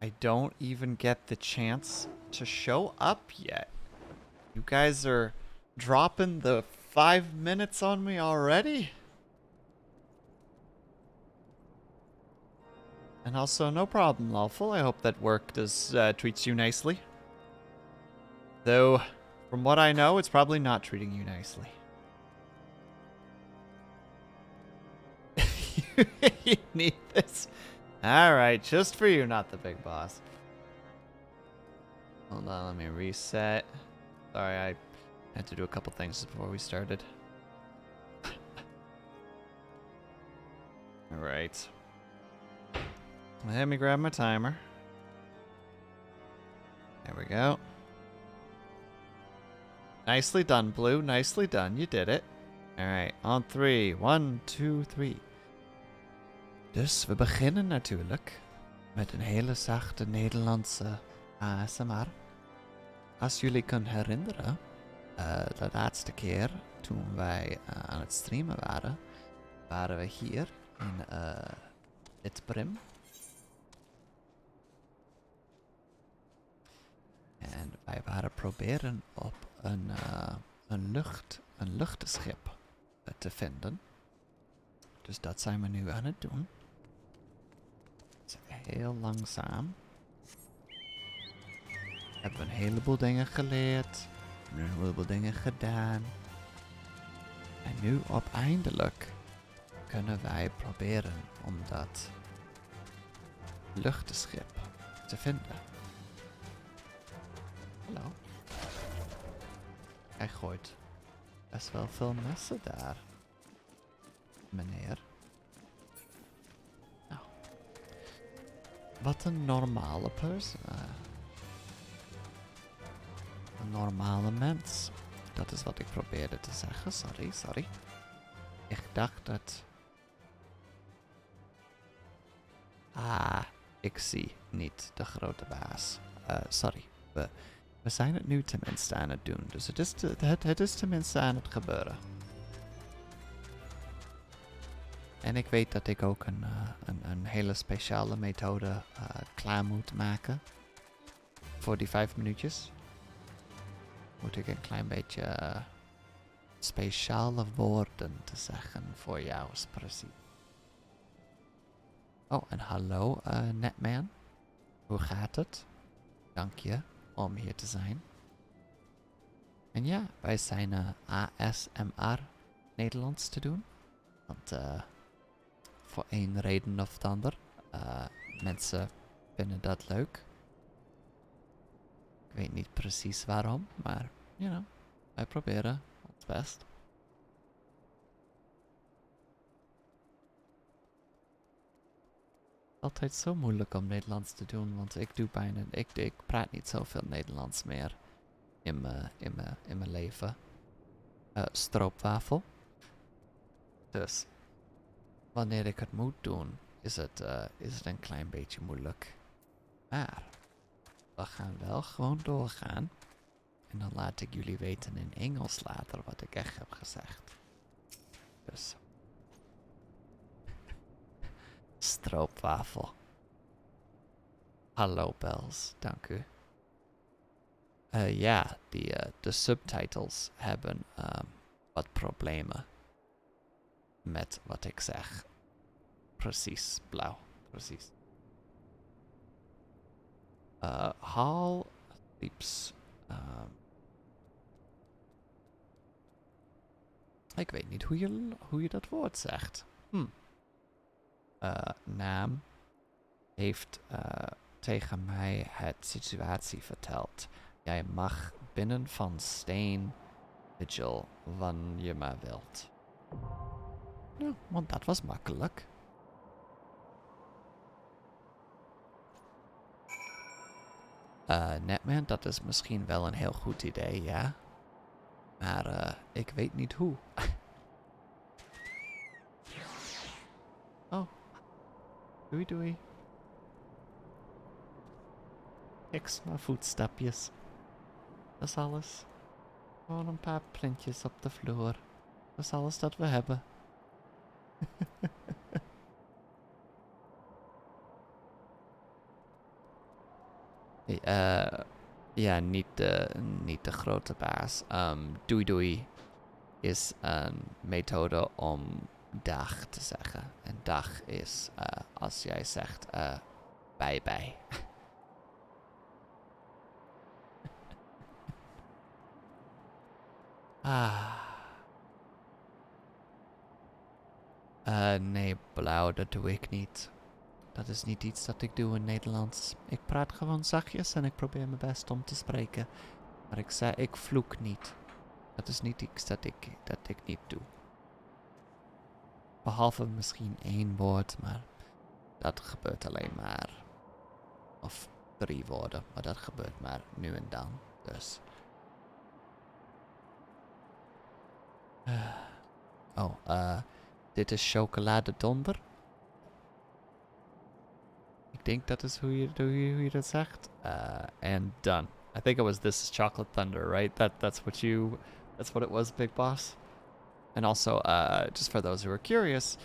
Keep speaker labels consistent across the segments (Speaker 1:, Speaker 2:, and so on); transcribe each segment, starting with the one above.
Speaker 1: I don't even get the chance to show up yet. You guys are dropping the 5 minutes on me already? And also, no problem, Lawful. I hope that work treats you nicely. Though, from what I know, it's probably not treating you nicely. You need this. Alright, just for you, not the big boss. Hold on, let me reset. Sorry, I had to do a couple things before we started. Alright. Let me grab my timer. There we go. Nicely done, Blue. Nicely done. You did it. Alright, on 3. 1, 2, 3. Dus we beginnen natuurlijk met een hele zachte Nederlandse ASMR. Als jullie kunnen herinneren, de laatste keer toen wij aan het streamen waren, waren we hier in het Prim. En wij waren proberen op een luchtschip te vinden. Dus dat zijn we nu aan het doen. Het is heel langzaam. Hebben een heleboel dingen geleerd. Een heleboel dingen gedaan. En nu uiteindelijk kunnen wij proberen om dat luchtschip te vinden. Hallo. Hij gooit best wel veel messen daar, meneer. Nou. Wat een normale persoon. Een normale mens. Dat is wat ik probeerde te zeggen. Sorry. Ik dacht dat... ik zie niet de grote baas. Sorry. We zijn het nu tenminste aan het doen. Dus het is tenminste aan het gebeuren. En ik weet dat ik ook een hele speciale methode klaar moet maken. Voor die 5 minuutjes. Moet ik een klein beetje speciale woorden te zeggen voor jou, precies. Oh, en hallo, Netman. Hoe gaat het? Dank je om hier te zijn. En ja, wij zijn ASMR Nederlands te doen. Want voor één reden of de ander. Mensen vinden dat leuk. Ik weet niet precies waarom, maar you know, wij proberen ons best. Altijd zo moeilijk om Nederlands te doen, want ik praat niet zoveel Nederlands meer in mijn leven. Stroopwafel. Dus wanneer ik het moet doen, is het een klein beetje moeilijk. Maar we gaan wel gewoon doorgaan. En dan laat ik jullie weten in Engels later wat ik echt heb gezegd. Dus. Stroopwafel. Hallo Bells, dank u. Ja, de subtitles hebben wat problemen met wat ik zeg. Precies, blauw, precies. Hal sleeps. Ik weet niet hoe je dat woord zegt. Naam heeft tegen mij het situatie verteld. Jij mag binnen van Steen Vigil wanneer je maar wilt. Nou, want dat was makkelijk. Netman, dat is misschien wel een heel goed idee, ja. Maar ik weet niet hoe. Oh. Doei. Extra voetstapjes. Dat is alles. Gewoon een paar printjes op de vloer. Dat is alles dat we hebben. Ja, niet de grote baas. Doei doei is een methode om dag te zeggen. En dag is als jij zegt bye bye. Nee, blauw, dat doe ik niet. Dat is niet iets dat ik doe in Nederlands. Ik praat gewoon zachtjes en ik probeer mijn best om te spreken. Maar ik vloek niet. Dat is niet iets dat ik niet doe. Behalve misschien 1 woord, maar dat gebeurt alleen maar. Of 3 woorden, maar dat gebeurt maar nu en dan. Dus. Dit is chocoladedonder. Ik denk dat is hoe je dat zegt. And done. I think it was This is Chocolate Thunder, right? That's what it was, Big Boss. And also, just for those who are curious,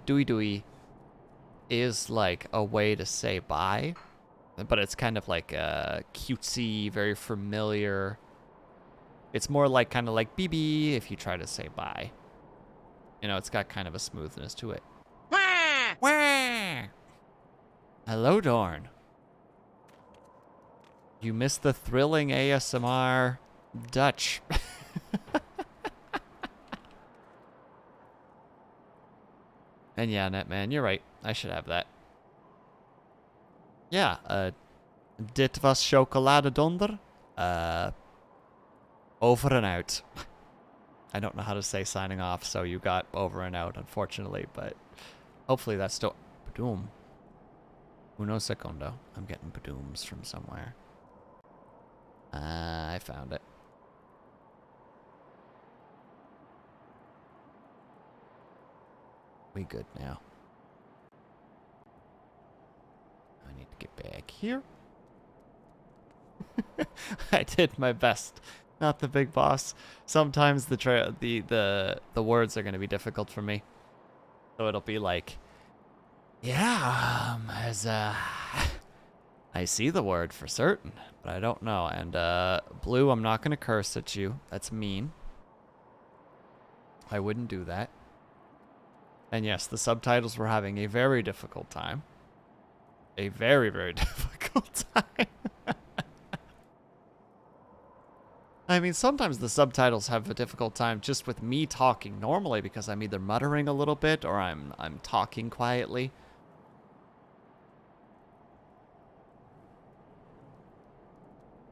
Speaker 1: Dewey Dewey is like a way to say bye, but it's kind of like cutesy, very familiar. It's more like kind of like BB if you try to say bye. You know, it's got kind of a smoothness to it. Wah! Wah! Hello, Dorn. You missed the thrilling ASMR Dutch. And yeah, Netman, you're right. I should have that. Yeah, dit was chocoladedonder. Over and out. I don't know how to say signing off, so you got over and out, unfortunately, but hopefully that's still... Badoom. Uno secondo. I'm getting badooms from somewhere. I found it. We good now. I need to get back here. I did my best. Not the big boss. Sometimes the words are going to be difficult for me. So it'll be like, yeah, I see the word for certain, but I don't know. And Blue, I'm not going to curse at you. That's mean. I wouldn't do that. And yes, the subtitles were having a very difficult time. A very, very difficult time. I mean, sometimes the subtitles have a difficult time just with me talking normally because I'm either muttering a little bit or I'm talking quietly.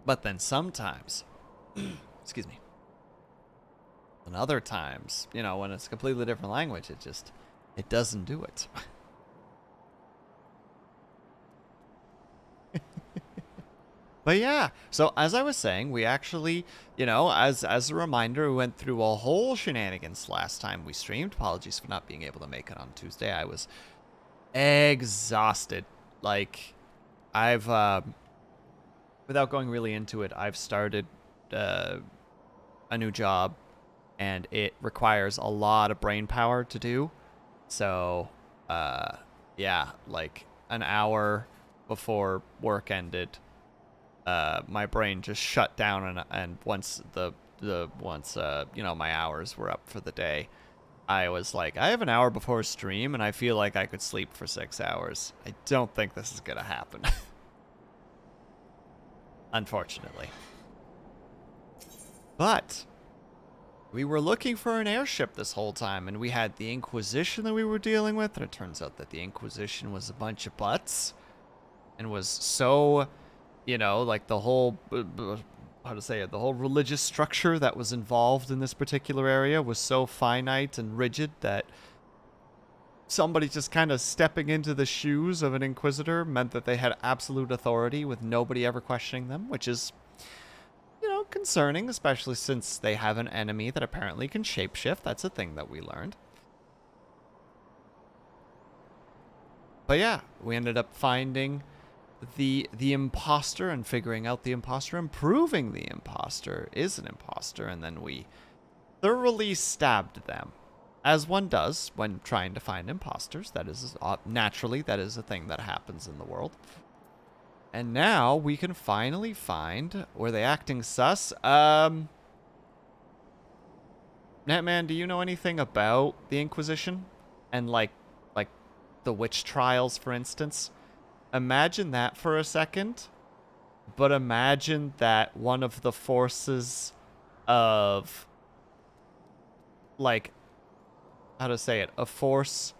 Speaker 1: But then sometimes, excuse me, and other times, you know, when it's a completely different language, it doesn't do it. But yeah, so as I was saying, we actually, you know, as a reminder, we went through a whole shenanigans last time we streamed. Apologies for not being able to make it on Tuesday. I was exhausted. Like, I've, without going really into it, I've started a new job, and it requires a lot of brain power to do. So, yeah, like an hour before work ended, my brain just shut down, and once you know, my hours were up for the day, I was like, I have an hour before stream, and I feel like I could sleep for 6 hours. I don't think this is gonna happen. Unfortunately. But we were looking for an airship this whole time, and we had the Inquisition that we were dealing with, and it turns out that the Inquisition was a bunch of butts, and was so, you know, like the whole, how to say it, the whole religious structure that was involved in this particular area was so finite and rigid that somebody just kind of stepping into the shoes of an Inquisitor meant that they had absolute authority with nobody ever questioning them, which is, you know, concerning, especially since they have an enemy that apparently can shapeshift. That's a thing that we learned. But yeah, we ended up finding the imposter and figuring out the imposter and proving the imposter is an imposter, and then we thoroughly stabbed them. As one does when trying to find imposters. That is, naturally, that is a thing that happens in the world. And now we can finally find... Were they acting sus? Netman, do you know anything about the Inquisition? And, like the witch trials, for instance? Imagine that for a second. But imagine that one of the forces of... Like... How to say it? A force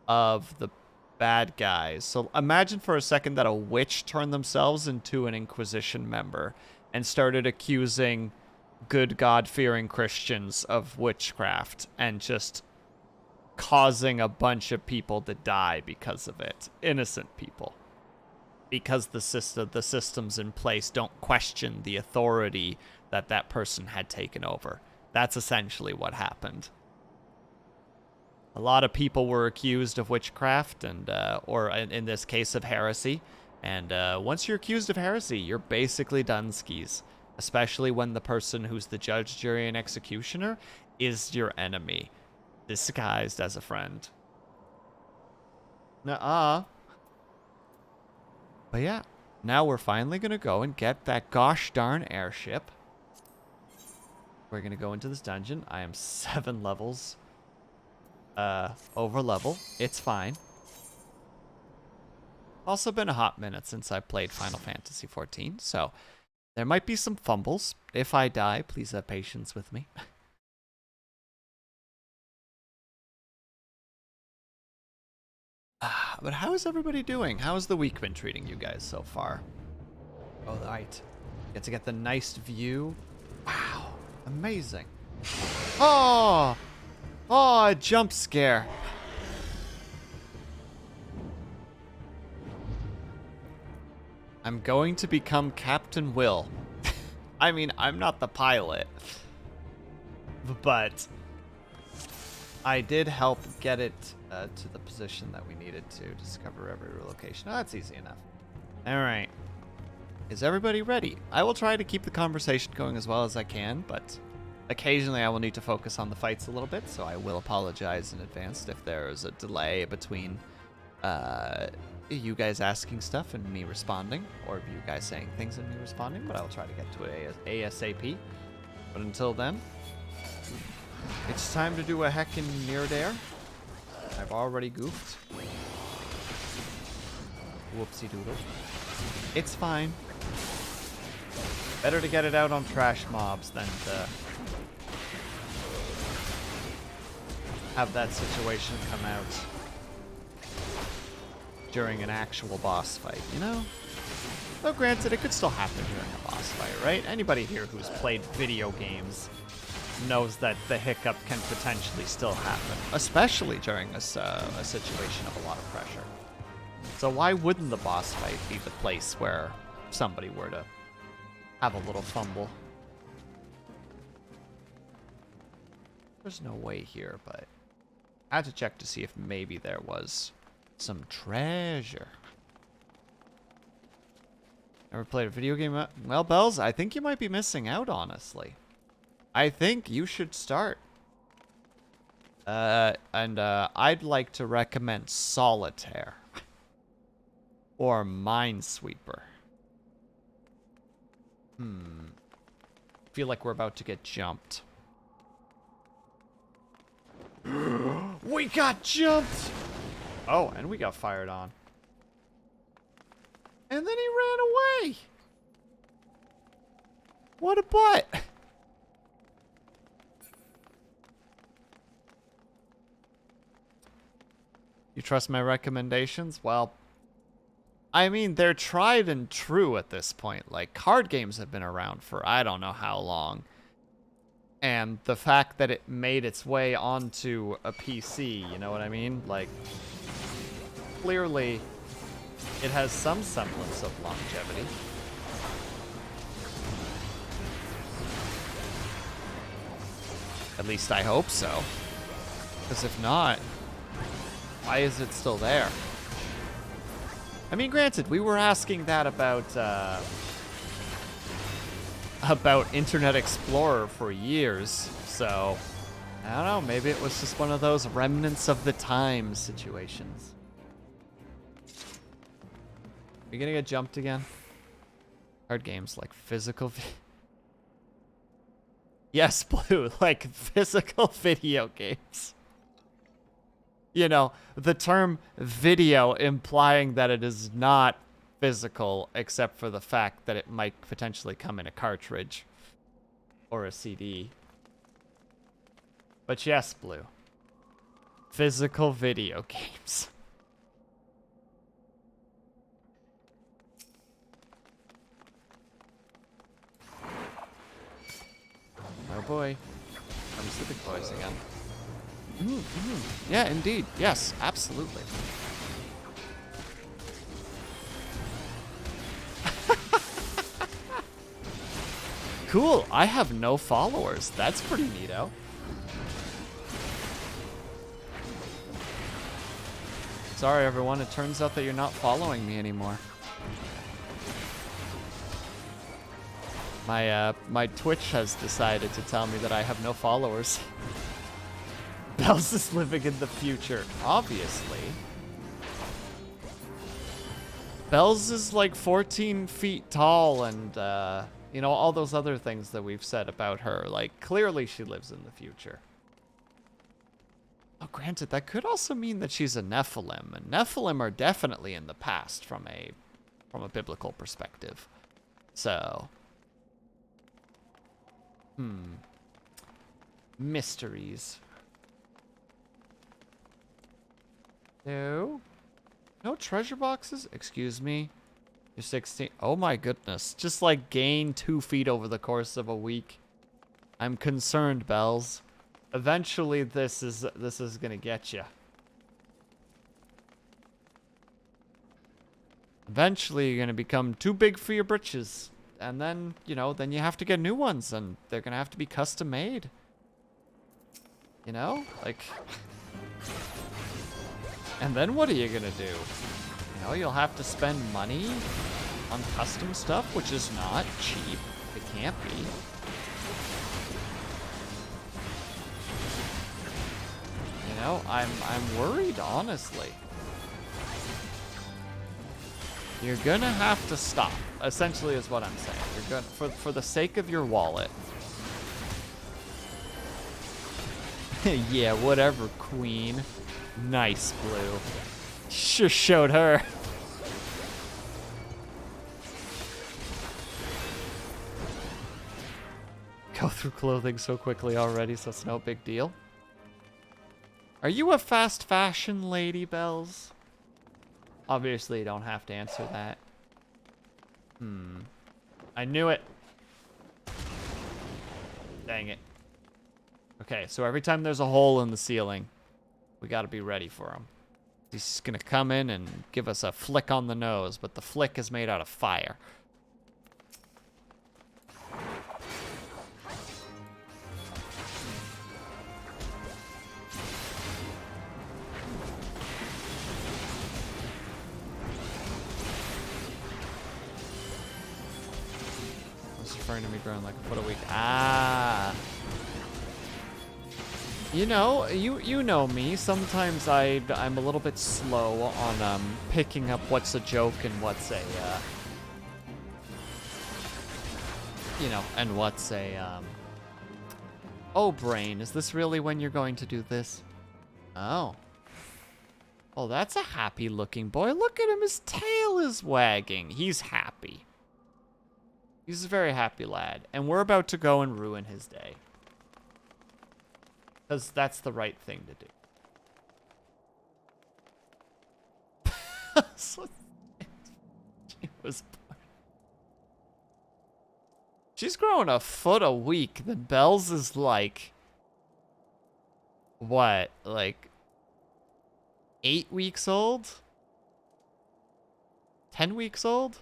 Speaker 1: of the bad guys. So imagine for a second that a witch turned themselves into an Inquisition member and started accusing good God-fearing Christians of witchcraft and just causing a bunch of people to die because of it. Innocent people. Because the systems in place don't question the authority that that person had taken over. That's essentially what happened. A lot of people were accused of witchcraft and, or in this case of heresy. And once you're accused of heresy, you're basically done skis. Especially when the person who's the judge, jury, and executioner is your enemy, disguised as a friend. Nuh-uh. But yeah, now we're finally going to go and get that gosh darn airship. We're going to go into this dungeon. I am 7 levels over level. It's fine. Also been a hot minute since I played Final Fantasy XIV, so there might be some fumbles. If I die, please have patience with me. But how is everybody doing? How's the week been treating you guys so far? Oh, right. Get to get the nice view. Wow. Amazing. Oh! Oh, a jump scare. I'm going to become Captain Will. I mean, I'm not the pilot. But I did help get it to the position that we needed to discover every location. Oh, that's easy enough. All right. Is everybody ready? I will try to keep the conversation going as well as I can, but occasionally I will need to focus on the fights a little bit, so I will apologize in advance if there is a delay between you guys asking stuff and me responding, or you guys saying things and me responding, but I will try to get to it ASAP. But until then, it's time to do a heckin' near dare. I've already goofed. Whoopsie doodle. It's fine. Better to get it out on trash mobs than to have that situation come out during an actual boss fight, you know? Though granted, it could still happen during a boss fight, right? Anybody here who's played video games knows that the hiccup can potentially still happen, especially during a situation of a lot of pressure. So why wouldn't the boss fight be the place where somebody were to have a little fumble? There's no way here, but I had to check to see if maybe there was some treasure. Ever played a video game? Well, Bells, I think you might be missing out, honestly. I think you should start. I'd like to recommend Solitaire. Or Minesweeper. Feel like we're about to get jumped. We got jumped! Oh, and we got fired on. And then he ran away! What a butt! You trust my recommendations? Well, I mean, they're tried and true at this point. Like, card games have been around for I don't know how long. And the fact that it made its way onto a PC, you know what I mean? Like, clearly, it has some semblance of longevity. At least I hope so. Because if not, why is it still there? I mean, granted, we were asking that about Internet Explorer for years, so I don't know, maybe it was just one of those remnants of the time situations. Are you gonna get jumped again? Card games like physical. Yes, Blue, like physical video games. You know, the term video implying that it is not physical, except for the fact that it might potentially come in a cartridge or a CD. But yes, Blue. Physical video games. Oh boy. Comes the big boys again. Yeah, indeed. Yes, absolutely. Cool. I have no followers. That's pretty neato. Sorry, everyone. It turns out that you're not following me anymore. My Twitch has decided to tell me that I have no followers. Bells is living in the future, obviously. Bells is like 14 feet tall and, you know, all those other things that we've said about her. Like, clearly she lives in the future. Oh, granted, that could also mean that she's a Nephilim, and Nephilim are definitely in the past from a biblical perspective. So, mysteries. No? No treasure boxes? Excuse me? You're 16. Oh my goodness. Just like gain 2 feet over the course of a week. I'm concerned, Bells. Eventually this is gonna get you. Eventually you're gonna become too big for your britches. And then, you know, then you have to get new ones and they're gonna have to be custom made. You know? Like... And then what are you gonna do? You know, you'll have to spend money on custom stuff, which is not cheap. It can't be. You know, I'm worried, honestly. You're gonna have to stop, essentially is what I'm saying. You're gonna, for the sake of your wallet. Yeah, whatever, queen. Nice, Blue. Sure showed her. Go through clothing so quickly already, so it's no big deal. Are you a fast fashion lady, Bells? Obviously, you don't have to answer that. I knew it. Dang it. Okay, so every time there's a hole in the ceiling, we gotta be ready for him. He's just gonna come in and give us a flick on the nose, but the flick is made out of fire. I was referring to me growing like a foot a week. Ah. You know, you know me. Sometimes I'm a little bit slow on picking up what's a joke and what's a you know, and what's a oh, brain, is this really when you're going to do this? Oh. Oh, that's a happy looking boy. Look at him, his tail is wagging. He's happy. He's a very happy lad, and we're about to go and ruin his day. Because that's the right thing to do. She was born. She's growing a foot a week. The Bells is like... What? Like... 8 weeks old? 10 weeks old?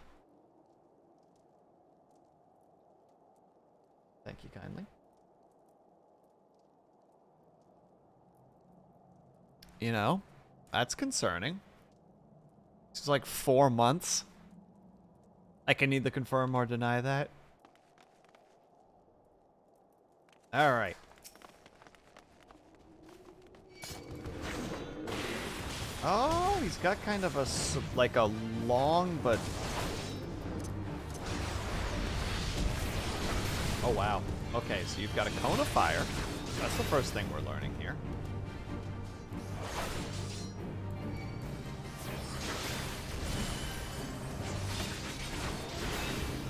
Speaker 1: Thank you kindly. You know, that's concerning. It's like 4 months. I can neither confirm or deny that. All right. Oh, he's got kind of a, like a long but Oh, wow. Okay, so you've got a cone of fire. That's the first thing we're learning here.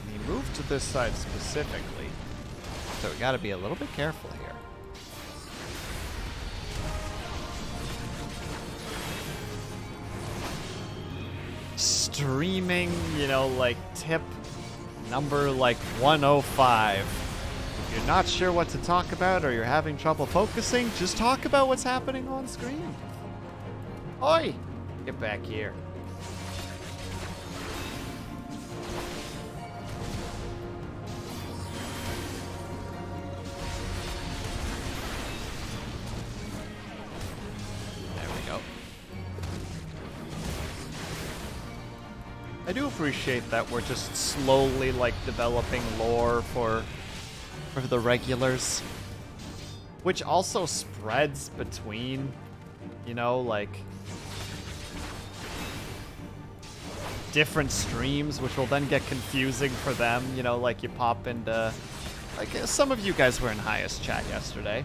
Speaker 1: And he moved to this side specifically, so we gotta be a little bit careful here. Streaming, you know, like tip number like 105. If you're not sure what to talk about or you're having trouble focusing, just talk about what's happening on screen. Oi! Get back here. There we go. I do appreciate that we're just slowly like developing lore for the regulars, which also spreads between, you know, like different streams, which will then get confusing for them. You know, like you pop into, like some of you guys were in highest chat yesterday.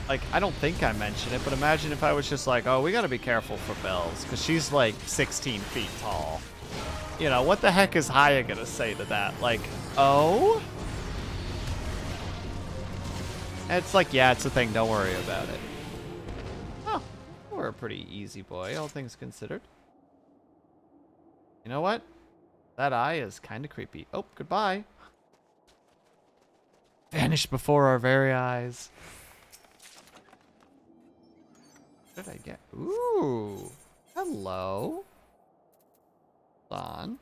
Speaker 1: Like, I don't think I mentioned it, but imagine if I was just like, oh, we gotta be careful for Bells, because she's like 16 feet tall. You know, what the heck is Haya gonna say to that? Like, oh? And it's like, yeah, it's a thing, don't worry about it. Oh, we're a pretty easy boy, all things considered. You know what? That eye is kind of creepy. Oh, goodbye. Vanished before our very eyes. What did I get? Ooh. Hello. Hold on.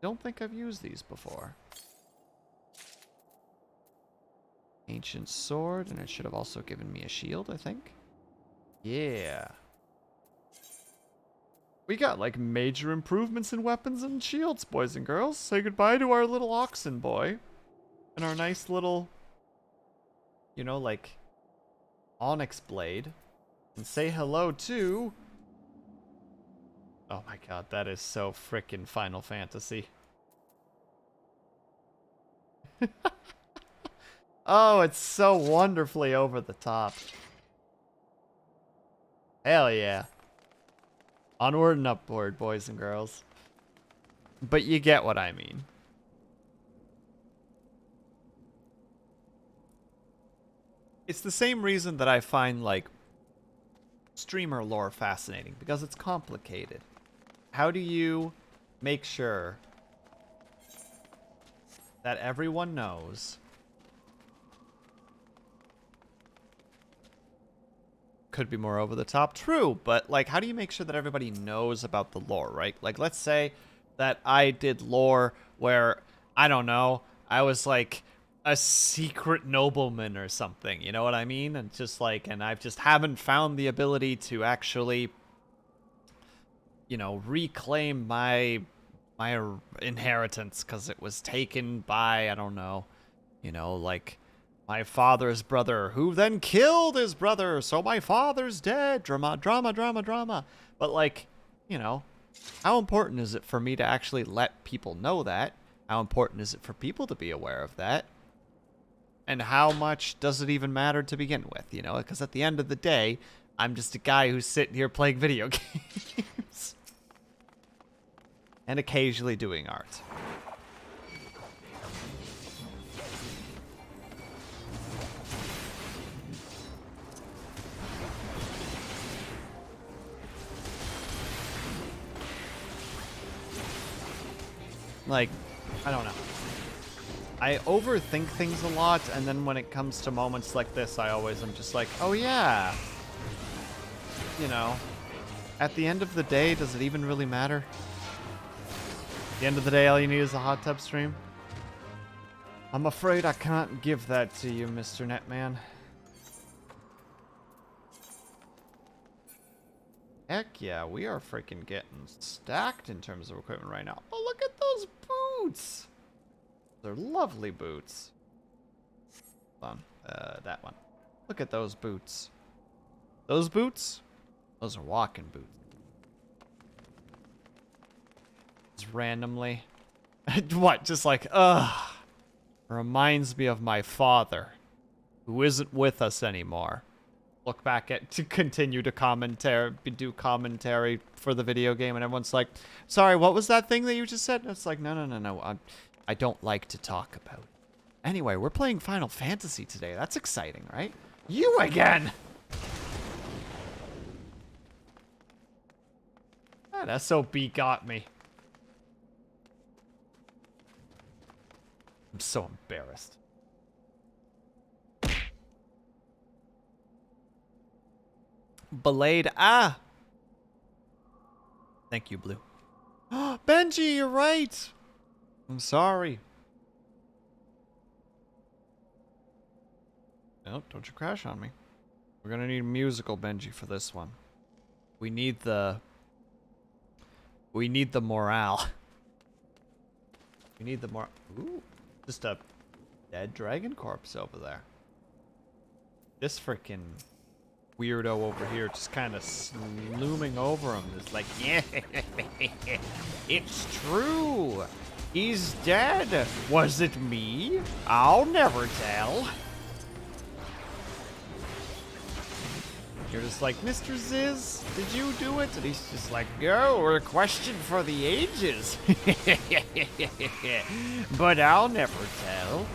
Speaker 1: Don't think I've used these before. Ancient sword, and it should have also given me a shield, I think. Yeah. We got like major improvements in weapons and shields, boys and girls. Say goodbye to our little oxen boy. And our nice little, you know, like onyx blade. And say hello to... Oh my god, that is so frickin' Final Fantasy. Oh, it's so wonderfully over the top. Hell yeah. Onward and upward, boys and girls. But you get what I mean. It's the same reason that I find, like, streamer lore fascinating, because it's complicated. How do you make sure that everyone knows could be more over the top? True, but like, how do you make sure that everybody knows about the lore, right? Like, let's say that I did lore where, I don't know, I was like a secret nobleman or something, you know what I mean? And just like, and I just haven't found the ability to actually, you know, reclaim my inheritance because it was taken by, I don't know, you know, like my father's brother, who then killed his brother, so my father's dead. Drama, drama, drama, drama. But like, you know, how important is it for me to actually let people know that? How important is it for people to be aware of that? And how much does it even matter to begin with, you know? Because at the end of the day, I'm just a guy who's sitting here playing video games. And occasionally doing art. Like, I don't know. I overthink things a lot, and then when it comes to moments like this, I always am just like, oh yeah. You know, at the end of the day, does it even really matter? At the end of the day, all you need is a hot tub stream. I'm afraid I can't give that to you, Mr. Netman. Heck yeah, we are freaking getting stacked in terms of equipment right now. Oh, look at those boots! They're lovely boots. Hold on, that one. Look at those boots. Those boots? Those are walking boots. randomly. What? Just like, reminds me of my father, who isn't with us anymore. Look back at to continue to do commentary for the video game, and everyone's like, "Sorry, what was that thing that you just said?" And it's like, no. I don't like to talk about it. Anyway, we're playing Final Fantasy today. That's exciting, right? You again! That SOB got me. I'm so embarrassed. Belayed. Thank you, Blue. Benji, you're right. I'm sorry. Oh, don't you crash on me. We're gonna need musical Benji for this one. We need the morale. We need the more. Ooh, just a dead dragon corpse over there. This freaking weirdo over here just kind of looming over him. It's like, yeah, it's true. He's dead. Was it me? I'll never tell. You're just like, Mr. Ziz, did you do it? And he's just like, oh, we're a question for the ages. But I'll never tell.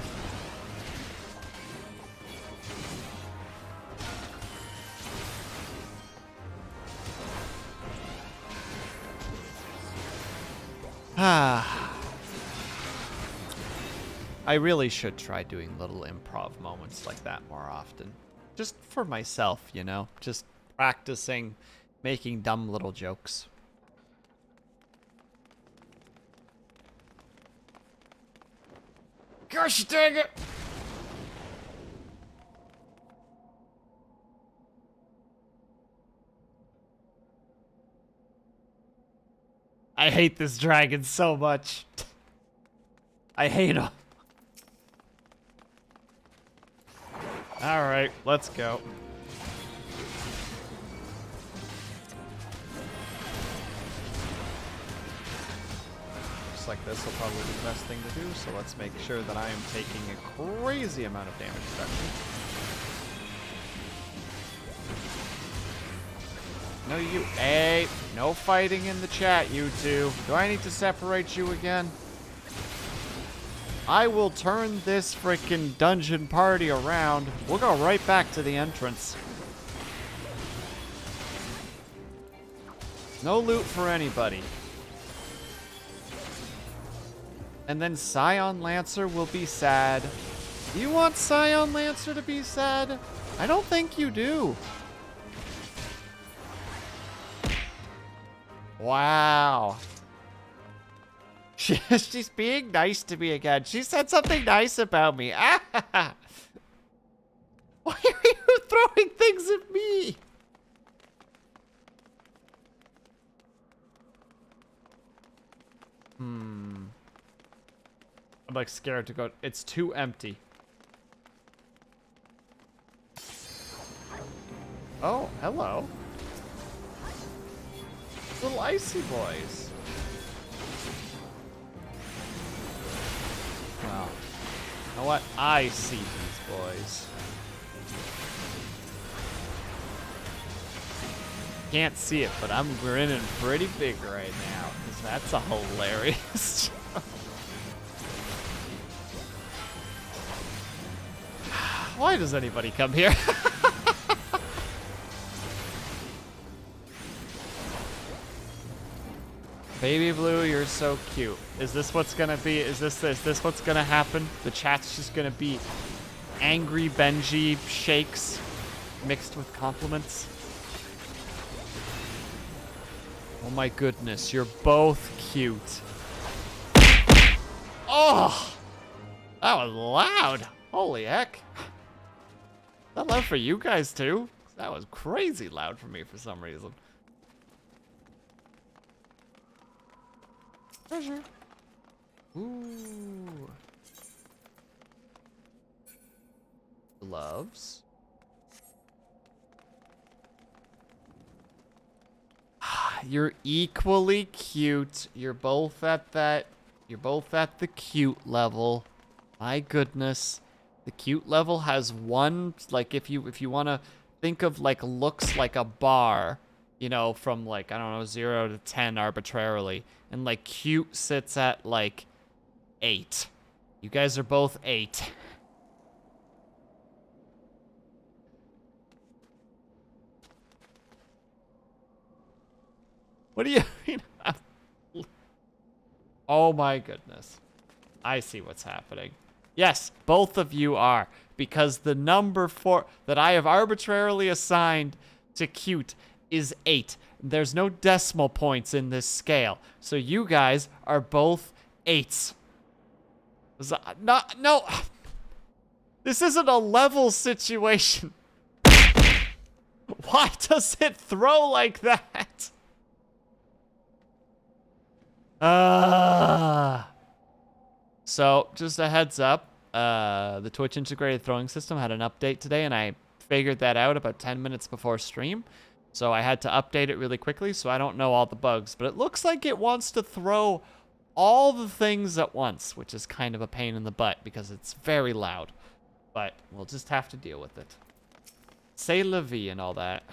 Speaker 1: I really should try doing little improv moments like that more often. Just for myself, you know? Just practicing making dumb little jokes. Gosh dang it! I hate this dragon so much. I hate him. Alright, let's go. Just like this will probably be the best thing to do, so let's make sure that I am taking a crazy amount of damage reduction. No, you. Hey, no fighting in the chat, you two. Do I need to separate you again? I will turn this frickin' dungeon party around. We'll go right back to the entrance. No loot for anybody. And then Scion Lancer will be sad. Do you want Scion Lancer to be sad? I don't think you do. Wow. She's being nice to me again. She said something nice about me. Why are you throwing things at me? I'm like scared to go. It's too empty. Oh, hello. Little icy boys. Well, you know what? I see these boys. Can't see it, but I'm grinning pretty big right now, because that's a hilarious joke. Why does anybody come here? Baby Blue, you're so cute. Is this what's gonna be? Is this what's gonna happen? The chat's just gonna be angry Benji shakes mixed with compliments. Oh my goodness, you're both cute. Oh, that was loud. Holy heck. Is that loud for you guys too? That was crazy loud for me for some reason. Treasure. Ooh. Gloves. You're equally cute. You're both at that. You're both at the cute level. My goodness. The cute level has one, like, if you want to think of, like, looks like a bar, you know, from, like, I don't know, 0 to 10 arbitrarily. And, like, cute sits at, like, 8. You guys are both 8. What do you mean? Oh my goodness. I see what's happening. Yes, both of you are. Because the number that I have arbitrarily assigned to cute is 8. There's no decimal points in this scale. So you guys are both 8s. No. This isn't a level situation. Why does it throw like that? So, just a heads up, the Twitch integrated throwing system had an update today, and I figured that out about 10 minutes before stream. So I had to update it really quickly, so I don't know all the bugs. But it looks like it wants to throw all the things at once, which is kind of a pain in the butt because it's very loud. But we'll just have to deal with it. C'est la vie and all that.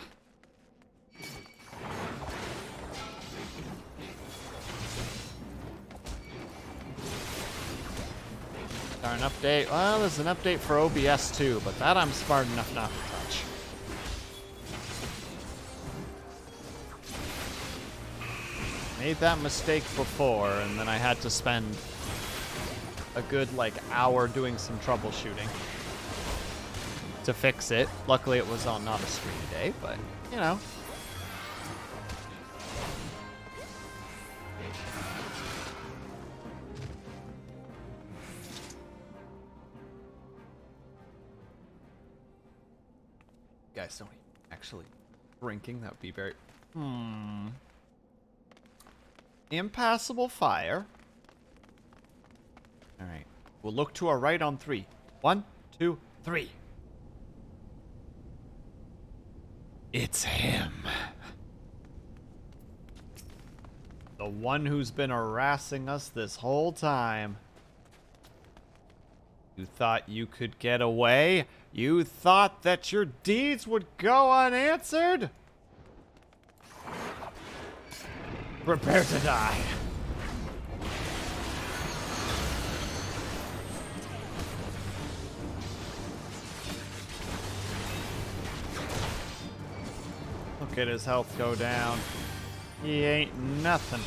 Speaker 1: An update. Well, there's an update for OBS too, but that I'm smart enough not to touch. Made that mistake before, and then I had to spend a good, like, hour doing some troubleshooting to fix it. Luckily, it was on not a stream day, but, you know. Guys, don't actually drinking. That would be very... Impassable fire. All right. We'll look to our right on 3. 1, 2, 3. It's him. The one who's been harassing us this whole time. You thought you could get away? You thought that your deeds would go unanswered? Prepare to die. Look at his health go down. He ain't nothing.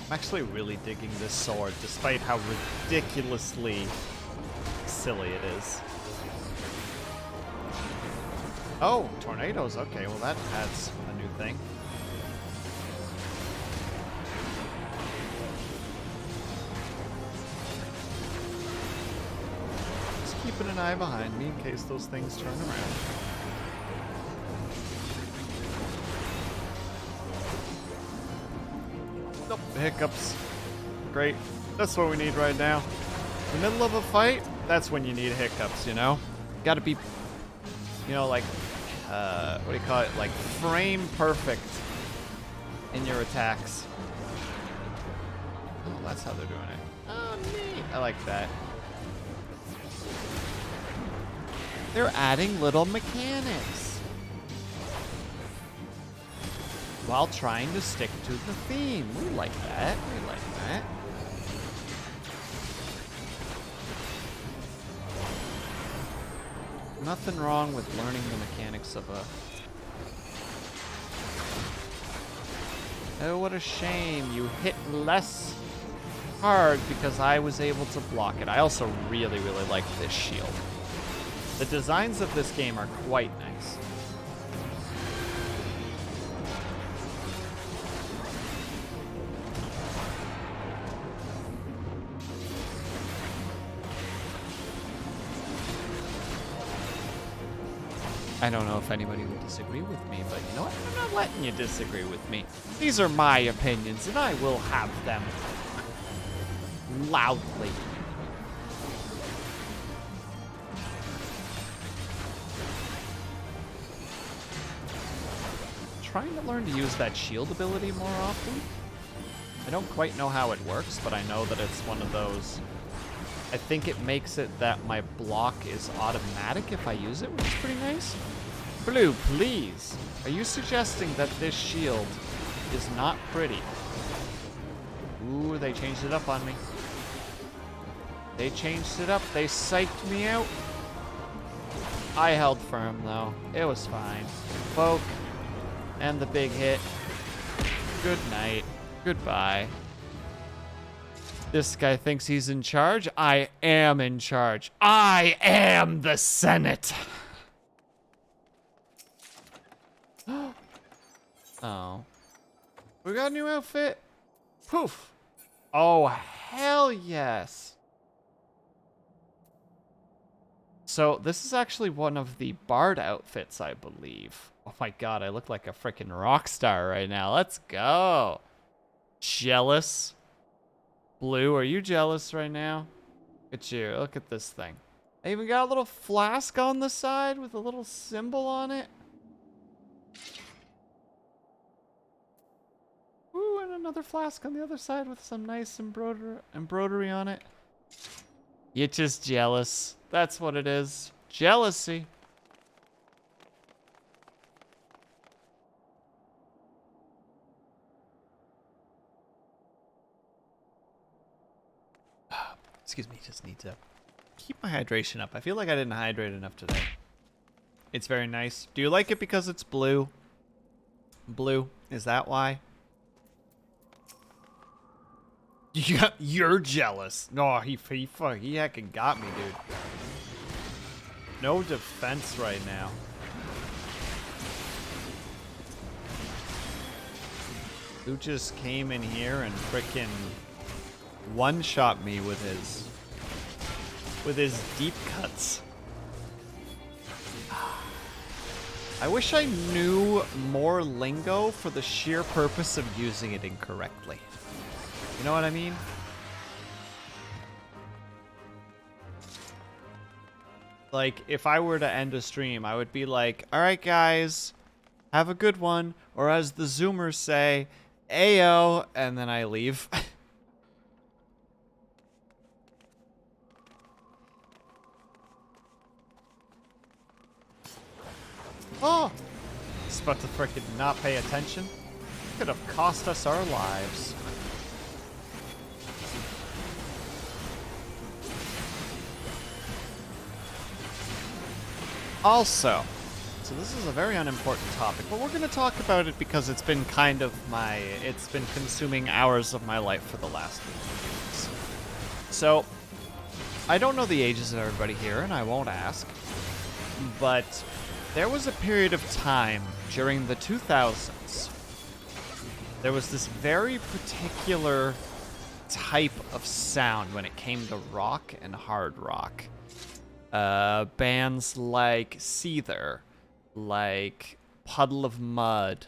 Speaker 1: I'm actually really digging this sword, despite how ridiculously silly it is. Oh, tornadoes. Okay, well that adds a new thing. Just keeping an eye behind me in case those things turn around. Nope, hiccups. Great. That's what we need right now. In the middle of a fight, that's when you need hiccups, you know? Gotta be, you know, like, what do you call it? Like, frame perfect in your attacks. Oh, that's how they're doing it. Oh, neat. I like that. They're adding little mechanics while trying to stick to the theme. We like that. We like that. Nothing wrong with learning the mechanics of a... Oh, what a shame. You hit less hard because I was able to block it. I also really, really like this shield. The designs of this game are quite nice. I don't know if anybody would disagree with me, but you know what? I'm not letting you disagree with me. These are my opinions, and I will have them loudly.
Speaker 2: trying to learn to use that shield ability more often. I don't quite know how it works, but I know that it's one of those. I think it makes it that my block is automatic if I use it, which is pretty nice. Blue, please. Are you suggesting that this shield is not pretty? Ooh, they changed it up on me. They changed it up. They psyched me out. I held firm, though. It was fine. Poke. And the big hit. Good night. Goodbye. This guy thinks he's in charge. I am in charge. I am the Senate. Oh. We got a new outfit? Poof. Oh, hell yes. So this is actually one of the Bard outfits, I believe. Oh my god, I look like a freaking rock star right now. Let's go. Jealous. Blue, are you jealous right now? Look at you. Look at this thing. I even got a little flask on the side with a little symbol on it. Ooh, and another flask on the other side with some nice embroidery on it. You're just jealous. That's what it is. Jealousy. Excuse me, just need to keep my hydration up. I feel like I didn't hydrate enough today. It's very nice. Do you like it because it's blue? Blue, is that why? Yeah, you're jealous. No, he heckin' got me, dude. No defense right now. Who just came in here and frickin' one-shot me with his deep cuts. I wish I knew more lingo for the sheer purpose of using it incorrectly. You know what I mean? Like, if I were to end a stream, I would be like, alright guys, have a good one. Or as the Zoomers say, Ayo, and then I leave. Oh! It's about to frickin' not pay attention. Could have cost us our lives. Also, so this is a very unimportant topic, but we're going to talk about it because it's been it's been consuming hours of my life for the last few weeks. So, I don't know the ages of everybody here, and I won't ask, but there was a period of time during the 2000s. There was this very particular type of sound when it came to rock and hard rock. Bands like Seether, like Puddle of Mud,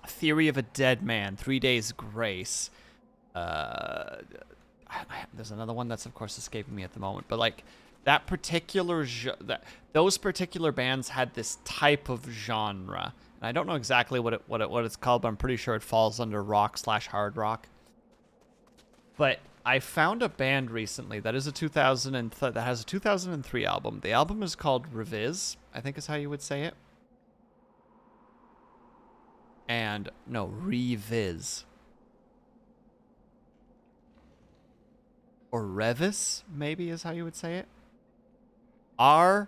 Speaker 2: Theory of a Dead Man, 3 Days Grace. There's another one that's of course escaping me at the moment, but like that particular those particular bands had this type of genre, and I don't know exactly what it's called, but I'm pretty sure it falls under rock/hard rock. But I found a band recently that is that has a 2003 album. The album is called Reviz, I think is how you would say it. And no, Reviz. Or Revis, maybe is how you would say it. Revis,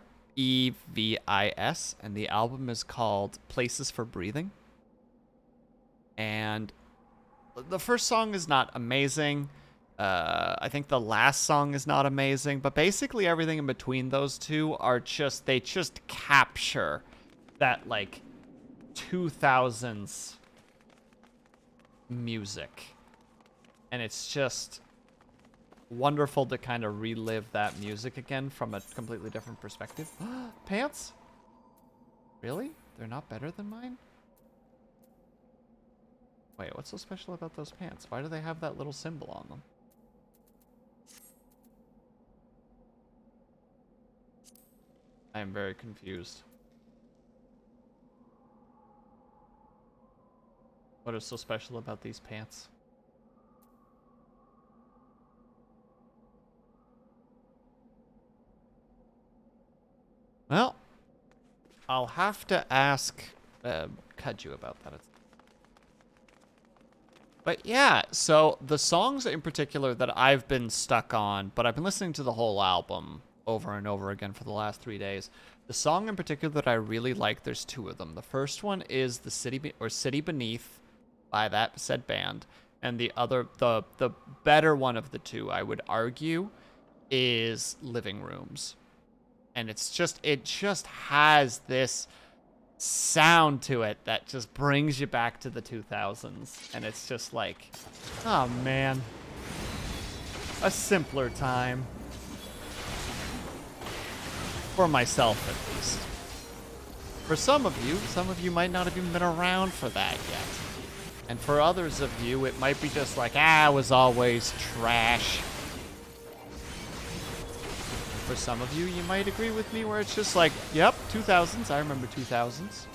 Speaker 2: and the album is called Places for Breathing. And the first song is not amazing. I think the last song is not amazing, but basically everything in between those two are they just capture that, like, 2000s music. And it's just wonderful to kind of relive that music again from a completely different perspective. Pants? Really? They're not better than mine? Wait, what's so special about those pants? Why do they have that little symbol on them? I am very confused. What is so special about these pants? Well, I'll have to ask Kaju about that. But yeah, so the songs in particular that I've been stuck on, but I've been listening to the whole album over and over again for the last 3 days. The song in particular that I really like, there's two of them. The first one is the City Beneath by that said band, and the other, the better one of the two, I would argue, is Living Rooms. And it just has this sound to it that just brings you back to the 2000s, and it's just like, oh man, a simpler time for myself, at least. For some of you might not have even been around for that yet, and for others of you it might be just like, it was always trash. For some of you, you might agree with me where it's just like, yep, 2000s, I remember 2000s.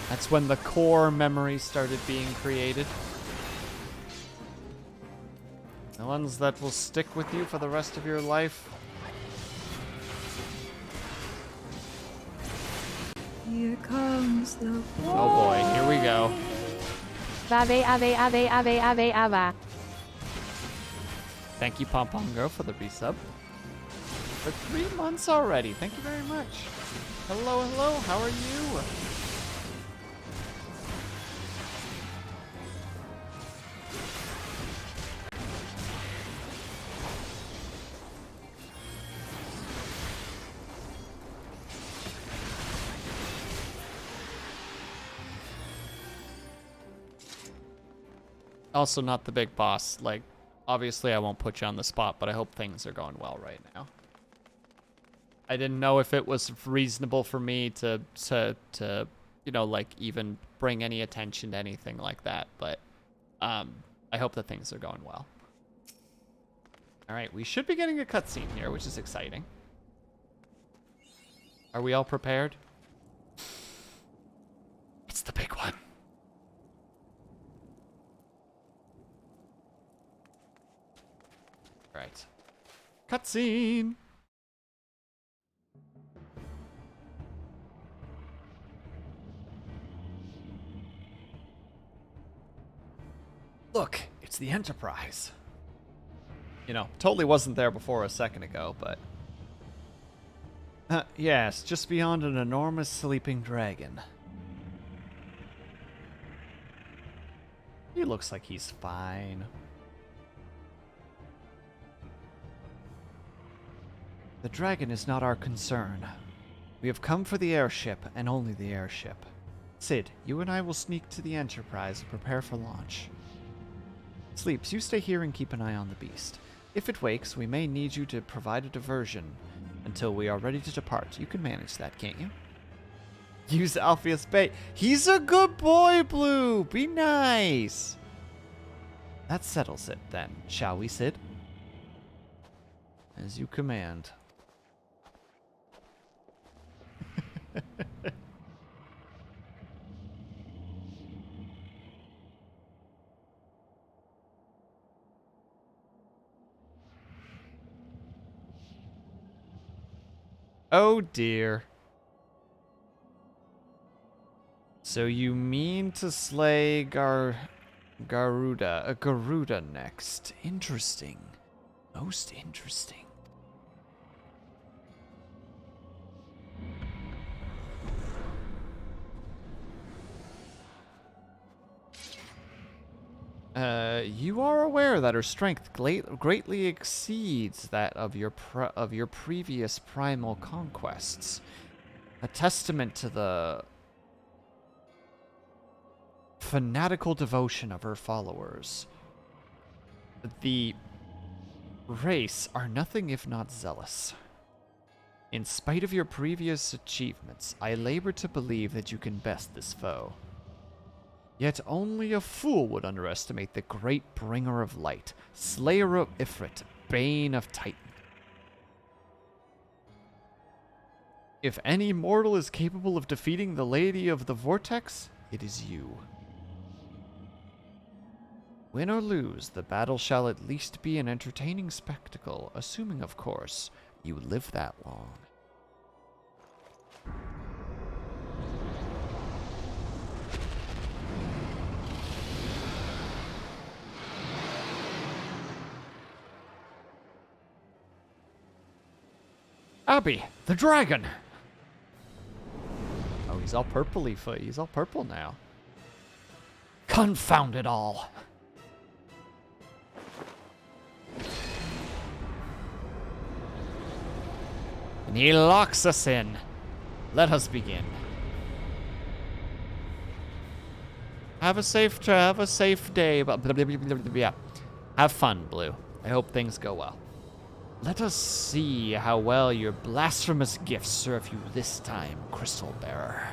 Speaker 2: That's when the core memories started being created. The ones that will stick with you for the rest of your life.
Speaker 3: Here comes the
Speaker 2: Oh boy, here we go.
Speaker 4: Ave, ave, ave, ave, ave, ave.
Speaker 2: Thank you, Pom Pom Girl, for the resub. For 3 months already. Thank you very much. Hello, hello. How are you? Also not the big boss. Like, obviously I won't put you on the spot, but I hope things are going well right now. I didn't know if it was reasonable for me to you know, like, even bring any attention to anything like that, but I hope that things are going well. All right, we should be getting a cutscene here, which is exciting. Are we all prepared? It's the big one. Right. Cutscene! Look, it's the Enterprise. You know, totally wasn't there before a second ago, but... yes, just beyond an enormous sleeping dragon. He looks like he's fine. The dragon is not our concern. We have come for the airship, and only the airship. Sid, you and I will sneak to the Enterprise and prepare for launch. Sleeps, you stay here and keep an eye on the beast. If it wakes, we may need you to provide a diversion until we are ready to depart. You can manage that, can't you? Use Alpheus bait. He's a good boy, Blue! Be nice! That settles it, then. Shall we, Sid? As you command. Oh dear. So you mean to slay Garuda next. Interesting. Most interesting. You are aware that her strength greatly exceeds that of your previous primal conquests. A testament to the fanatical devotion of her followers. The race are nothing if not zealous. In spite of your previous achievements, I labor to believe that you can best this foe. Yet only a fool would underestimate the great bringer of light, slayer of Ifrit, bane of Titan. If any mortal is capable of defeating the Lady of the Vortex, it is you. Win or lose, the battle shall at least be an entertaining spectacle, assuming, of course, you live that long. Abby, the dragon! Oh, he's all purpley. He's all purple now. Confound it all! And he locks us in. Let us begin. Have a safe day. Yeah. Have fun, Blue. I hope things go well. Let us see how well your blasphemous gifts serve you this time, Crystal Bearer.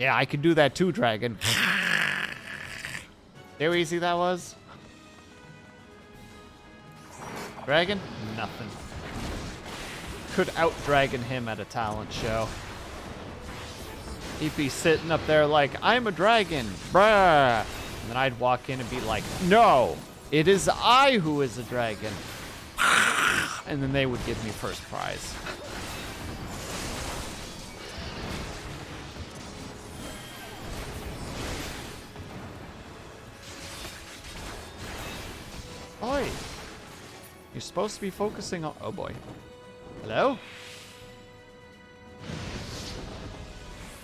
Speaker 2: Yeah, I can do that too, dragon. See how easy that was? Dragon? Nothing. Could out-dragon him at a talent show. He'd be sitting up there like, I'm a dragon, bruh. And then I'd walk in and be like, no, it is I who is a dragon. And then they would give me first prize. Oi. You're supposed to be focusing on... Oh boy. Hello?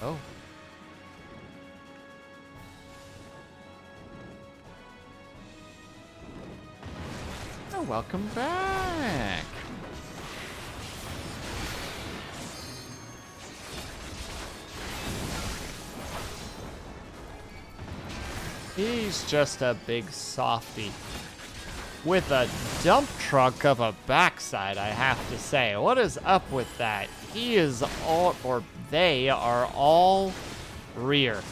Speaker 2: Oh. Oh, welcome back. He's just a big softy. With a dump truck of a backside, I have to say. What is up with that? He is all, or they are all rear.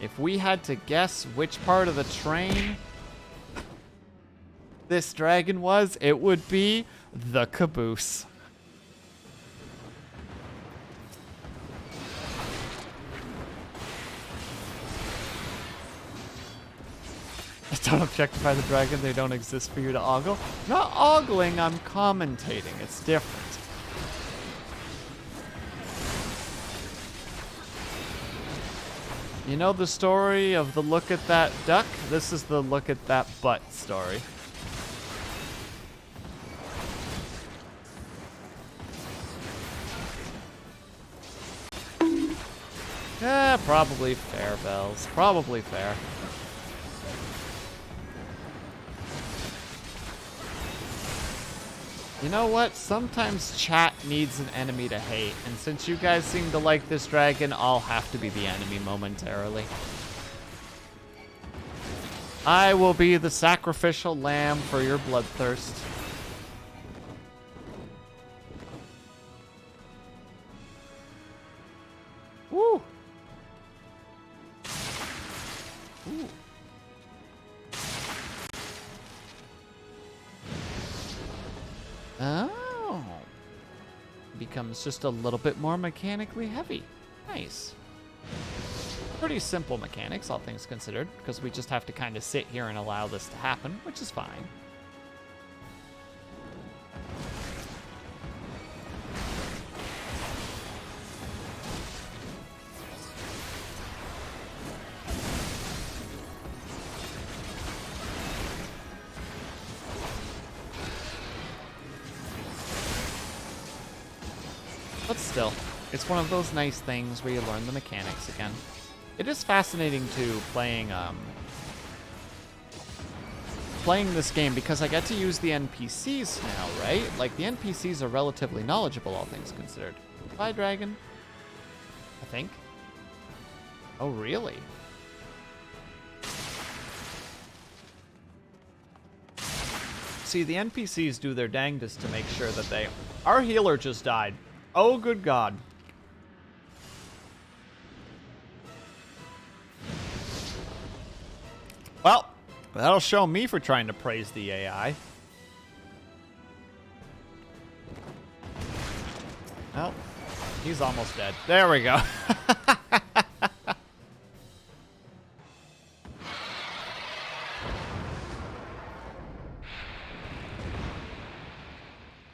Speaker 2: If we had to guess which part of the train this dragon was, it would be the caboose. Don't objectify the dragon, they don't exist for you to ogle. Not ogling, I'm commentating. It's different. You know the story of the look at that duck? This is the look at that butt story. Yeah, probably fair, Bells. Probably fair. You know what? Sometimes chat needs an enemy to hate, and since you guys seem to like this dragon, I'll have to be the enemy momentarily. I will be the sacrificial lamb for your bloodthirst. Woo! Ooh. Oh. Becomes just a little bit more mechanically heavy. Nice. Pretty simple mechanics, all things considered, because we just have to kind of sit here and allow this to happen, which is fine. But still, it's one of those nice things where you learn the mechanics again. It is fascinating too playing this game because I get to use the NPCs now, right? Like the NPCs are relatively knowledgeable, all things considered. Bye, dragon. I think. Oh, really? See, the NPCs do their dangdest to make sure that they... Our healer just died. Oh, good God. That'll show me for trying to praise the AI. Oh, he's almost dead. There we go.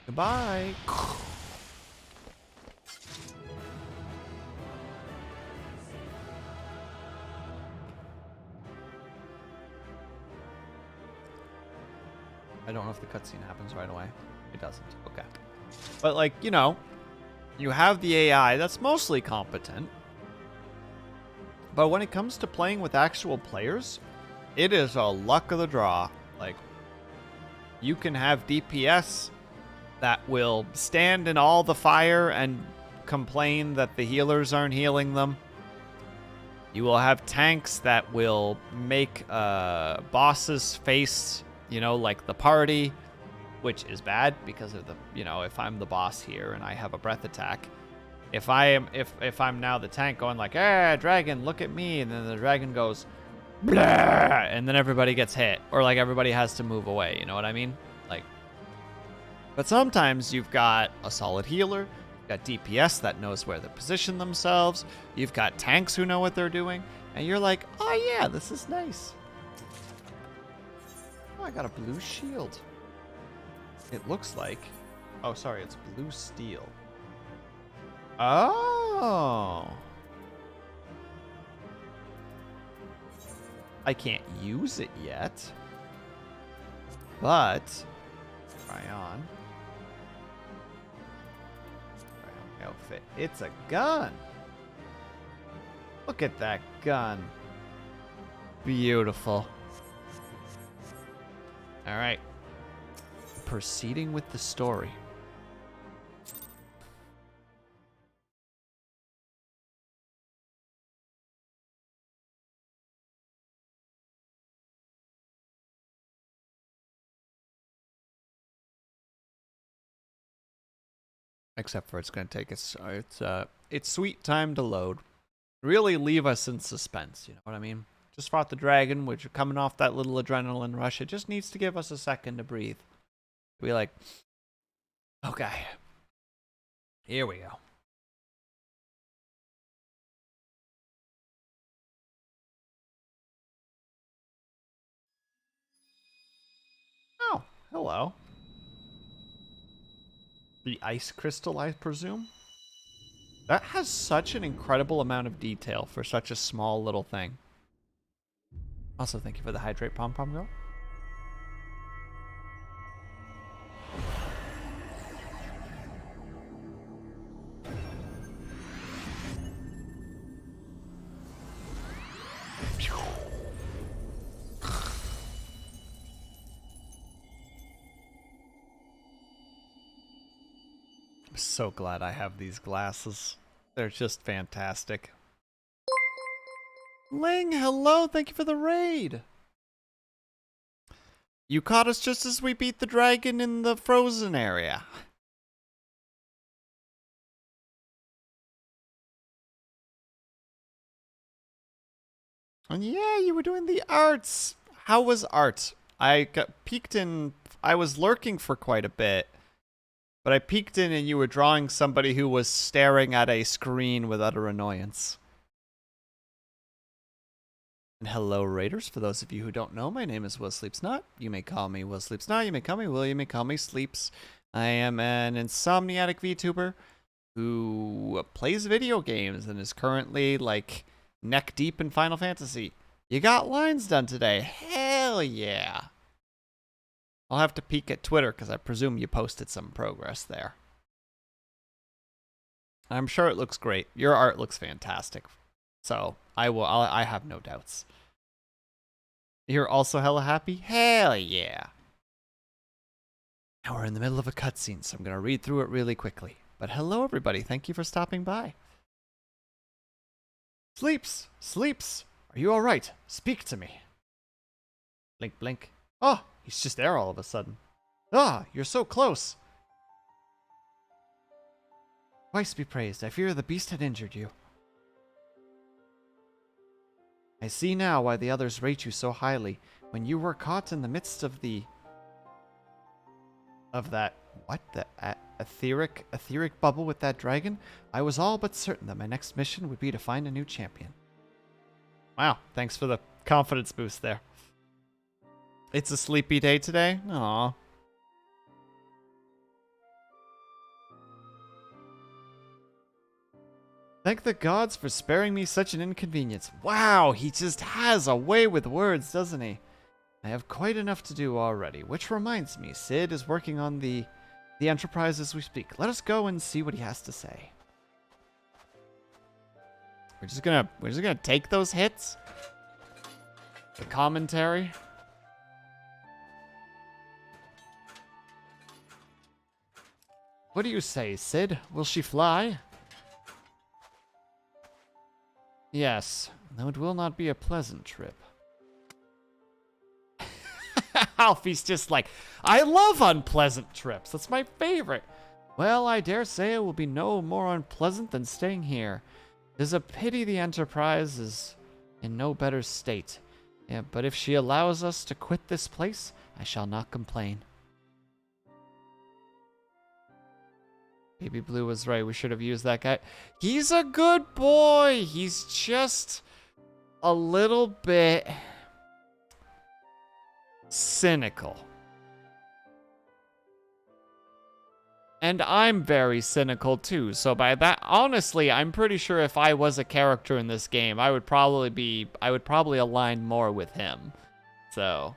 Speaker 2: Goodbye. I don't know if the cutscene happens right away. It doesn't. Okay. But, like, you know, you have the AI that's mostly competent. But when it comes to playing with actual players, it is a luck of the draw. Like, you can have DPS that will stand in all the fire and complain that the healers aren't healing them. You will have tanks that will make bosses face, you know, like the party, which is bad because of the, you know, if I'm the boss here and I have a breath attack, if I'm now the tank going like, dragon, look at me, and then the dragon goes, blah, and then everybody gets hit, or like everybody has to move away, you know what I mean? Like, but sometimes you've got a solid healer, you've got DPS that knows where to position themselves, you've got tanks who know what they're doing, and you're like, oh yeah, this is nice. Oh, I got a blue shield. It looks like, oh, sorry, it's blue steel. Oh. I can't use it yet. But try on. Outfit. It's a gun. Look at that gun. Beautiful. All right. Proceeding with the story. Except for it's going to take us, it's sweet time to load. Really leave us in suspense, you know what I mean? Just fought the dragon, which are coming off that little adrenaline rush. It just needs to give us a second to breathe. Be like, okay, here we go. Oh, hello. The ice crystal, I presume? That has such an incredible amount of detail for such a small little thing. Also, thank you for the hydrate, Pom Pom Girl. I'm so glad I have these glasses. They're just fantastic. Ling, hello, thank you for the raid. You caught us just as we beat the dragon in the frozen area. And yeah, you were doing the arts. How was art? I got peeked in. I was lurking for quite a bit. But I peeked in and you were drawing somebody who was staring at a screen with utter annoyance. And hello, Raiders. For those of you who don't know, my name is WillSleepsNot. You may call me WillSleepsNot. You may call me Will. You may call me Sleeps. I am an insomniatic VTuber who plays video games and is currently, like, neck deep in Final Fantasy. You got lines done today. Hell yeah. I'll have to peek at Twitter because I presume you posted some progress there. I'm sure it looks great. Your art looks fantastic. So I have no doubts. You're also hella happy? Hell yeah. Now we're in the middle of a cutscene, so I'm going to read through it really quickly. But hello, everybody. Thank you for stopping by. Sleeps! Sleeps! Are you alright? Speak to me. Blink, blink. Oh, he's just there all of a sudden. Ah, you're so close. Twice be praised. I fear the beast had injured you. I see now why the others rate you so highly. When you were caught in the midst of that etheric bubble with that dragon, I was all but certain that my next mission would be to find a new champion. Wow, thanks for the confidence boost there. It's a sleepy day today? Aww. Thank the gods for sparing me such an inconvenience. Wow, he just has a way with words, doesn't he? I have quite enough to do already, which reminds me, Sid is working on the Enterprise as we speak. Let us go and see what he has to say. We're just gonna take those hits. The commentary. What do you say, Sid? Will she fly? Yes, though it will not be a pleasant trip. Alfie's just like, I love unpleasant trips. That's my favorite. Well, I dare say it will be no more unpleasant than staying here. It is a pity the Enterprise is in no better state. Yeah, but if she allows us to quit this place, I shall not complain. Baby Blue was right. We should have used that guy. He's a good boy. He's just a little bit cynical. And I'm very cynical too. So by that, honestly, I'm pretty sure if I was a character in this game, I would probably align more with him. So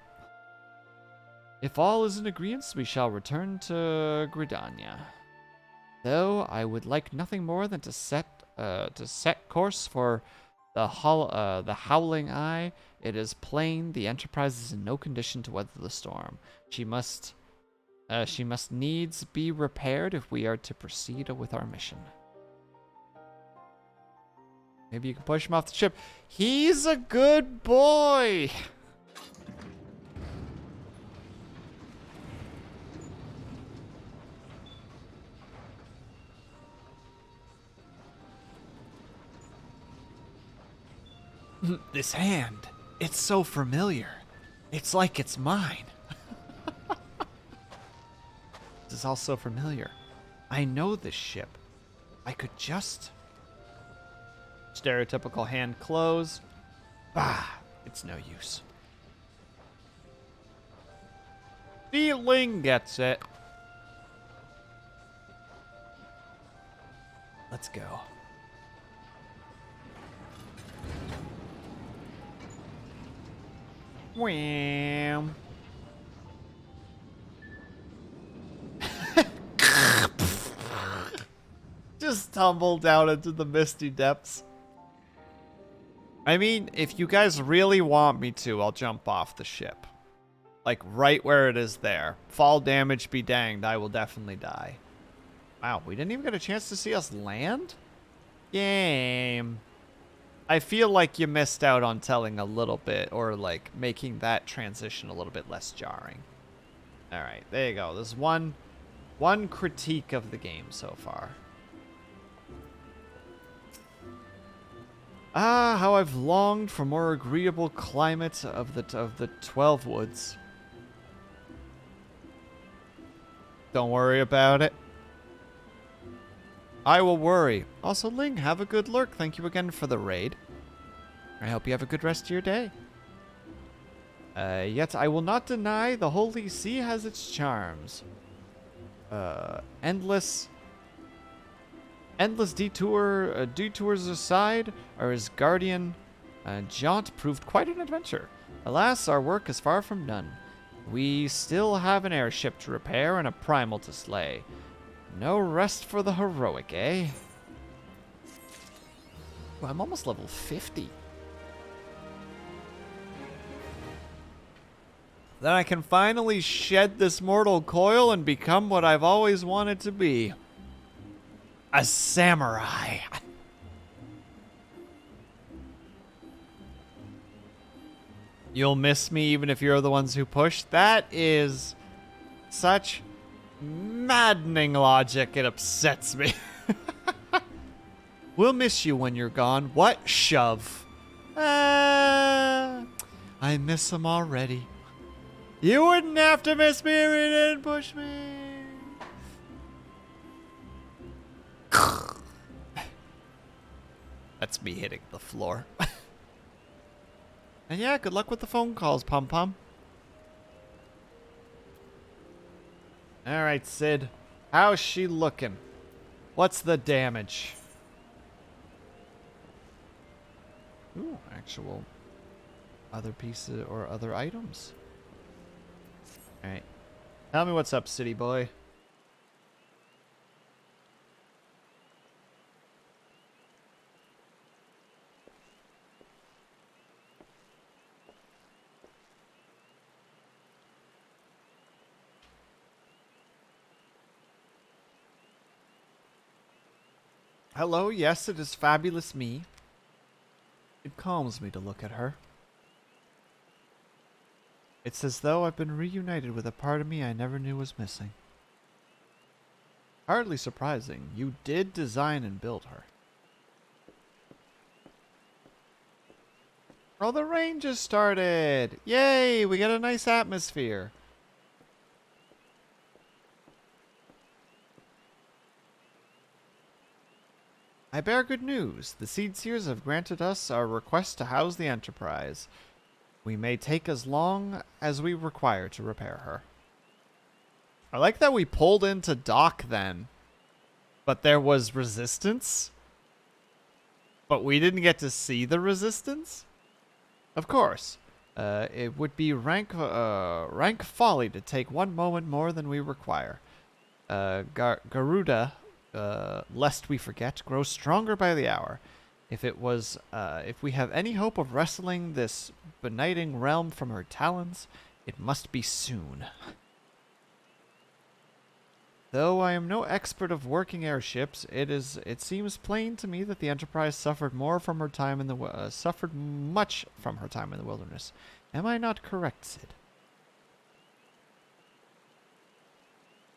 Speaker 2: if all is in agreement, we shall return to Gridania. Though I would like nothing more than to set course for the Howling Eye. It is plain the Enterprise is in no condition to weather the storm. She must needs be repaired if we are to proceed with our mission. Maybe you can push him off the ship. He's a good boy. This hand, it's so familiar. It's like it's mine. This is all so familiar. I know this ship. I could just... Stereotypical hand close. Bah, it's no use. Feeling gets it. Let's go. Wham. Just tumble down into the misty depths. I mean, if you guys really want me to, I'll jump off the ship. Like, right where it is there. Fall damage be danged, I will definitely die. Wow, we didn't even get a chance to see us land? Game. I feel like you missed out on telling a little bit, or like making that transition a little bit less jarring. Alright, there you go. There's one critique of the game so far. Ah, how I've longed for more agreeable climate of the 12 Woods. Don't worry about it. I will worry. Also, Ling, have a good lurk. Thank you again for the raid. I hope you have a good rest of your day. Yet I will not deny the Holy See has its charms. Endless detours aside, our guardian jaunt proved quite an adventure. Alas, our work is far from done. We still have an airship to repair and a primal to slay. No rest for the heroic, eh? Well, I'm almost level 50. Then I can finally shed this mortal coil and become what I've always wanted to be. A samurai. You'll miss me even if you're the ones who push. That is such maddening logic. It upsets me. We'll miss you when you're gone. What? Shove.
Speaker 1: I miss him already. You wouldn't have to miss me if you didn't push me. That's me hitting the floor. And yeah, good luck with the phone calls, Pom Pom.
Speaker 2: Alright, Sid. How's she looking? What's the damage?
Speaker 1: Ooh, actual other pieces or other items.
Speaker 2: Alright. Tell me what's up, city boy.
Speaker 1: Hello, yes, it is fabulous me. It calms me to look at her. It's as though I've been reunited with a part of me I never knew was missing. Hardly surprising, you did design and build her. Oh, the rain just started! Yay, we get a nice atmosphere. I bear good news. The Seed Seers have granted us our request to house the Enterprise. We may take as long as we require to repair her. I like that we pulled into dock then, but there was resistance. But we didn't get to see the resistance? Of course. It would be rank folly to take one moment more than we require. Garuda, lest we forget, grows stronger by the hour. If we have any hope of wresting this benighting realm from her talons, it must be soon. Though I am no expert of working airships, it seems plain to me that the Enterprise suffered much from her time in the wilderness. Am I not correct, Sid?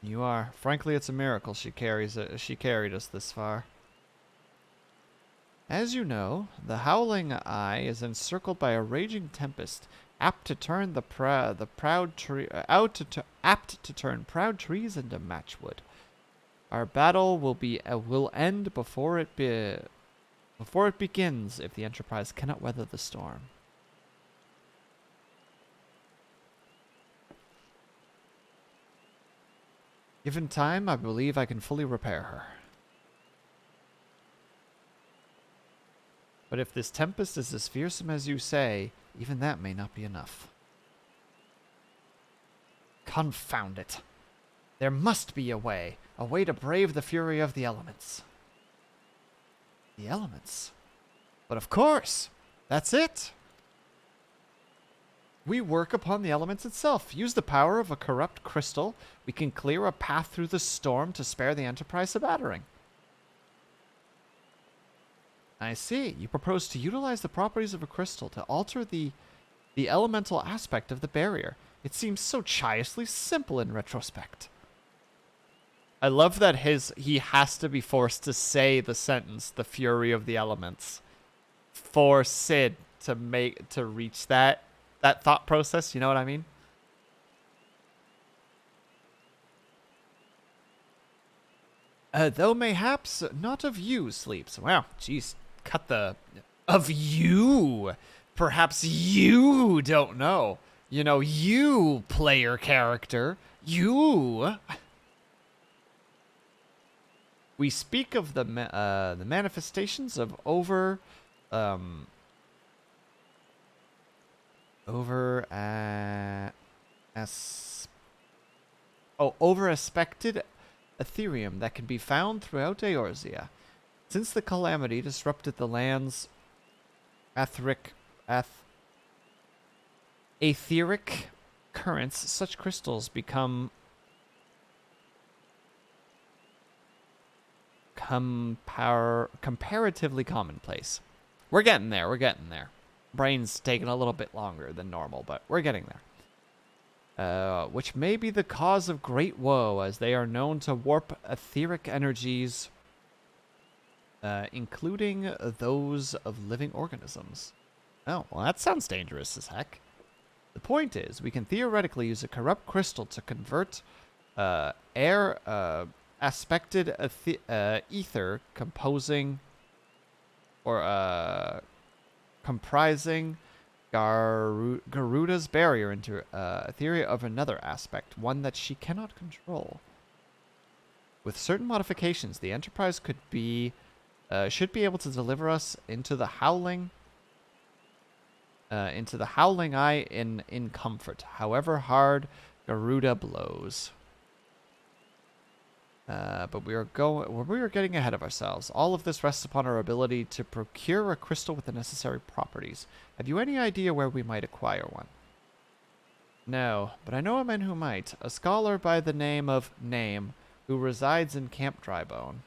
Speaker 1: You are. Frankly, it's a miracle she carried us this far. As you know, the Howling Eye is encircled by a raging tempest, apt to turn proud trees into matchwood. Our battle will end before it begins if the Enterprise cannot weather the storm. Given time, I believe I can fully repair her. But if this tempest is as fearsome as you say, even that may not be enough. Confound it. There must be a way to brave the fury of the elements. The elements? But of course! That's it! We work upon the elements itself. Use the power of a corrupt crystal. We can clear a path through the storm to spare the Enterprise a battering. I see. You propose to utilize the properties of a crystal to alter the elemental aspect of the barrier. It seems so childishly simple in retrospect. I love that he has to be forced to say the sentence, the fury of the elements, for Sid to reach that thought process, you know what I mean? Though mayhaps not of you, Sleeps. Wow, jeez, cut the... Of you! Perhaps you don't know. You know, you, player character. You! We speak of the manifestations of over-aspected Ethereum that can be found throughout Eorzea. Since the calamity disrupted the land's etheric currents, such crystals become comparatively commonplace. We're getting there. Brain's taking a little bit longer than normal, but we're getting there. Which may be the cause of great woe, as they are known to warp etheric energies, including those of living organisms. Oh, well, that sounds dangerous as heck.
Speaker 2: The point is, we can theoretically use a corrupt crystal to convert air aspected ether composing or comprising Garuda's barrier into a theory of another aspect, one that she cannot control. With certain modifications, the Enterprise should be able to deliver us into the Howling Eye in comfort, however hard Garuda blows. But we are getting ahead of ourselves. All of this rests upon our ability to procure a crystal with the necessary properties. Have you any idea where we might acquire one? No, but I know a man who might. A scholar by the name of Name, who resides in Camp Drybone.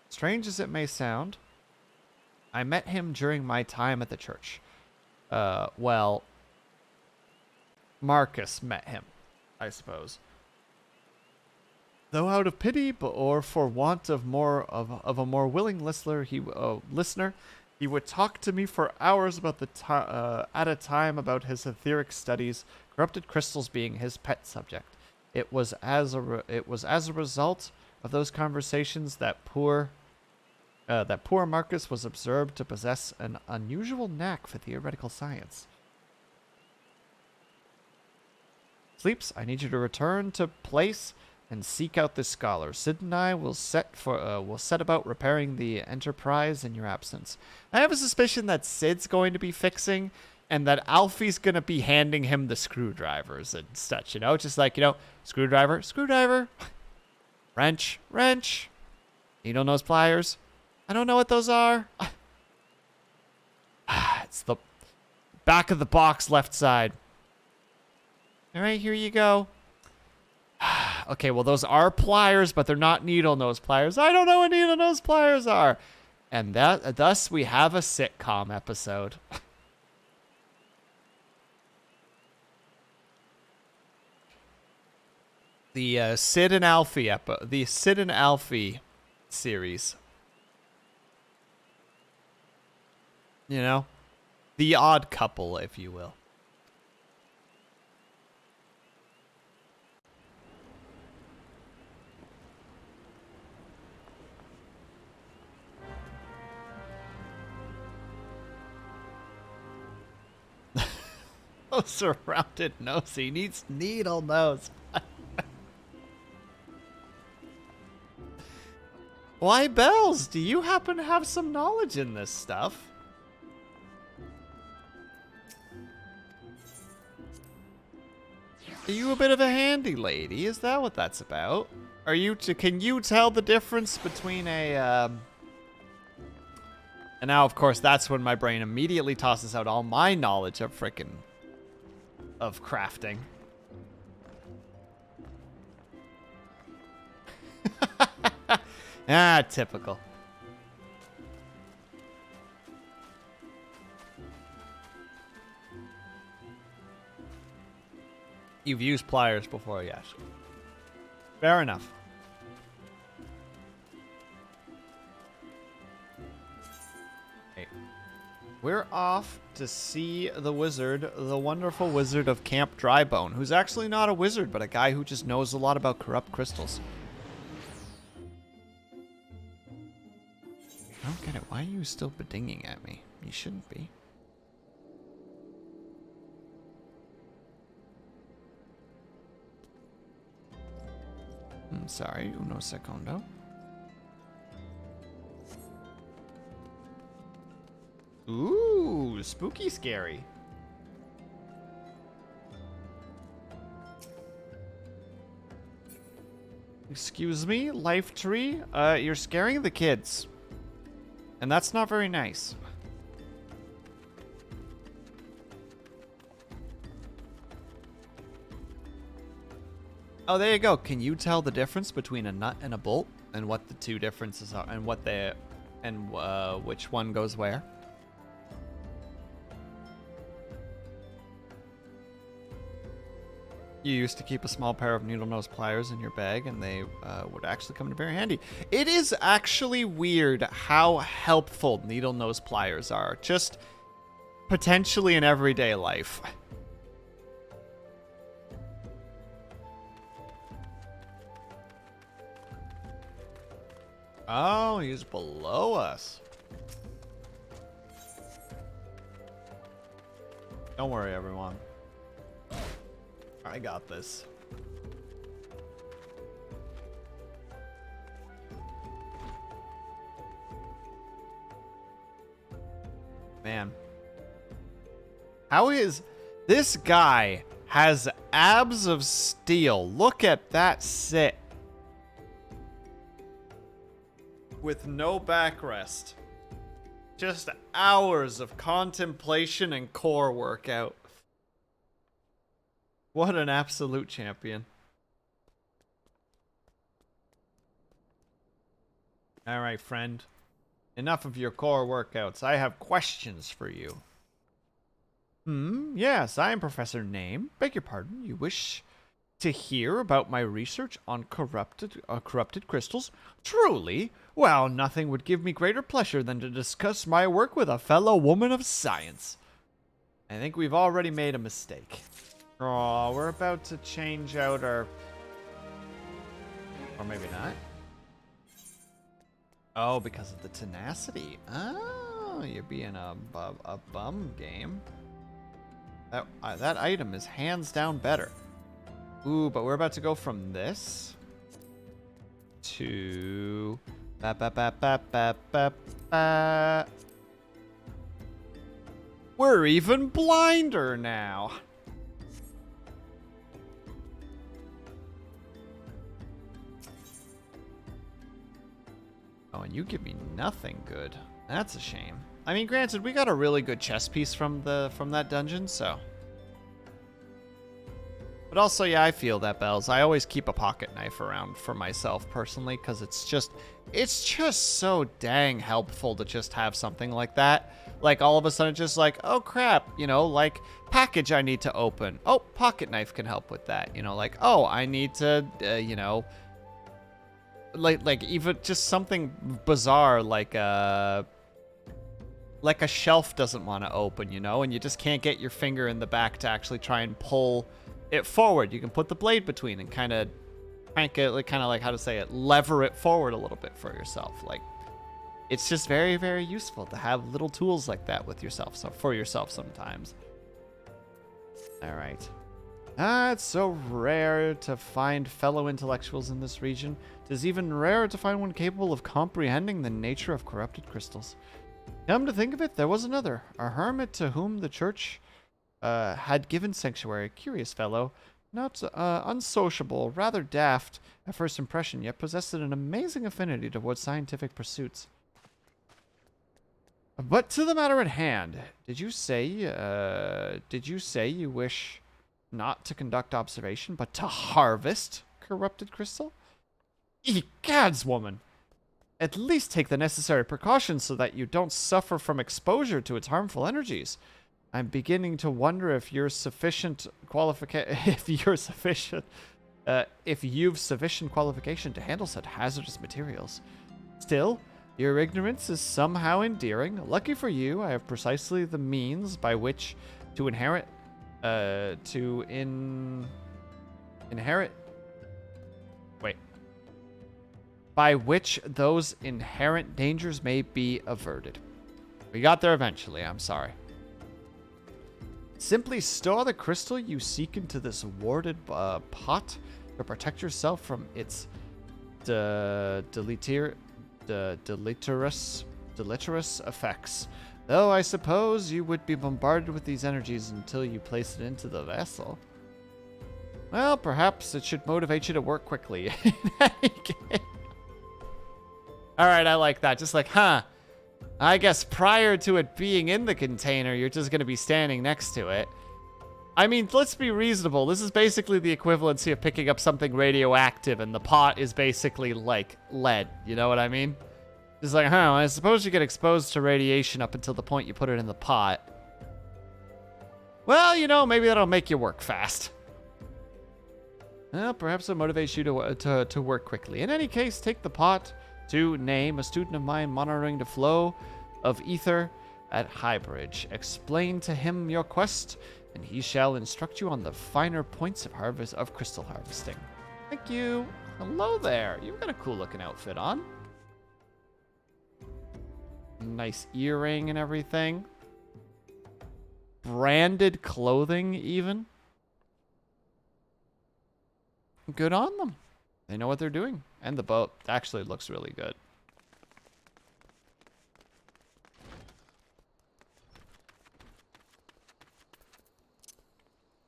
Speaker 2: Strange as it may sound, I met him during my time at the church. Well, Marcus met him, I suppose. Though out of pity, or for want of a more willing listener, he would talk to me for hours about at a time about his etheric studies, corrupted crystals being his pet subject. It was as a result of those conversations that poor Marcus was observed to possess an unusual knack for theoretical science. Sleeps, I need you to return to place and seek out this scholar. Sid and I will set about repairing the Enterprise in your absence. I have a suspicion that Sid's going to be fixing, and that Alfie's going to be handing him the screwdrivers and such, you know? Just like, you know, screwdriver, wrench, needle nose pliers. I don't know what those are. It's the back of the box, left side. All right, here you go. Okay, well, those are pliers, but they're not needle nose pliers. I don't know what needle nose pliers are. And thus we have a sitcom episode. The Sid and Alfie series. You know? The Odd Couple, if you will. Oh, surrounded nose. He needs needle nose. Why, Bells? Do you happen to have some knowledge in this stuff? Are you a bit of a handy lady? Is that what that's about? Are you can you tell the difference between a And now, of course, that's when my brain immediately tosses out all my knowledge of of crafting. Ah, typical. You've used pliers before, yes. Fair enough. Okay. We're off to see the wizard, the wonderful wizard of Camp Drybone, who's actually not a wizard, but a guy who just knows a lot about corrupt crystals. I don't get it. Why are you still bedinging at me? You shouldn't be. Sorry, uno secondo. Ooh, spooky scary. Excuse me, life tree? You're scaring the kids. And that's not very nice. Oh, there you go. Can you tell the difference between a nut and a bolt, and what the two differences are, and what they, and which one goes where? You used to keep a small pair of needle nose pliers in your bag, and they would actually come in very handy. It is actually weird how helpful needle nose pliers are. Just potentially in everyday life. Oh, he's below us. Don't worry, everyone. I got this. Man. How is... This guy has abs of steel. Look at that sit. With no backrest. Just hours of contemplation and core workout. What an absolute champion. Alright, friend. Enough of your core workouts. I have questions for you. Yes, I am Professor Name. Beg your pardon. You wish to hear about my research on corrupted crystals? Truly? Well, nothing would give me greater pleasure than to discuss my work with a fellow woman of science. I think we've already made a mistake. Oh, we're about to change out our... Or maybe not. Oh, because of the tenacity. Oh, you're being a bum game. That item is hands down better. Ooh, but we're about to go from this to... We're even blinder now. Oh, and you give me nothing good. That's a shame. I mean, granted, we got a really good chess piece from that dungeon, so. But also, yeah, I feel that, Bells. I always keep a pocket knife around for myself personally, because it's just so dang helpful to just have something like that. Like, all of a sudden, just like, oh crap, you know, like, package I need to open. Oh, pocket knife can help with that. You know, like, oh, I need to, you know, like even just something bizarre, like a shelf doesn't want to open, you know, and you just can't get your finger in the back to actually try and pull it forward. You can put the blade between and kind of crank it, like kind of like, how to say it, lever it forward a little bit for yourself. Like, it's just very, very useful to have little tools like that with yourself, so for yourself sometimes. All right. It's so rare to find fellow intellectuals in this region. It is even rarer to find one capable of comprehending the nature of corrupted crystals. Come to think of it, there was another, a hermit to whom the church had given sanctuary. Curious fellow, not unsociable, rather daft at first impression, yet possessed an amazing affinity towards scientific pursuits. But to the matter at hand, did you say you wish not to conduct observation, but to harvest corrupted crystal? Egads, woman! At least take the necessary precautions so that you don't suffer from exposure to its harmful energies. I'm beginning to wonder if you've sufficient qualification to handle such hazardous materials. Still, your ignorance is somehow endearing. Lucky for you, I have precisely the means by which to inherit by which those inherent dangers may be averted. We got there eventually, I'm sorry. Simply store the crystal you seek into this warded pot to protect yourself from its deleterious effects. Though I suppose you would be bombarded with these energies until you place it into the vessel. Well, perhaps it should motivate you to work quickly. Alright, I like that. Just like, huh. I guess prior to it being in the container, you're just going to be standing next to it. I mean, let's be reasonable. This is basically the equivalency of picking up something radioactive, and the pot is basically like lead. You know what I mean? Just like, huh, I suppose you get exposed to radiation up until the point you put it in the pot. Well, you know, maybe that'll make you work fast. Well, perhaps it motivates you to work quickly. In any case, take the pot to Name, a student of mine monitoring the flow of ether at Highbridge. Explain to him your quest, and he shall instruct you on the finer points of crystal harvesting. Thank you. Hello there. You've got a cool looking outfit on. Nice earring and everything. Branded clothing, even. Good on them. They know what they're doing. And the boat actually looks really good.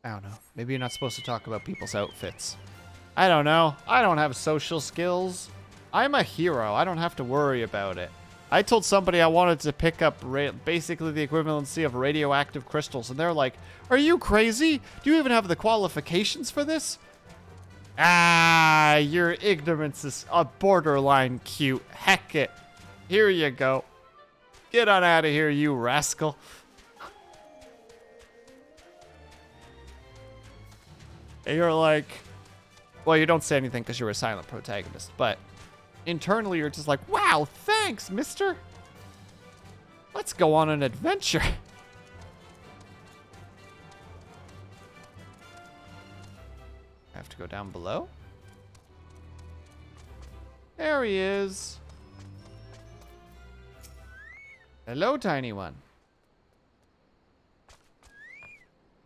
Speaker 2: I don't know. Maybe you're not supposed to talk about people's outfits. I don't know. I don't have social skills. I'm a hero. I don't have to worry about it. I told somebody I wanted to pick up basically the equivalency of radioactive crystals, and they're like, "Are you crazy? Do you even have the qualifications for this?" Ah, your ignorance is a borderline cute. Heck it. Here you go. Get on out of here, you rascal. And you're like, well, you don't say anything because you're a silent protagonist, but internally you're just like, wow, thanks, mister. Let's go on an adventure. I have to go down below. There he is. Hello, tiny one.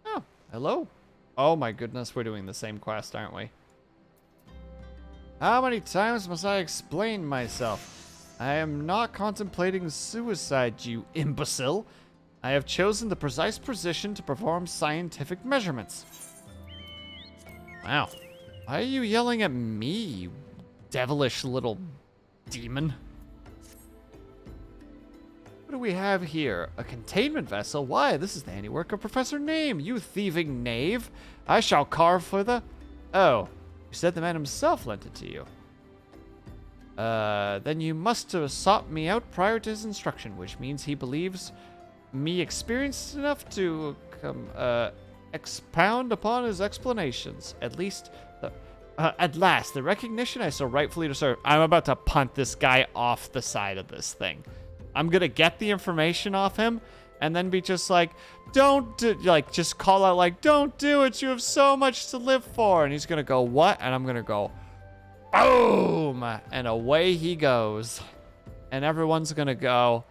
Speaker 2: Oh, hello. Oh my goodness, we're doing the same quest, aren't we? How many times must I explain myself? I am not contemplating suicide, you imbecile. I have chosen the precise position to perform scientific measurements. Wow. Why are you yelling at me, you devilish little demon? What do we have here? A containment vessel? Why, this is the handiwork of Professor Name, you thieving knave. I shall carve for the... Oh, you said the man himself lent it to you. Then you must have sought me out prior to his instruction, which means he believes me experienced enough to expound upon his explanations. At last, the recognition I so rightfully deserve. I'm about to punt this guy off the side of this thing. I'm gonna get the information off him and then be just like, don't do, like, just call out like, don't do it. You have so much to live for. And he's gonna go, what? And I'm gonna go, boom. And away he goes. And everyone's gonna go,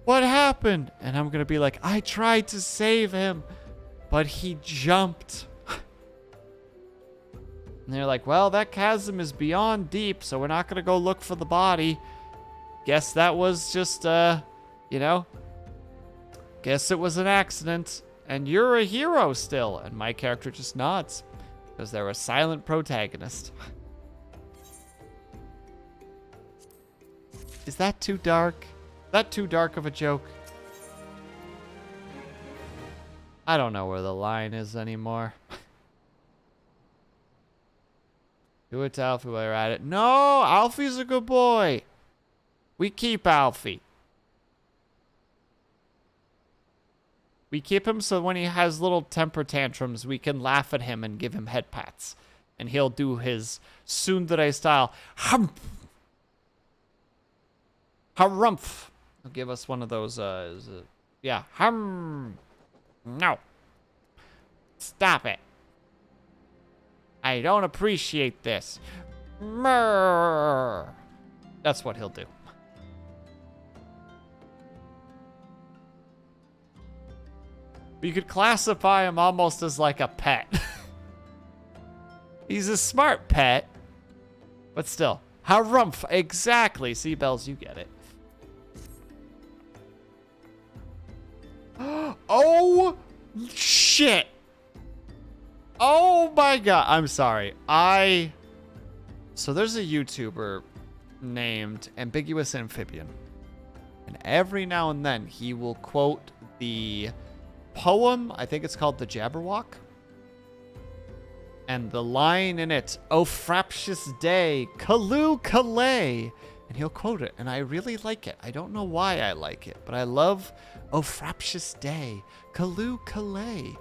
Speaker 2: what happened? And I'm gonna be like, I tried to save him, but he jumped. And they're like, well, that chasm is beyond deep, so we're not gonna go look for the body. Guess that was just, you know, guess it was an accident. And you're a hero still. And my character just nods because they're a silent protagonist. Is that too dark? Is that too dark of a joke? I don't know where the line is anymore. Do it to Alfie while you're at it. No, Alfie's a good boy. We keep Alfie. We keep him so when he has little temper tantrums, we can laugh at him and give him head pats. And he'll do his tsundere style. Humph! Harumph! He'll give us one of those, yeah. Hum! No. Stop it. I don't appreciate this. Murr! That's what he'll do. You could classify him almost as like a pet. He's a smart pet, but still. Harumph, exactly. See, Bells, you get it. Oh, shit. Oh my god. I'm sorry. So there's a YouTuber named Ambiguous Amphibian. And every now and then he will quote the poem, I think it's called The Jabberwock. And the line in it, "Oh fraptious day, Callooh Calais." And he'll quote it, and I really like it. I don't know why I like it, but I love "Oh fraptious day, Callooh Calais."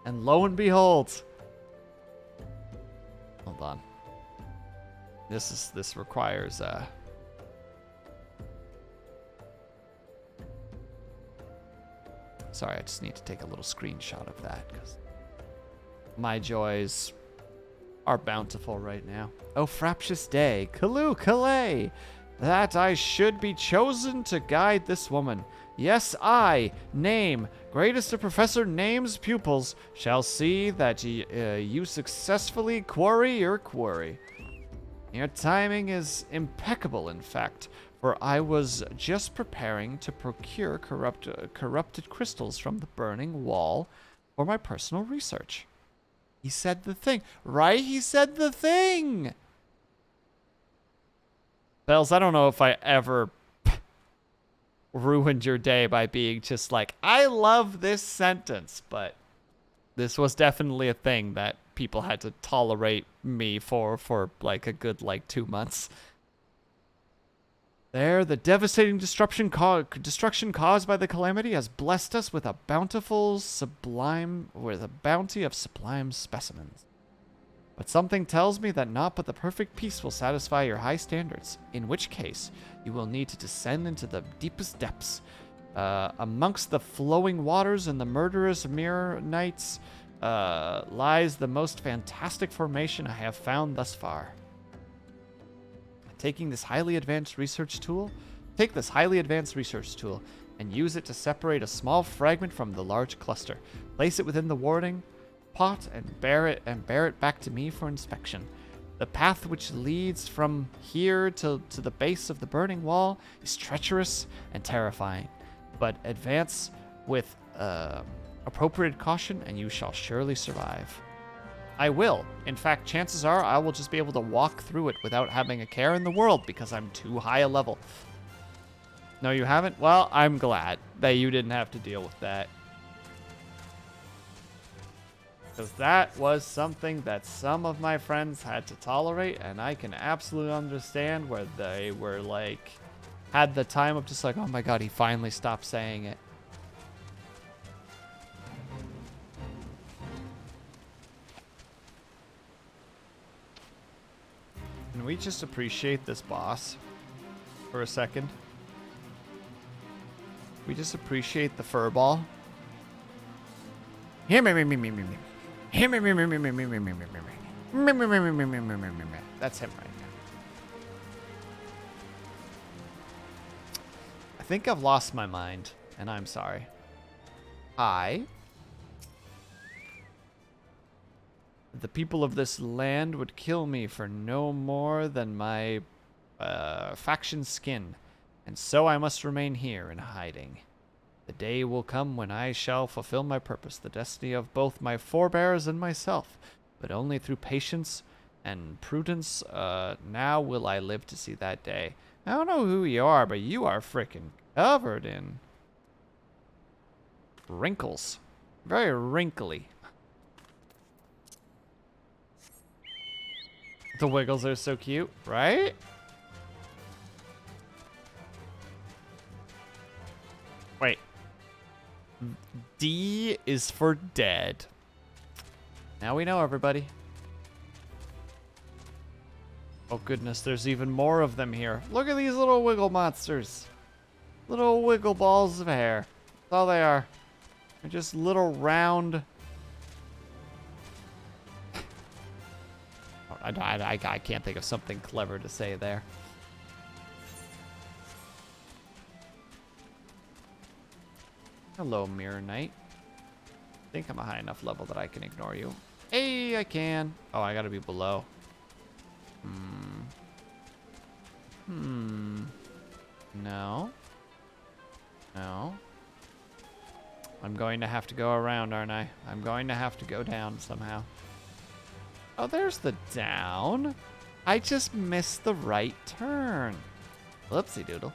Speaker 2: And lo and behold. Hold on. This requires Sorry, I just need to take a little screenshot of that because my joys are bountiful right now. Oh, fraptious day, Kalu Kalay, that I should be chosen to guide this woman. Yes, I, Name, greatest of Professor Name's pupils, shall see that you successfully quarry your quarry. Your timing is impeccable, in fact, for I was just preparing to procure corrupted crystals from the burning wall for my personal research. He said the thing. Right? He said the thing! Bells, I don't know if I ever ruined your day by being just like, I love this sentence, but this was definitely a thing that people had to tolerate me for like a good 2 months. There, the devastating destruction caused by the calamity has blessed us with a bounty of sublime specimens. But something tells me that naught but the perfect peace will satisfy your high standards, in which case you will need to descend into the deepest depths. Amongst the flowing waters and the murderous mirror nights lies the most fantastic formation I have found thus far. Take this highly advanced research tool and use it to separate a small fragment from the large cluster. Place it within the warding pot and bear it back to me for inspection. The path which leads from here to the base of the burning wall is treacherous and terrifying, but advance with appropriate caution and you shall surely survive. I will. In fact, chances are I will just be able to walk through it without having a care in the world because I'm too high a level. No, you haven't? Well, I'm glad that you didn't have to deal with that. Because that was something that some of my friends had to tolerate, and I can absolutely understand where they were had the time of just oh my god, he finally stopped saying it. Can we just appreciate this boss for a second? We just appreciate the furball. That's him right now. I think I've lost my mind, and I'm sorry. The people of this land would kill me for no more than my faction's skin, and so I must remain here in hiding. The day will come when I shall fulfill my purpose, the destiny of both my forebears and myself, but only through patience and prudence now will I live to see that day. I don't know who you are, but you are frickin' covered in wrinkles. Very wrinkly. The Wiggles are so cute, right? Wait. D is for dead. Now we know, everybody. Oh goodness, there's even more of them here. Look at these little wiggle monsters. Little wiggle balls of hair. That's all they are. They're just little round... I can't think of something clever to say there. Hello, Mirror Knight. I think I'm a high enough level that I can ignore you. Hey, I can. Oh, I gotta be below. No. No. I'm going to have to go around, aren't I? I'm going to have to go down somehow. Oh, there's the down. I just missed the right turn. Whoopsie doodle.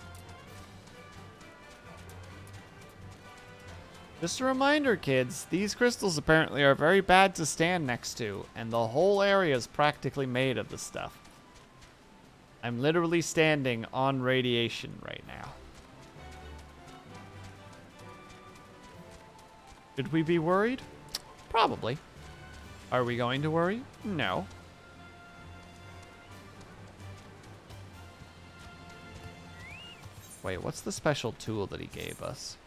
Speaker 2: Just a reminder, kids, these crystals apparently are very bad to stand next to, and the whole area is practically made of this stuff. I'm literally standing on radiation right now. Should we be worried? Probably. Are we going to worry? No. Wait, what's the special tool that he gave us?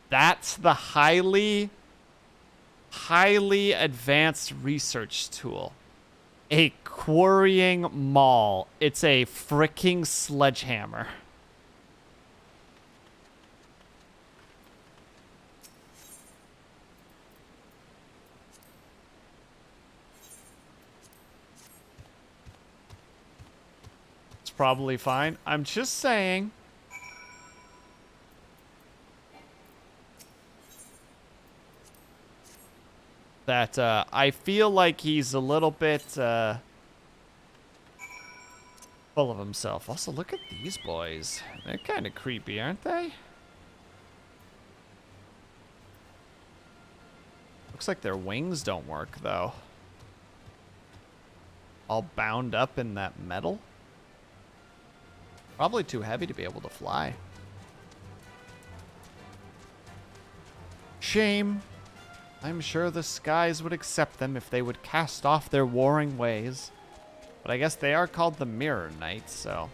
Speaker 2: That's the highly advanced research tool. A quarrying maul. It's a fricking sledgehammer. It's probably fine. I'm just saying. That I feel like he's a little bit full of himself. Also, look at these boys. They're kind of creepy, aren't they? Looks like their wings don't work, though. All bound up in that metal. Probably too heavy to be able to fly. Shame. I'm sure the skies would accept them if they would cast off their warring ways. But I guess they are called the Mirror Knights, so...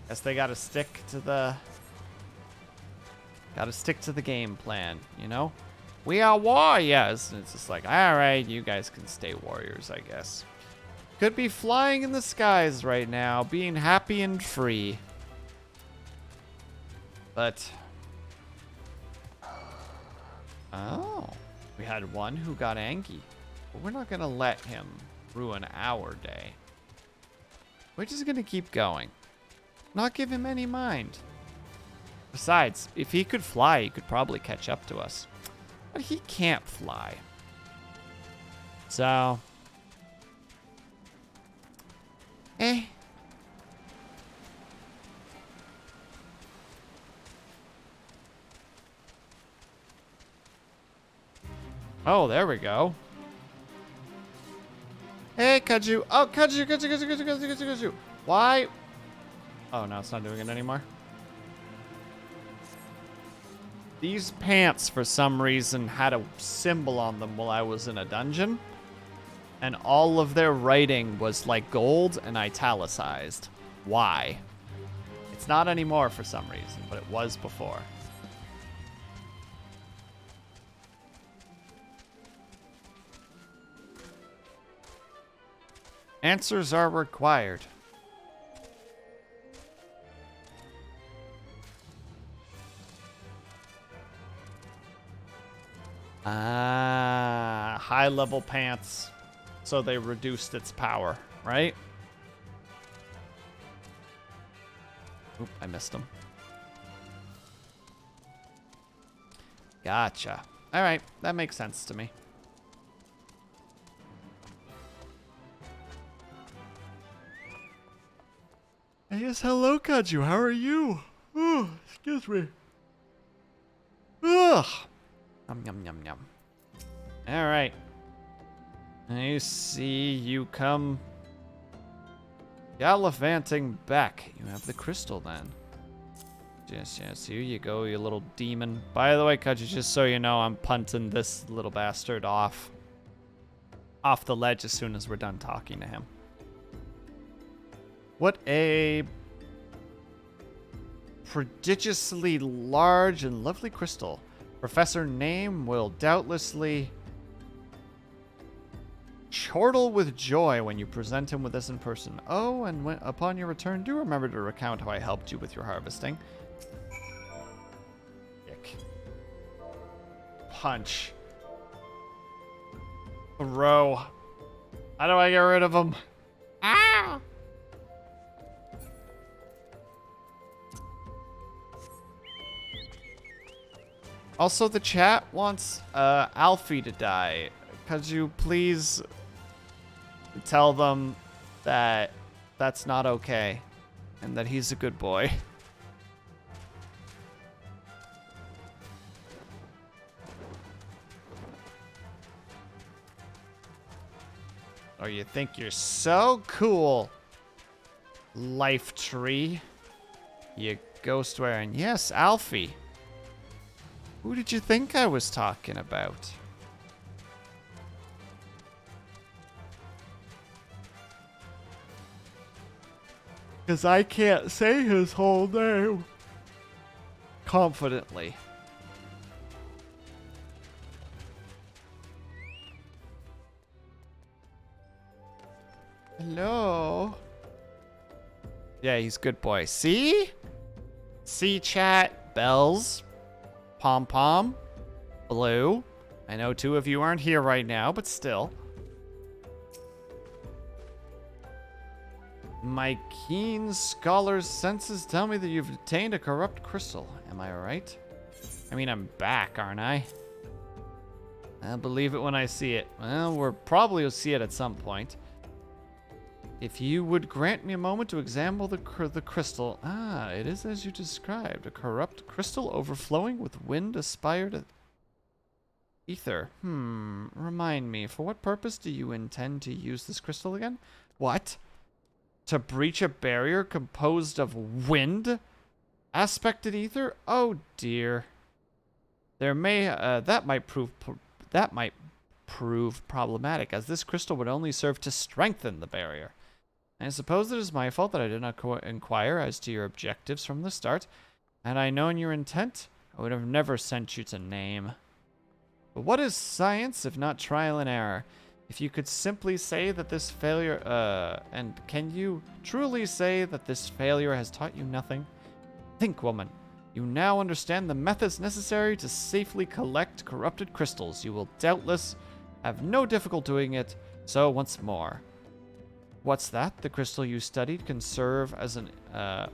Speaker 2: guess they gotta stick to the... game plan, you know? We are warriors! And it's just like, alright, you guys can stay warriors, I guess. Could be flying in the skies right now, being happy and free. But... oh, we had one who got angry. But we're not going to let him ruin our day. We're just going to keep going. Not give him any mind. Besides, if he could fly, he could probably catch up to us. But he can't fly. So... oh, there we go. Hey, Kaju. Oh, Kaju. Why? Oh, no, it's not doing it anymore. These pants, for some reason, had a symbol on them while I was in a dungeon. And all of their writing was like gold and italicized. Why? It's not anymore for some reason, but it was before. Answers are required. Ah, high level pants. So they reduced its power, right? Oop, I missed him. Gotcha. All right, that makes sense to me. Yes, hello, Kaju. How are you? Oh, excuse me. Ugh. Yum, yum, yum, yum. All right. I see you come gallivanting back. You have the crystal then. Yes, yes, here you go, you little demon. By the way, Kaju, just so you know, I'm punting this little bastard off the ledge as soon as we're done talking to him. What a prodigiously large and lovely crystal. Professor Name will doubtlessly chortle with joy when you present him with this in person. Oh, and upon your return, do remember to recount how I helped you with your harvesting. Kick. Punch. Throw. How do I get rid of him? Ah! Also, the chat wants Alfie to die. Could you please tell them that that's not okay and that he's a good boy? Oh, you think you're so cool, life tree? You ghost wearing. Yes, Alfie. Who did you think I was talking about? Because I can't say his whole name confidently. Hello? Yeah, he's a good boy. See? See, chat? Bells. Pom-pom. Blue. I know 2 of you aren't here right now, but still. My keen scholar's senses tell me that you've obtained a corrupt crystal. Am I right? I mean, I'm back, aren't I? I'll believe it when I see it. Well, we'll probably see it at some point. If you would grant me a moment to examine the crystal. Ah, it is as you described. A corrupt crystal overflowing with wind aspired ether. Remind me, for what purpose do you intend to use this crystal again? What? To breach a barrier composed of wind? Aspected ether? Oh dear. There may, that might prove problematic, as this crystal would only serve to strengthen the barrier. I suppose it is my fault that I did not inquire as to your objectives from the start. Had I known your intent, I would have never sent you to name. But what is science if not trial and error? If you could simply say that this failure, and can you truly say that this failure has taught you nothing? Think, woman. You now understand the methods necessary to safely collect corrupted crystals. You will doubtless have no difficulty doing it. So once more. What's that? The crystal you studied can serve as an...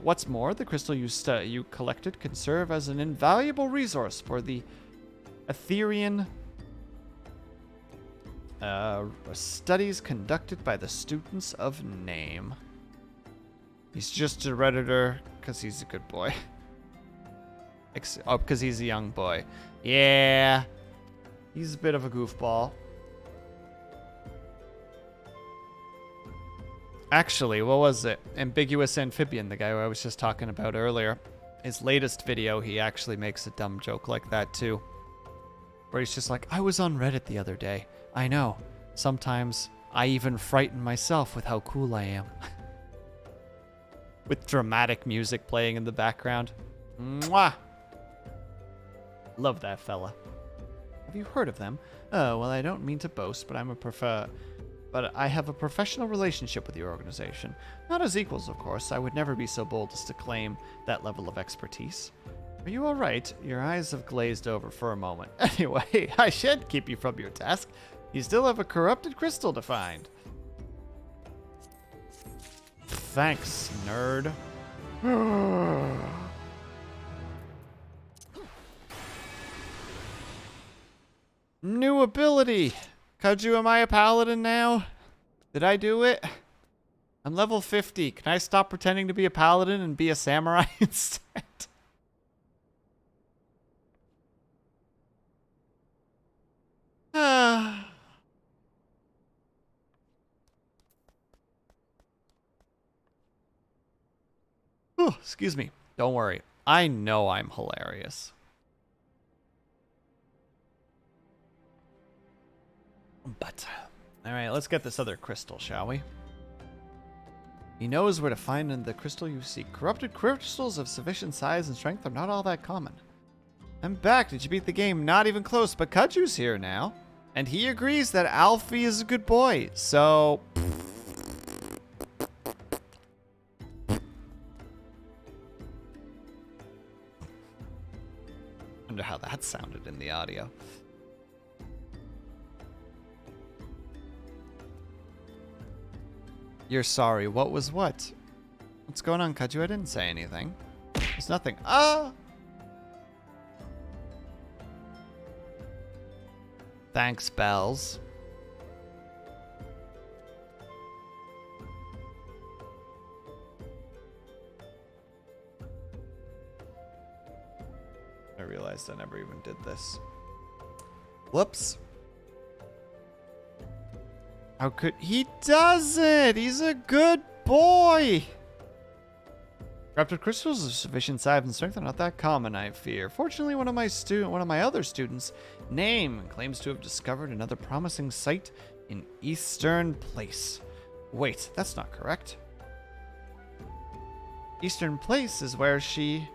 Speaker 2: what's more, the crystal you collected can serve as an invaluable resource for the Etherean studies conducted by the students of name. He's just a Redditor because he's a good boy. Because he's a young boy. Yeah. He's a bit of a goofball. Actually, what was it? Ambiguous Amphibian, the guy who I was just talking about earlier. His latest video, he actually makes a dumb joke like that too. Where he's just like, I was on Reddit the other day. I know. Sometimes I even frighten myself with how cool I am. With dramatic music playing in the background. Mwah! Love that fella. Have you heard of them? Oh, well, I don't mean to boast, but I have a professional relationship with your organization. Not as equals, of course. I would never be so bold as to claim that level of expertise. Are you all right? Your eyes have glazed over for a moment. Anyway, I shan't keep you from your task. You still have a corrupted crystal to find. Thanks, nerd. New ability. Kaju, am I a paladin now? Did I do it? I'm level 50. Can I stop pretending to be a paladin and be a samurai instead? Oh, excuse me. Don't worry. I know I'm hilarious. But, alright, let's get this other crystal, shall we? He knows where to find the crystal you seek. Corrupted crystals of sufficient size and strength are not all that common. I'm back. Did you beat the game? Not even close, but Kaju's here now. And he agrees that Alfie is a good boy, so... Wonder how that sounded in the audio. You're sorry. What was what? What's going on, Kaju? I didn't say anything. There's nothing. Ah! Thanks, Bells. I realized I never even did this. Whoops. How could... He does it! He's a good boy! Corrupted crystals of sufficient size and strength are not that common, I fear. Fortunately, one of my other students, Name, claims to have discovered another promising site in Eastern Place. Wait, that's not correct. Eastern Place is where she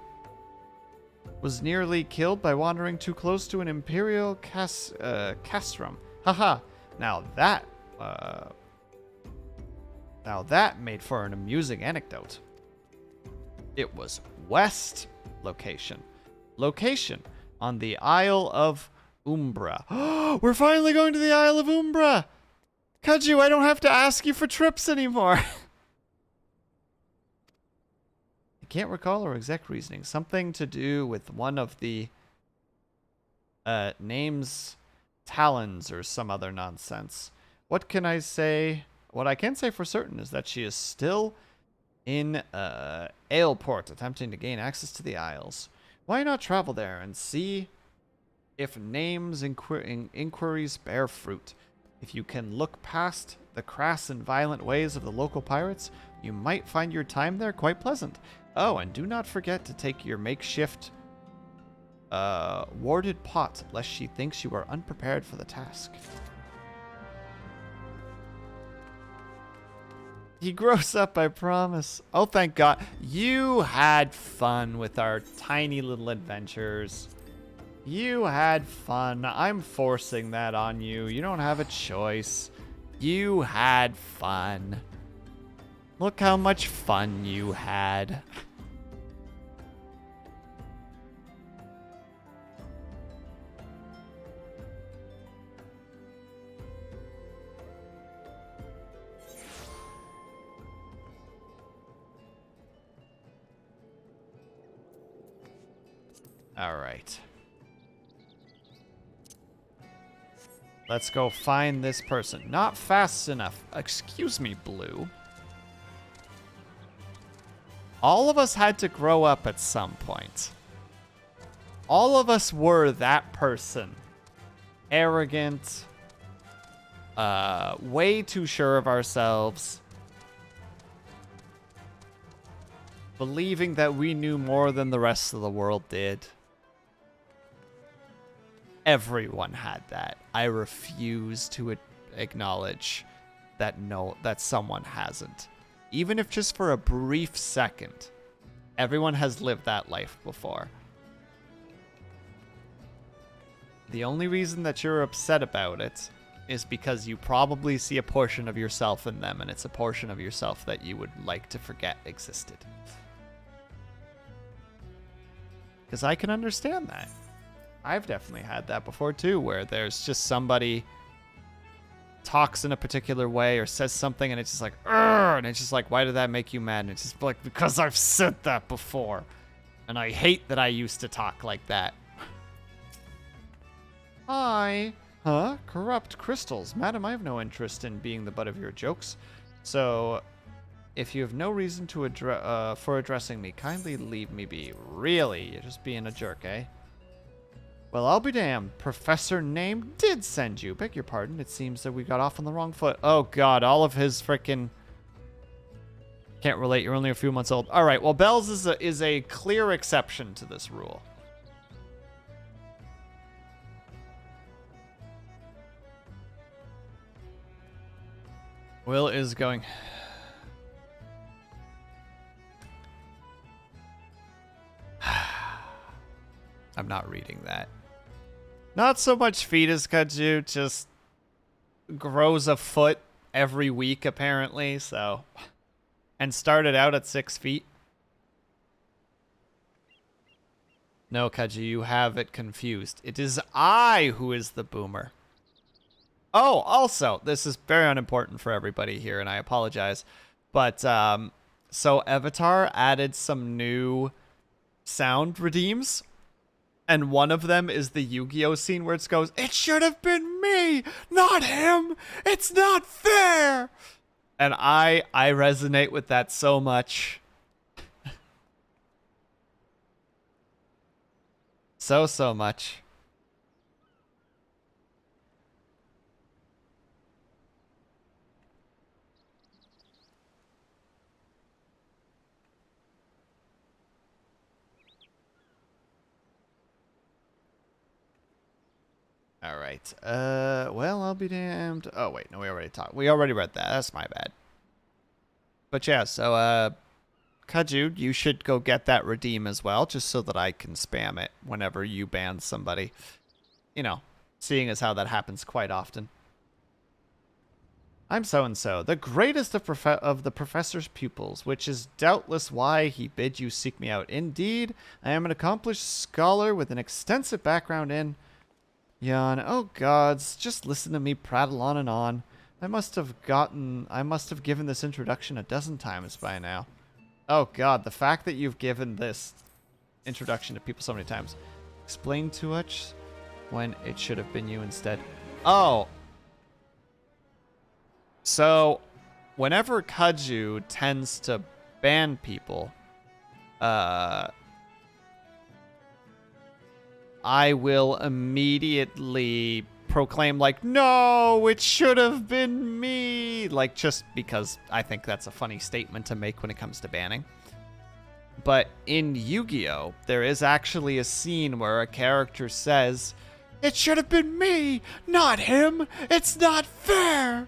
Speaker 2: was nearly killed by wandering too close to an Imperial castrum. Haha. Now that Now that made for an amusing anecdote. It was west location. Location on the Isle of Umbra. We're finally going to the Isle of Umbra! Kaju, I don't have to ask you for trips anymore. I can't recall her exact reasoning. Something to do with one of the names, talons, or some other nonsense. What can I say? What I can say for certain is that she is still in Aleport, attempting to gain access to the Isles. Why not travel there and see if names inquiries bear fruit? If you can look past the crass and violent ways of the local pirates, you might find your time there quite pleasant. Oh, and do not forget to take your makeshift warded pot, lest she thinks you are unprepared for the task. He grows up, I promise. Oh, thank God. You had fun with our tiny little adventures. You had fun. I'm forcing that on you. You don't have a choice. You had fun. Look how much fun you had. All right. Let's go find this person. Not fast enough. Excuse me, Blue. All of us had to grow up at some point. All of us were that person. Arrogant. Way too sure of ourselves. Believing that we knew more than the rest of the world did. Everyone had that. I refuse to acknowledge that that someone hasn't. Even if just for a brief second. Everyone has lived that life before. The only reason that you're upset about it is because you probably see a portion of yourself in them, and it's a portion of yourself that you would like to forget existed. Because I can understand that. I've definitely had that before too, where there's just somebody talks in a particular way or says something and it's just like, "Urgh!" And it's just like, why did that make you mad? And it's just like, because I've said that before. And I hate that I used to talk like that. Hi. Huh? Corrupt crystals. Madam, I have no interest in being the butt of your jokes. So, if you have no reason to for addressing me, kindly leave me be. Really? You're just being a jerk, eh? Well, I'll be damned. Professor Name did send you. Beg your pardon. It seems that we got off on the wrong foot. Oh, God. All of his frickin'... Can't relate. You're only a few months old. All right. Well, Bells is a clear exception to this rule. Will is going... I'm not reading that. Not so much fetus Kaju, just grows a foot every week apparently, so. And started out at 6 feet. No, Kaju, you have it confused. It is I who is the boomer. Oh, also, this is very unimportant for everybody here, and I apologize. But, so Avatar added some new sound redeems. And one of them is the Yu-Gi-Oh scene where it goes, "It should have been me, not him. It's not fair." And I resonate with that so much. So much. All right. Well, I'll be damned. Oh, wait. No, we already talked. We already read that. That's my bad. But yeah, so, Kaju, you should go get that redeem as well, just so that I can spam it whenever you ban somebody. You know, seeing as how that happens quite often. I'm so-and-so, the greatest of the professor's pupils, which is doubtless why he bid you seek me out. Indeed, I am an accomplished scholar with an extensive background in... Yawn. Oh gods, just listen to me prattle on and on. I must have given this introduction a dozen times by now. Oh god, the fact that you've given this introduction to people so many times. Explain too much when it should have been you instead. Oh. So, whenever Kaju tends to ban people, I will immediately proclaim, like, no, it should have been me. Like, just because I think that's a funny statement to make when it comes to banning. But in Yu-Gi-Oh, there is actually a scene where a character says, it should have been me, not him. It's not fair.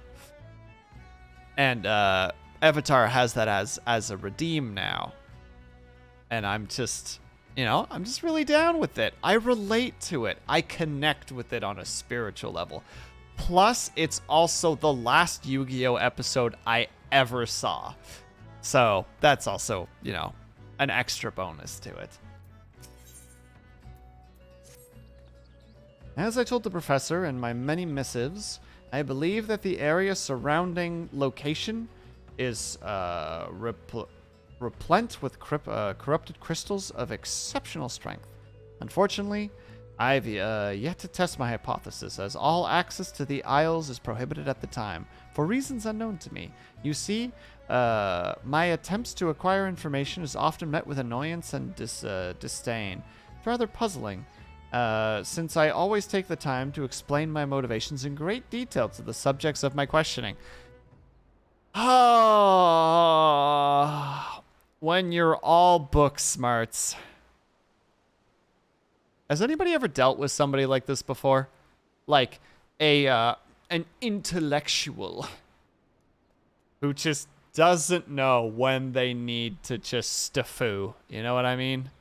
Speaker 2: And Avatar has that as a redeem now. And I'm just, I'm just really down with it. I relate to it. I connect with it on a spiritual level. Plus, it's also the last Yu-Gi-Oh episode I ever saw. So that's also, an extra bonus to it. As I told the professor in my many missives, I believe that the area surrounding location is replete with corrupted crystals of exceptional strength. Unfortunately, I've yet to test my hypothesis, as all access to the Isles is prohibited at the time, for reasons unknown to me. You see, my attempts to acquire information is often met with annoyance and disdain. It's rather puzzling, since I always take the time to explain my motivations in great detail to the subjects of my questioning. Oh, when you're all book smarts. Has anybody ever dealt with somebody like this before? Like an intellectual who just doesn't know when they need to just staffoo. You know what I mean?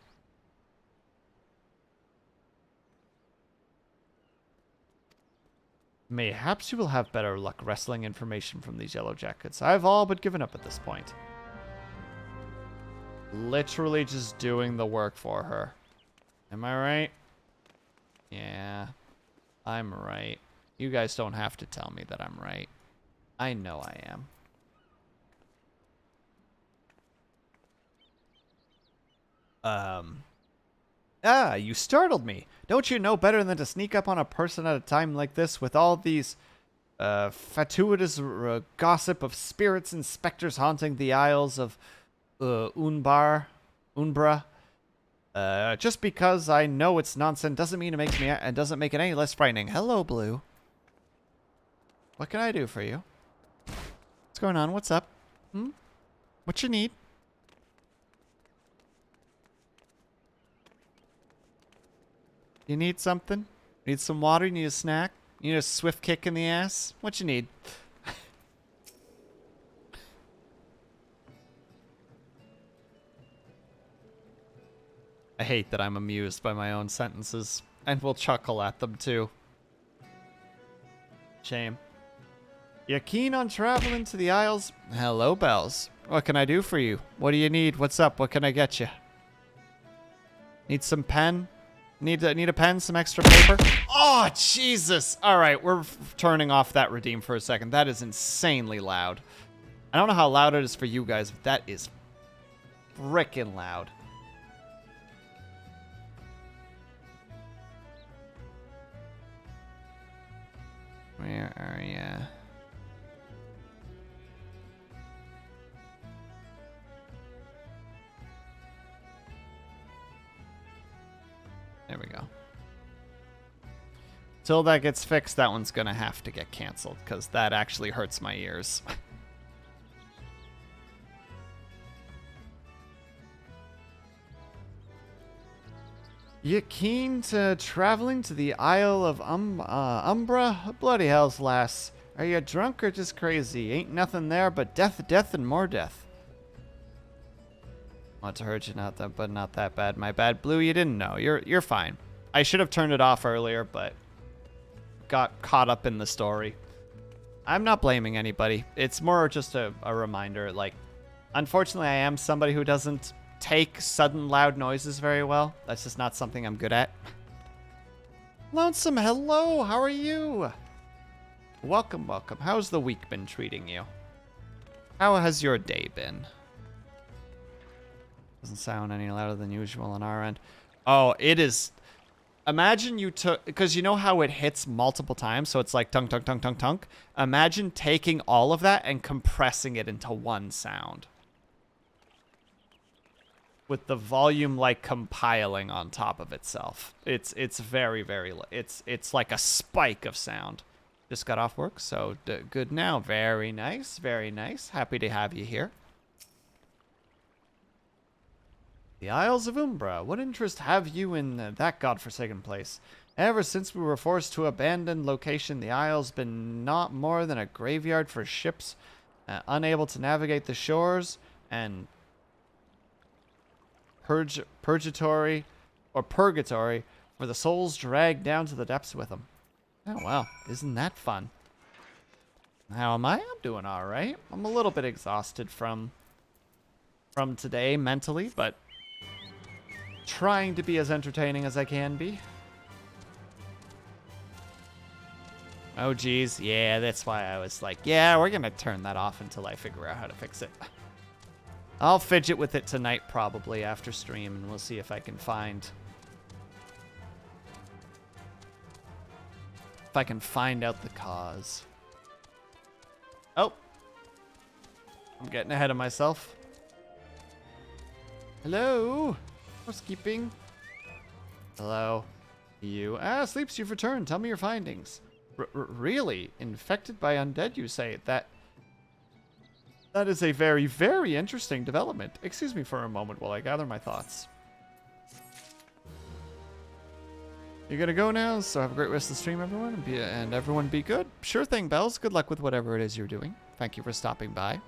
Speaker 2: Mayhaps you will have better luck wrestling information from these yellow jackets. I've all but given up at this point. Literally just doing the work for her. Am I right? Yeah, I'm right. You guys don't have to tell me that I'm right. I know I am. You startled me. Don't you know better than to sneak up on a person at a time like this with all these fatuous gossip of spirits and specters haunting the Isles of Umbra? Just because I know it's nonsense doesn't mean it doesn't make it any less frightening. Hello, Blue. What can I do for you? What's going on? What's up? What you need? You need something? Need some water? You need a snack? You need a swift kick in the ass? What you need? I hate that I'm amused by my own sentences, and will chuckle at them too. Shame. You keen on traveling to the Isles? Hello, Bells. What can I do for you? What do you need? What's up? What can I get you? Need some pen? Need a pen? Some extra paper? Oh, Jesus! All right, we're turning off that redeem for a second. That is insanely loud. I don't know how loud it is for you guys, but that is frickin' loud. Where are ya? There we go. Till that gets fixed, that one's gonna have to get canceled, because that actually hurts my ears. You keen to traveling to the Isle of Umbra? Bloody hells, lass. Are you drunk or just crazy? Ain't nothing there but death, death, and more death. Want to hurt you, but not that bad. My bad. Blue, you didn't know. You're fine. I should have turned it off earlier, but got caught up in the story. I'm not blaming anybody. It's more just a reminder. Like, unfortunately, I am somebody who doesn't take sudden loud noises very well. That's just not something I'm good at. Lonesome, hello. How are you? Welcome, welcome. How's the week been treating you? How has your day been? Doesn't sound any louder than usual on our end. Oh, it is. Imagine you took, because you know how it hits multiple times, so it's like tunk, tunk, tunk, tunk, tunk. Imagine taking all of that and compressing it into one sound. With the volume like compiling on top of itself. It's very, very, it's like a spike of sound. Just got off work, so good now. Very nice, very nice. Happy to have you here. The Isles of Umbra. What interest have you in that godforsaken place? Ever since we were forced to abandon location, the Isle's been not more than a graveyard for ships, unable to navigate the shores, and purgatory for the souls dragged down to the depths with them. Oh, wow. Isn't that fun? How am I? I'm doing all right. I'm a little bit exhausted from today mentally, but trying to be as entertaining as I can be. Oh, geez. Yeah, that's why I was like, yeah, we're going to turn that off until I figure out how to fix it. I'll fidget with it tonight probably after stream, and we'll see if I can find out the cause. Oh. I'm getting ahead of myself. Hello. Housekeeping. Hello. You. Sleeps, you've returned. Tell me your findings. Really? Infected by undead, you say? That is a very, very interesting development. Excuse me for a moment while I gather my thoughts. You're gonna go now, so have a great rest of the stream, everyone, and everyone be good. Sure thing, Bells. Good luck with whatever it is you're doing. Thank you for stopping by.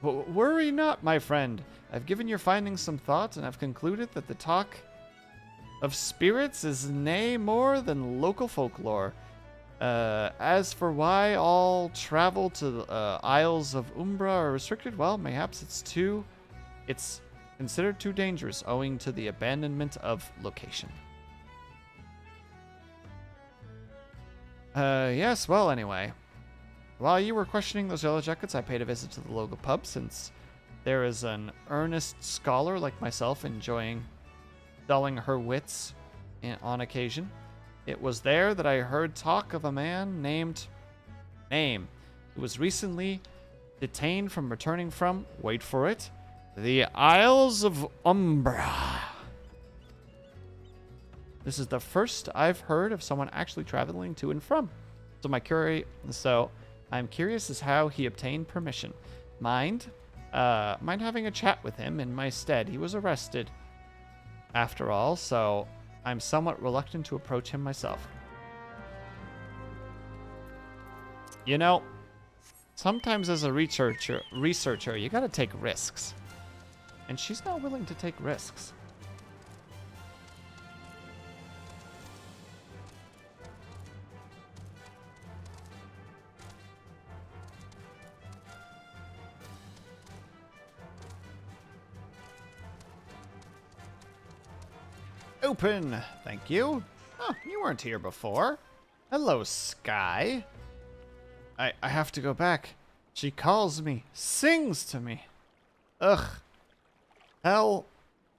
Speaker 2: Worry not, my friend. I've given your findings some thought, and I've concluded that the talk of spirits is nay more than local folklore. As for why all travel to the Isles of Umbra are restricted, well, mayhaps it's considered too dangerous owing to the abandonment of location. Yes, well, anyway. While you were questioning those yellow jackets, I paid a visit to the local pub, since there is an earnest scholar like myself enjoying dulling her wits on occasion. It was there that I heard talk of a man named who was recently detained from returning from, wait for it, the Isles of Umbra. This is the first I've heard of someone actually traveling to and from. So I'm curious as how he obtained permission. Mind having a chat with him in my stead. He was arrested, after all, so I'm somewhat reluctant to approach him myself. You know, sometimes as a researcher, you gotta take risks. And she's not willing to take risks. Open! Thank you. Oh, you weren't here before. Hello, Sky. I have to go back. She calls me, sings to me. Ugh. Tell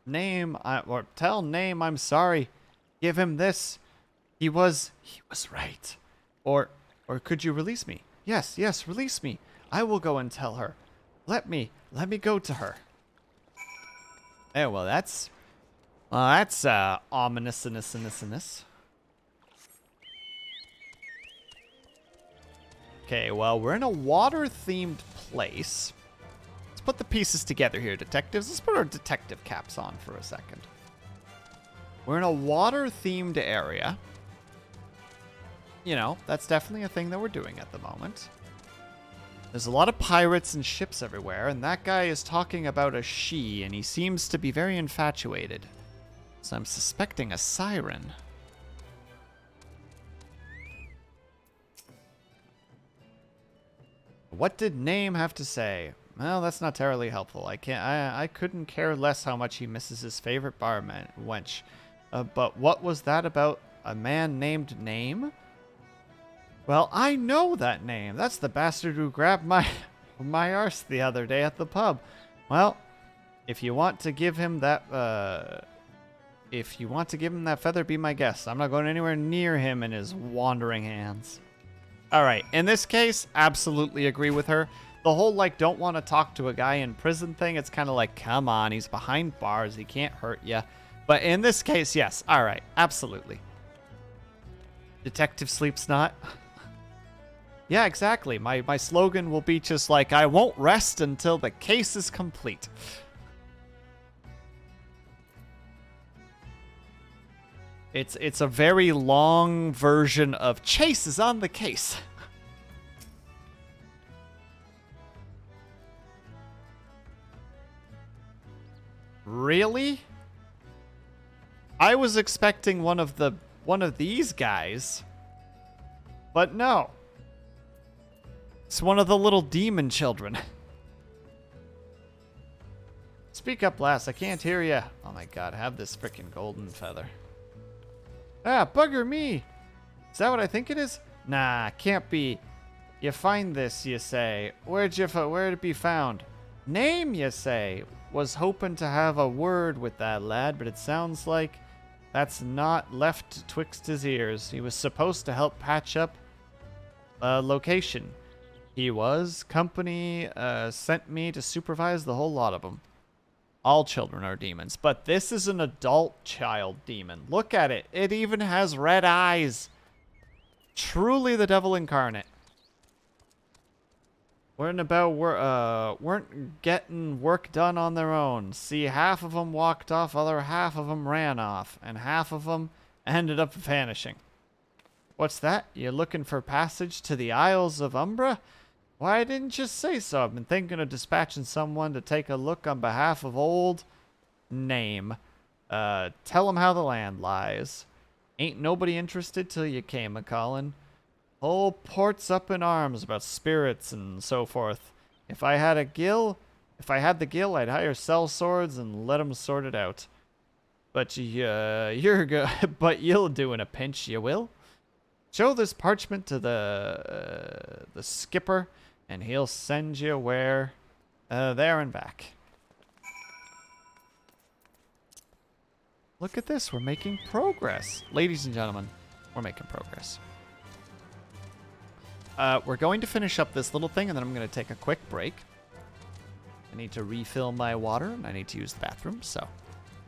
Speaker 2: name I'm sorry. Give him this. He was right. Or could you release me? Yes, release me. I will go and tell her. Let me go to her. Oh, well, that's ominous. Okay, well, we're in a water-themed place. Let's put the pieces together here, detectives. Let's put our detective caps on for a second. We're in a water-themed area. You know, that's definitely a thing that we're doing at the moment. There's a lot of pirates and ships everywhere, and that guy is talking about a she, and he seems to be very infatuated. So I'm suspecting a siren. What did Name have to say? Well, that's not terribly helpful. I couldn't care less how much he misses his favorite barman wench. But what was that about a man named Name? Well, I know that name. That's the bastard who grabbed my arse the other day at the pub. Well, if you want to give him that feather, be my guest. I'm not going anywhere near him and his wandering hands. All right, in this case, absolutely agree with her. The whole, like, don't want to talk to a guy in prison thing, it's kind of like, come on, he's behind bars, he can't hurt you. But in this case, yes, all right, absolutely. Detective Sleeps Not. Yeah, exactly. My slogan will be just like, I won't rest until the case is complete. It's a very long version of Chase is on the case. Really? I was expecting one of these guys. But no. It's one of the little demon children. Speak up, lass. I can't hear ya. Oh my god, have this frickin' golden feather. Ah, bugger me. Is that what I think it is? Nah, can't be. You find this, you say. Where'd it be found? Name, you say. Was hoping to have a word with that lad, but it sounds like that's not left twixt his ears. He was supposed to help patch up a location. He was. Company sent me to supervise the whole lot of them. All children are demons, but this is an adult child demon. Look at it. It even has red eyes. Truly the devil incarnate. Weren't getting work done on their own. See, half of them walked off, other half of them ran off, and half of them ended up vanishing. What's that? You looking for passage to the Isles of Umbra? Why didn't you say so? I've been thinking of dispatching someone to take a look on behalf of old Name. Tell him how the land lies. Ain't nobody interested till you came a-callin'. Whole port's up in arms about spirits and so forth. If I had the gill, I'd hire sellswords and let 'em sort it out. But but you'll do in a pinch, you will. Show this parchment to the skipper, and he'll send you where, there and back. Look at this, we're making progress. Ladies and gentlemen, we're making progress. We're going to finish up this little thing, and then I'm going to take a quick break. I need to refill my water, and I need to use the bathroom, so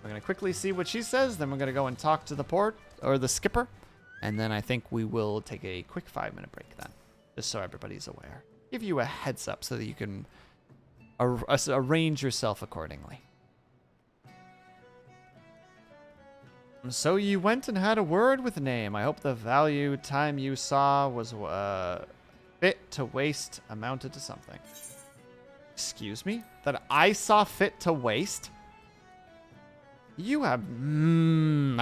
Speaker 2: we're going to quickly see what she says, then we're going to go and talk to the port, or the skipper, and then I think we will take a quick 5-minute break then, just so everybody's aware. Give you a heads up so that you can arrange yourself accordingly. So you went and had a word with Name. I hope the value time you saw was fit to waste amounted to something. Excuse me? That I saw fit to waste? You have... I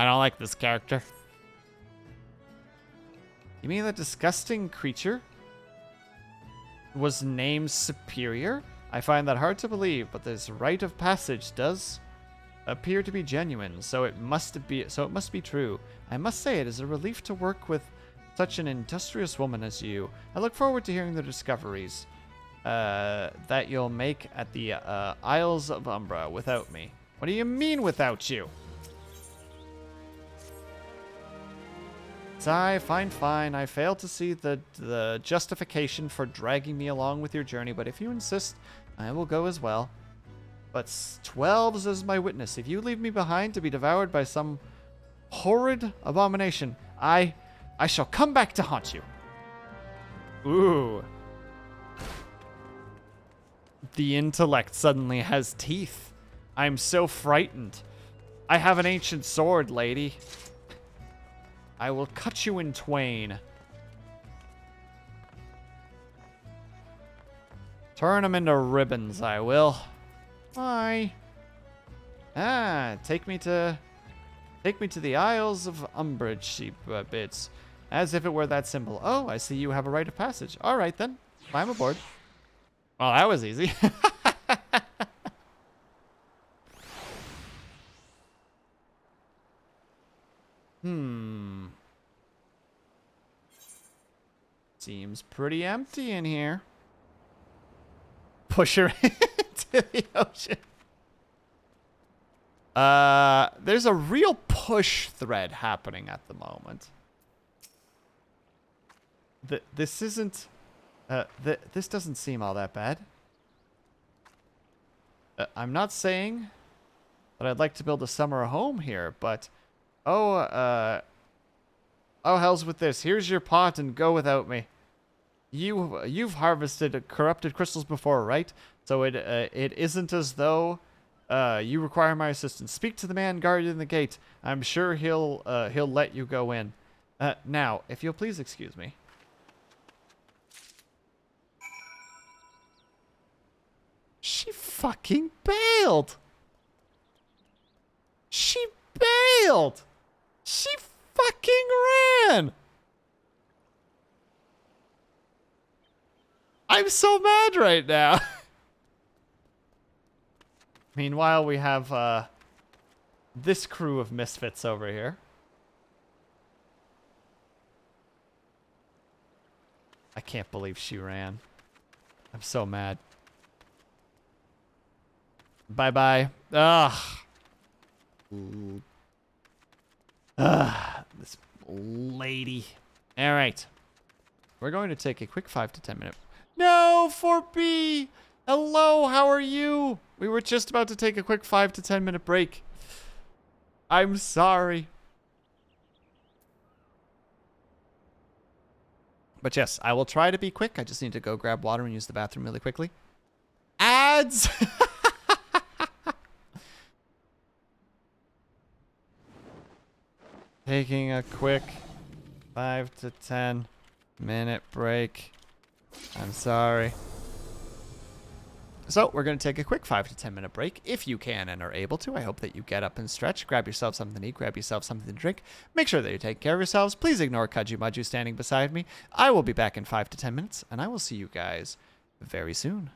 Speaker 2: don't like this character. You mean that disgusting creature was named superior? I find that hard to believe, but this rite of passage does appear to be genuine, so it must be true. I must say it is a relief to work with such an industrious woman as you. I look forward to hearing the discoveries that you'll make at the Isles of Umbra without me. What do you mean without you? Fine. I fail to see the justification for dragging me along with your journey, but if you insist, I will go as well. But 12's as my witness. If you leave me behind to be devoured by some horrid abomination, I shall come back to haunt you. Ooh. The intellect suddenly has teeth. I'm so frightened. I have an ancient sword, lady. I will cut you in twain. Turn them into ribbons, I will. Hi. Take me to the Isles of Umbrage, she bids, as if it were that simple. Oh, I see you have a rite of passage. All right then, I'm aboard. Oh, that was easy. Seems pretty empty in here. Push her into the ocean. There's a real push thread happening at the moment. This isn't... this doesn't seem all that bad. I'm not saying that I'd like to build a summer home here, but... Oh, hell's with this. Here's your pot and go without me. You've harvested corrupted crystals before, right? So it isn't as though you require my assistance. Speak to the man guarding the gate. I'm sure he'll let you go in. Now, if you'll please excuse me. She fucking bailed. She bailed. She fucking ran. I'm so mad right now. Meanwhile, we have this crew of misfits over here. I can't believe she ran. I'm so mad. Bye-bye. Ugh. This lady. All right. We're going to take a quick 5 to 10 minute... No, 4B! Hello, how are you? We were just about to take a quick 5 to 10 minute break. I'm sorry. But yes, I will try to be quick. I just need to go grab water and use the bathroom really quickly. Ads! Taking a quick 5 to 10 minute break. I'm sorry. So, we're going to take a quick 5 to 10 minute break, if you can and are able to. I hope that you get up and stretch, grab yourself something to eat, grab yourself something to drink. Make sure that you take care of yourselves. Please ignore Kaju Maju standing beside me. I will be back in 5 to 10 minutes, and I will see you guys very soon.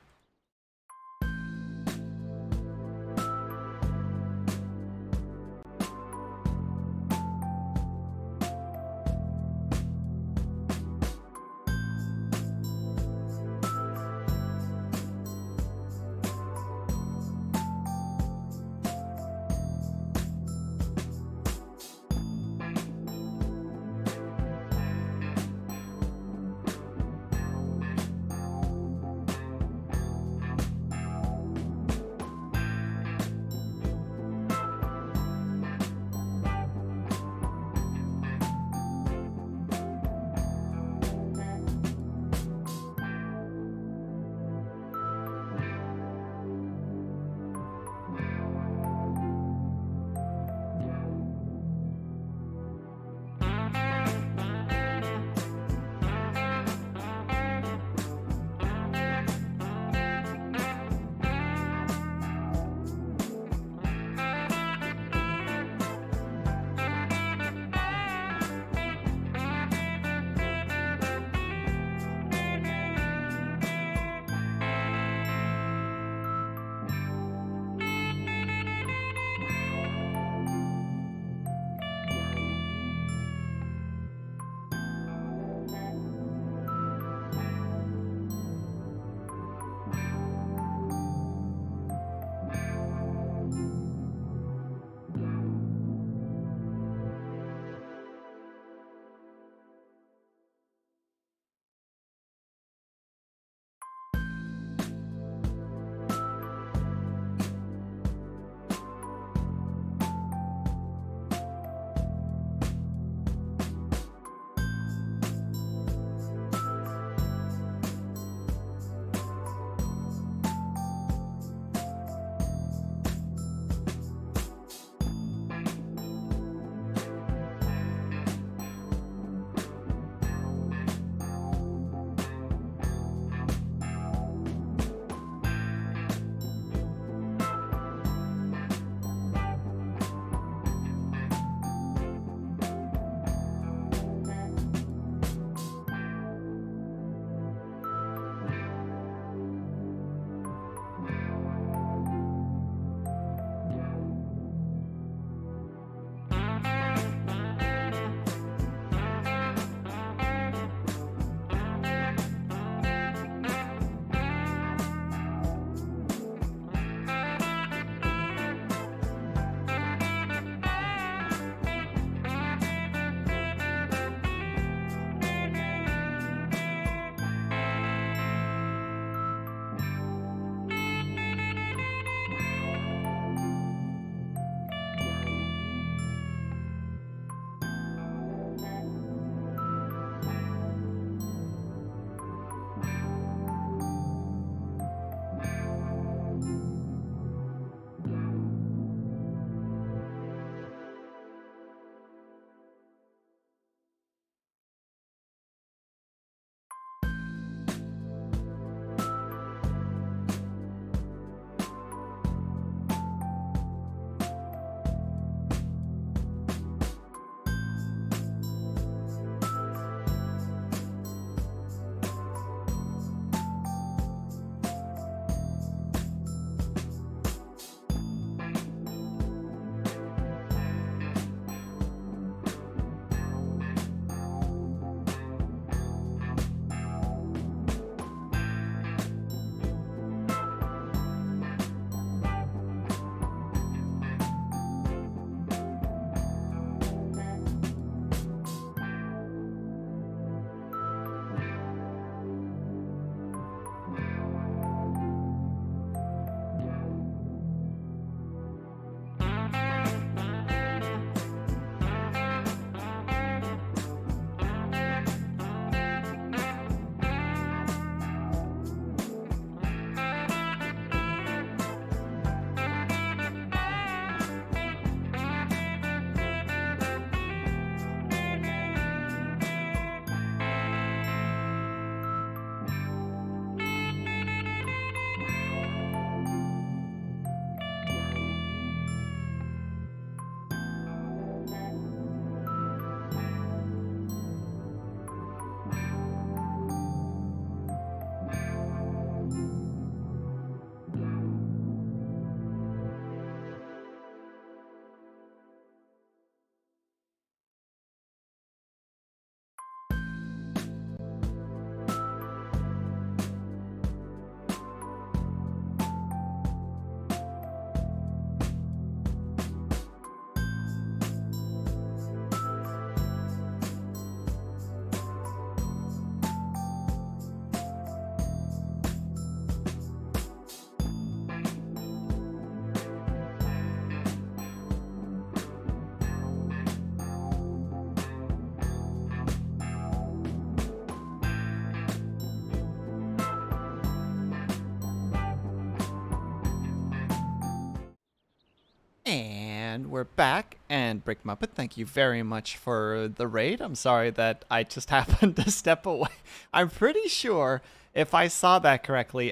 Speaker 2: And we're back, and Brick Muppet, thank you very much for the raid. I'm sorry that I just happened to step away. I'm pretty sure, if I saw that correctly,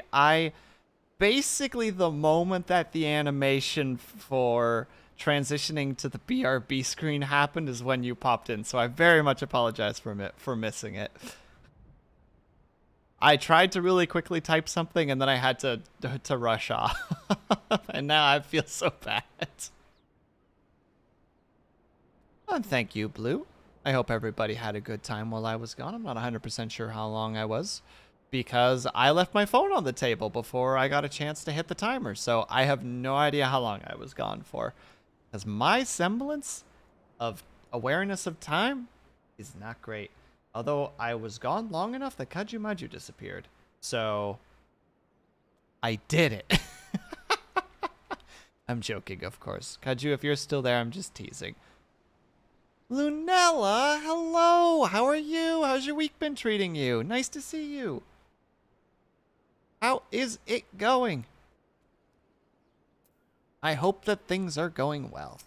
Speaker 2: basically the moment that the animation for transitioning to the BRB screen happened is when you popped in, so I very much apologize for missing it. I tried to really quickly type something, and then I had to rush off. And now I feel so bad. And thank you, Blue. I hope everybody had a good time while I was gone. I'm not 100% sure how long I was, because I left my phone on the table before I got a chance to hit the timer. So I have no idea how long I was gone for, because my semblance of awareness of time is not great. Although I was gone long enough that Kaju Maju disappeared. So I did it. I'm joking, of course. Kaju, if you're still there, I'm just teasing. Lunella, hello. How are you? How's your week been treating you? Nice to see you. How is it going? I hope that things are going well.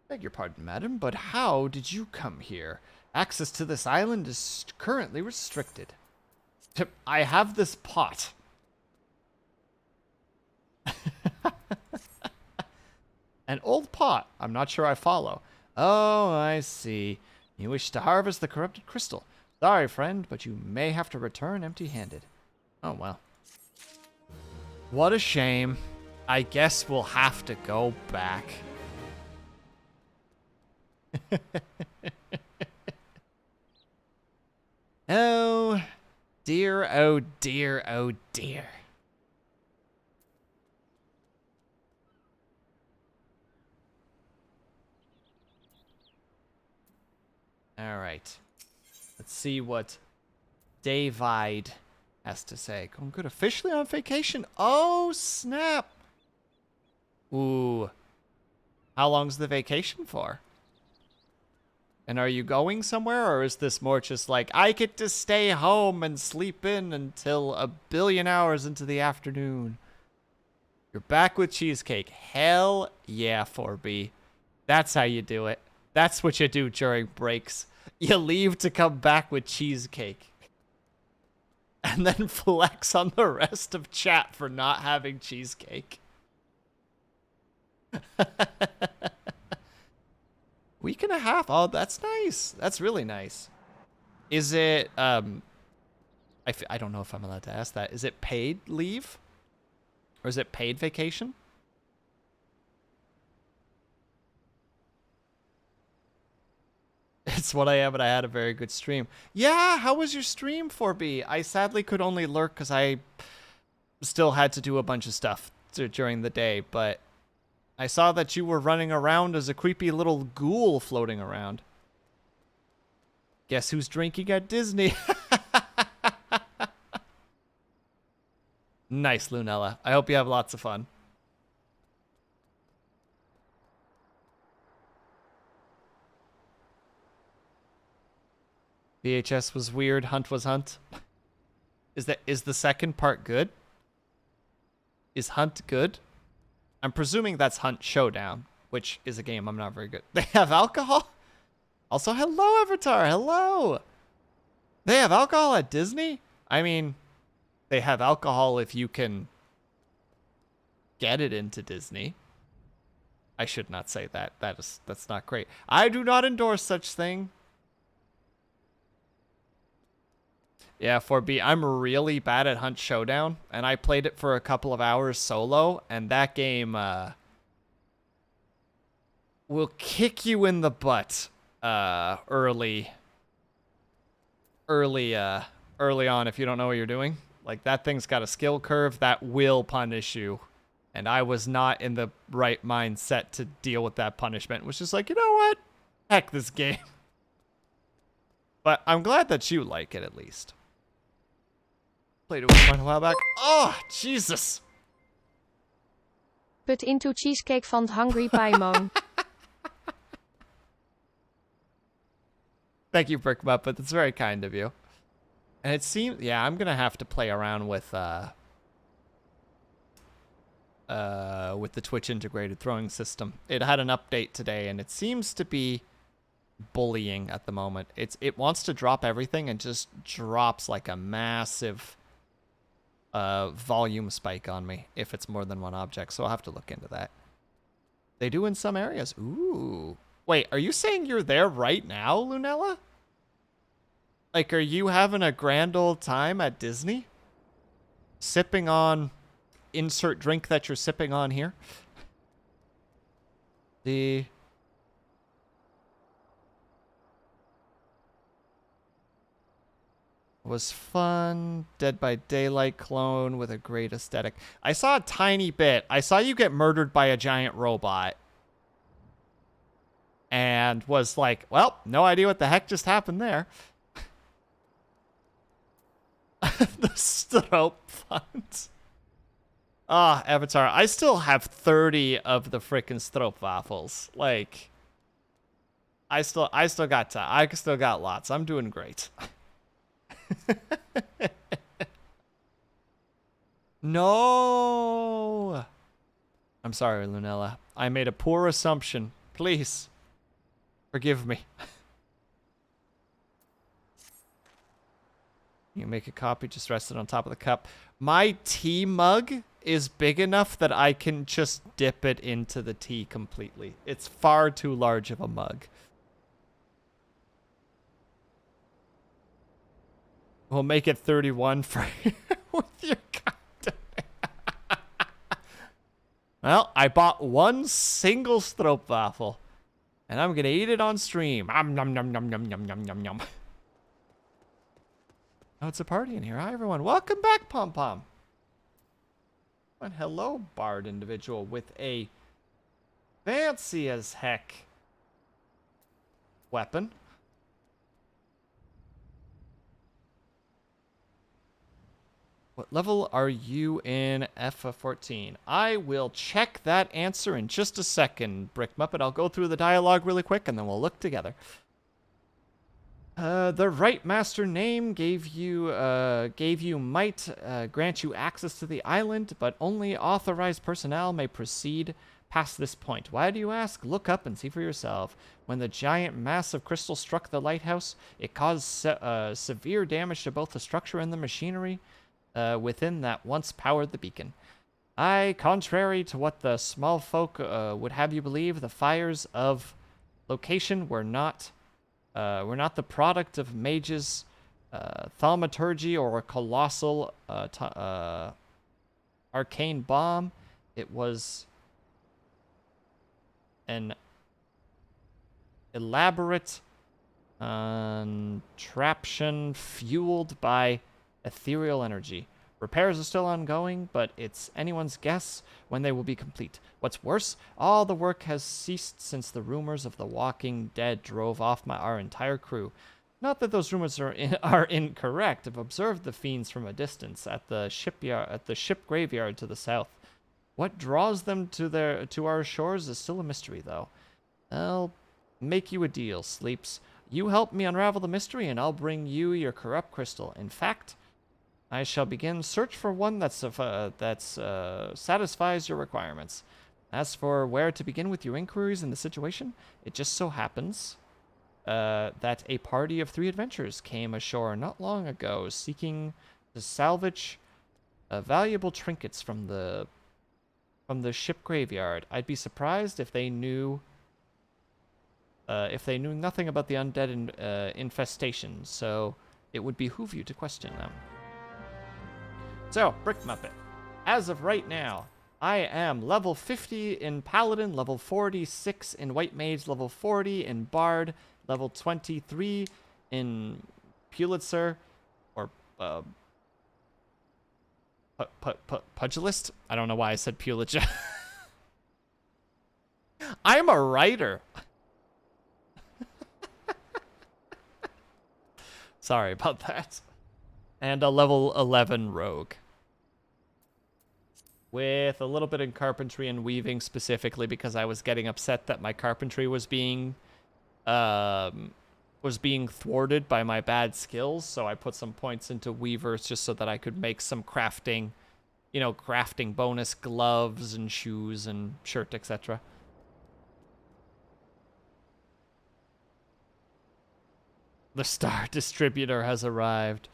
Speaker 2: Beg your pardon, madam, but how did you come here? Access to this island is currently restricted. I have this pot. An old pot. I'm not sure I follow. Oh, I see. You wish to harvest the corrupted crystal. Sorry, friend, but you may have to return empty-handed. Oh, well. What a shame. I guess we'll have to go back. Oh, dear, oh, dear, oh, dear. All right. Let's see what David has to say. Going good. Officially on vacation. Oh, snap. Ooh. How long's the vacation for? And are you going somewhere, or is this more just like, I get to stay home and sleep in until 1 billion hours into the afternoon? You're back with cheesecake. Hell yeah, 4B. That's how you do it. That's what you do during breaks. You leave to come back with cheesecake. And then flex on the rest of chat for not having cheesecake. Week and a half. Oh, that's nice. That's really nice. Is it, I don't know if I'm allowed to ask that. Is it paid leave? Or is it paid vacation? It's what I am, and I had a very good stream. Yeah, how was your stream, 4B? I sadly could only lurk because I still had to do a bunch of stuff during the day, but I saw that you were running around as a creepy little ghoul floating around. Guess who's drinking at Disney? Nice, Lunella. I hope you have lots of fun. VHS was weird. Hunt was Hunt. Is the second part good? Is Hunt good? I'm presuming that's Hunt Showdown, which is a game I'm not very good. They have alcohol? Also, hello, Avatar. Hello. They have alcohol at Disney? I mean, they have alcohol if you can get it into Disney. I should not say that. That's not great. I do not endorse such thing. Yeah, 4B, I'm really bad at Hunt Showdown, and I played it for a couple of hours solo, and that game will kick you in the butt early on if you don't know what you're doing. Like, that thing's got a skill curve that will punish you, and I was not in the right mindset to deal with that punishment. It was just like, you know what? Heck this game. But I'm glad that you like it, at least. Played it with a while back. Oh, Jesus.
Speaker 4: Put into cheesecake van Hungry Paimon.
Speaker 2: Thank you, Brick Muppet. That's very kind of you. And it seems, yeah, I'm going to have to play around with with the Twitch integrated throwing system. It had an update today, and it seems to be bullying at the moment. It wants to drop everything and just drops like a massive volume spike on me if it's more than one object. So I'll have to look into that. They do in some areas. Ooh. Wait, are you saying you're there right now, Lunella? Like, are you having a grand old time at Disney? Sipping on insert drink that you're sipping on here? The was fun. Dead by Daylight clone with a great aesthetic. I saw a tiny bit. I saw you get murdered by a giant robot. And was like, well, no idea what the heck just happened there. The Strope font. Ah, Avatar. I still have 30 of the frickin' Strope waffles. Like, I still got lots. I'm doing great. No. I'm sorry, Lunella. I made a poor assumption. Please, forgive me. You make a copy, just rest it on top of the cup. My tea mug is big enough that I can just dip it into the tea completely. It's far too large of a mug. We'll make it 31 for with your content. Well, I bought one single stroopwafel, and I'm gonna eat it on stream. Nom nom nom nom nom nom nom nom nom. Oh, it's a party in here. Hi, everyone. Welcome back, Pom Pom. And hello, Bard individual with a fancy as heck weapon. What level are you in F14? I will check that answer in just a second, Brick Muppet. I'll go through the dialogue really quick, and then we'll look together. The Right Master name gave you might grant you access to the island, but only authorized personnel may proceed past this point. Why do you ask? Look up and see for yourself. When the giant mass of crystal struck the lighthouse, it caused severe damage to both the structure and the machinery within that once powered the beacon. Contrary to what the small folk would have you believe, the fires of location were not the product of mages, thaumaturgy, or a colossal arcane bomb. It was an elaborate contraption fueled by ethereal energy. Repairs are still ongoing, but it's anyone's guess when they will be complete. What's worse, all the work has ceased since the rumors of the Walking Dead drove off our entire crew. Not that those rumors are incorrect. I've observed the fiends from a distance at the ship graveyard to the south. What draws them to our shores is still a mystery, though. I'll make you a deal, Sleeps. You help me unravel the mystery, and I'll bring you your corrupt crystal. In fact, I shall begin search for one that satisfies your requirements. As for where to begin with your inquiries in the situation, it just so happens that a party of 3 adventurers came ashore not long ago, seeking to salvage valuable trinkets from the ship graveyard. I'd be surprised if they knew nothing about the undead infestation. So it would behoove you to question them. So, Brick Muppet, as of right now, I am level 50 in Paladin, level 46 in White Mage, level 40 in Bard, level 23 in Pulitzer, or Pugilist? I don't know why I said Pulitzer. I'm a writer. Sorry about that. And a level 11 rogue. With a little bit in carpentry and weaving, specifically because I was getting upset that my carpentry was being thwarted by my bad skills, so I put some points into weavers just so that I could make some crafting you know, crafting bonus gloves and shoes and shirt, etc. The star distributor has arrived.